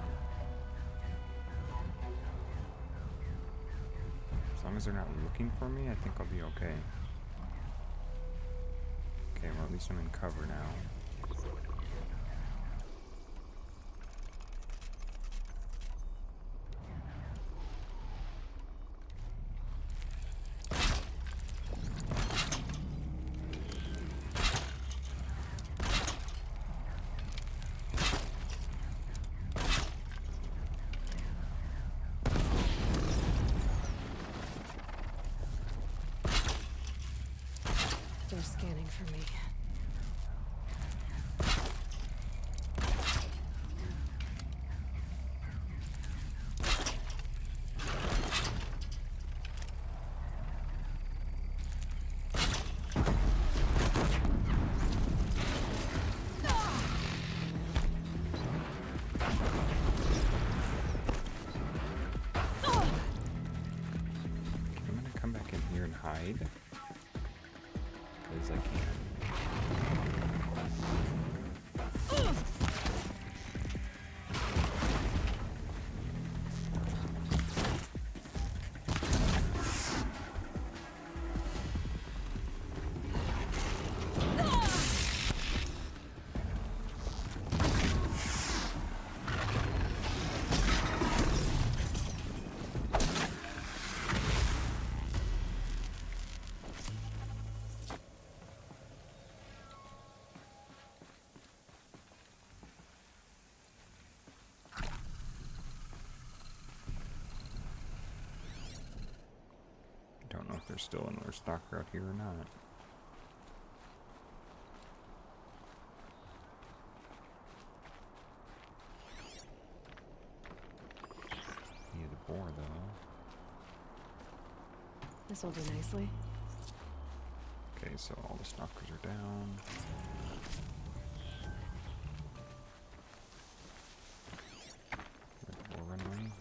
As long as they're not looking for me, I think I'll be okay. Okay, well, at least I'm in cover now. They're scanning for me. I'm gonna come back in here and hide. Because I can. Don't know if there's still another stalker out here or not. Need a boar though. This will do nicely. Okay, so all the stalkers are down. Let the boar run away.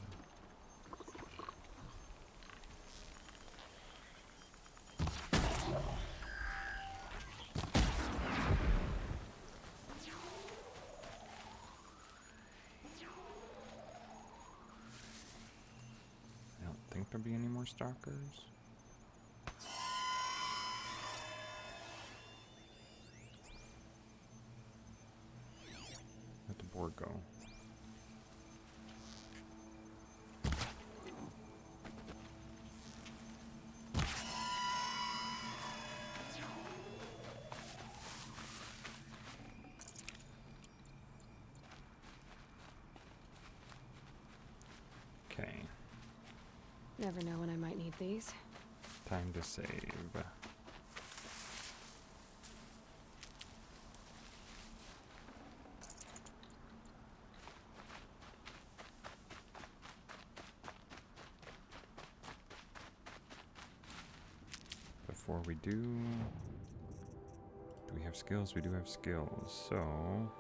I don't think there'll be any more stalkers. Let the board go. Okay. Never know when I might need these. Time to save. Before we do we have skills? We do have skills, so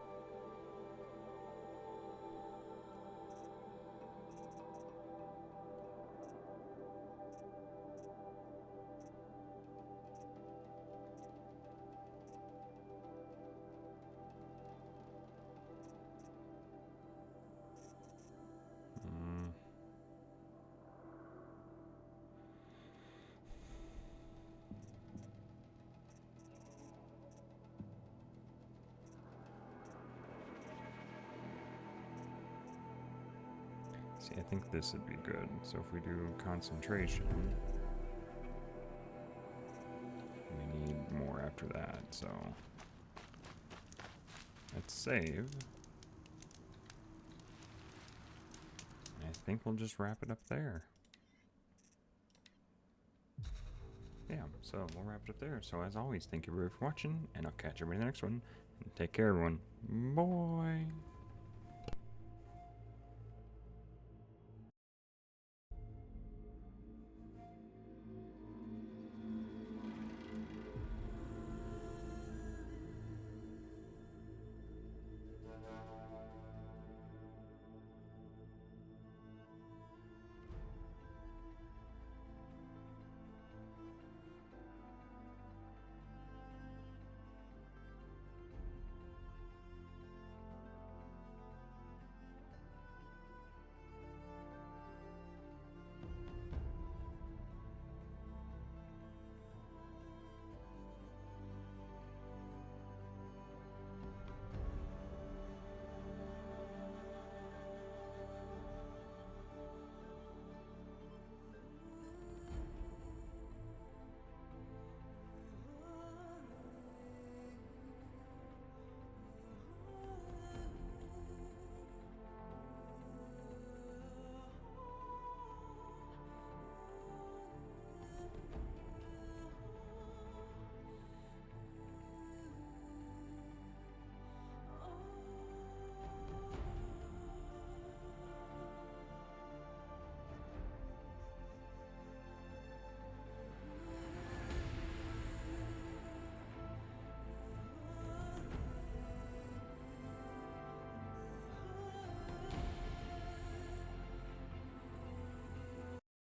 see, I think this would be good. So if we do concentration, we need more after that, so let's save. I think we'll just wrap it up there. Yeah, so we'll wrap it up there. So as always, thank you everybody for watching, and I'll catch everybody in the next one. And take care, everyone. Bye.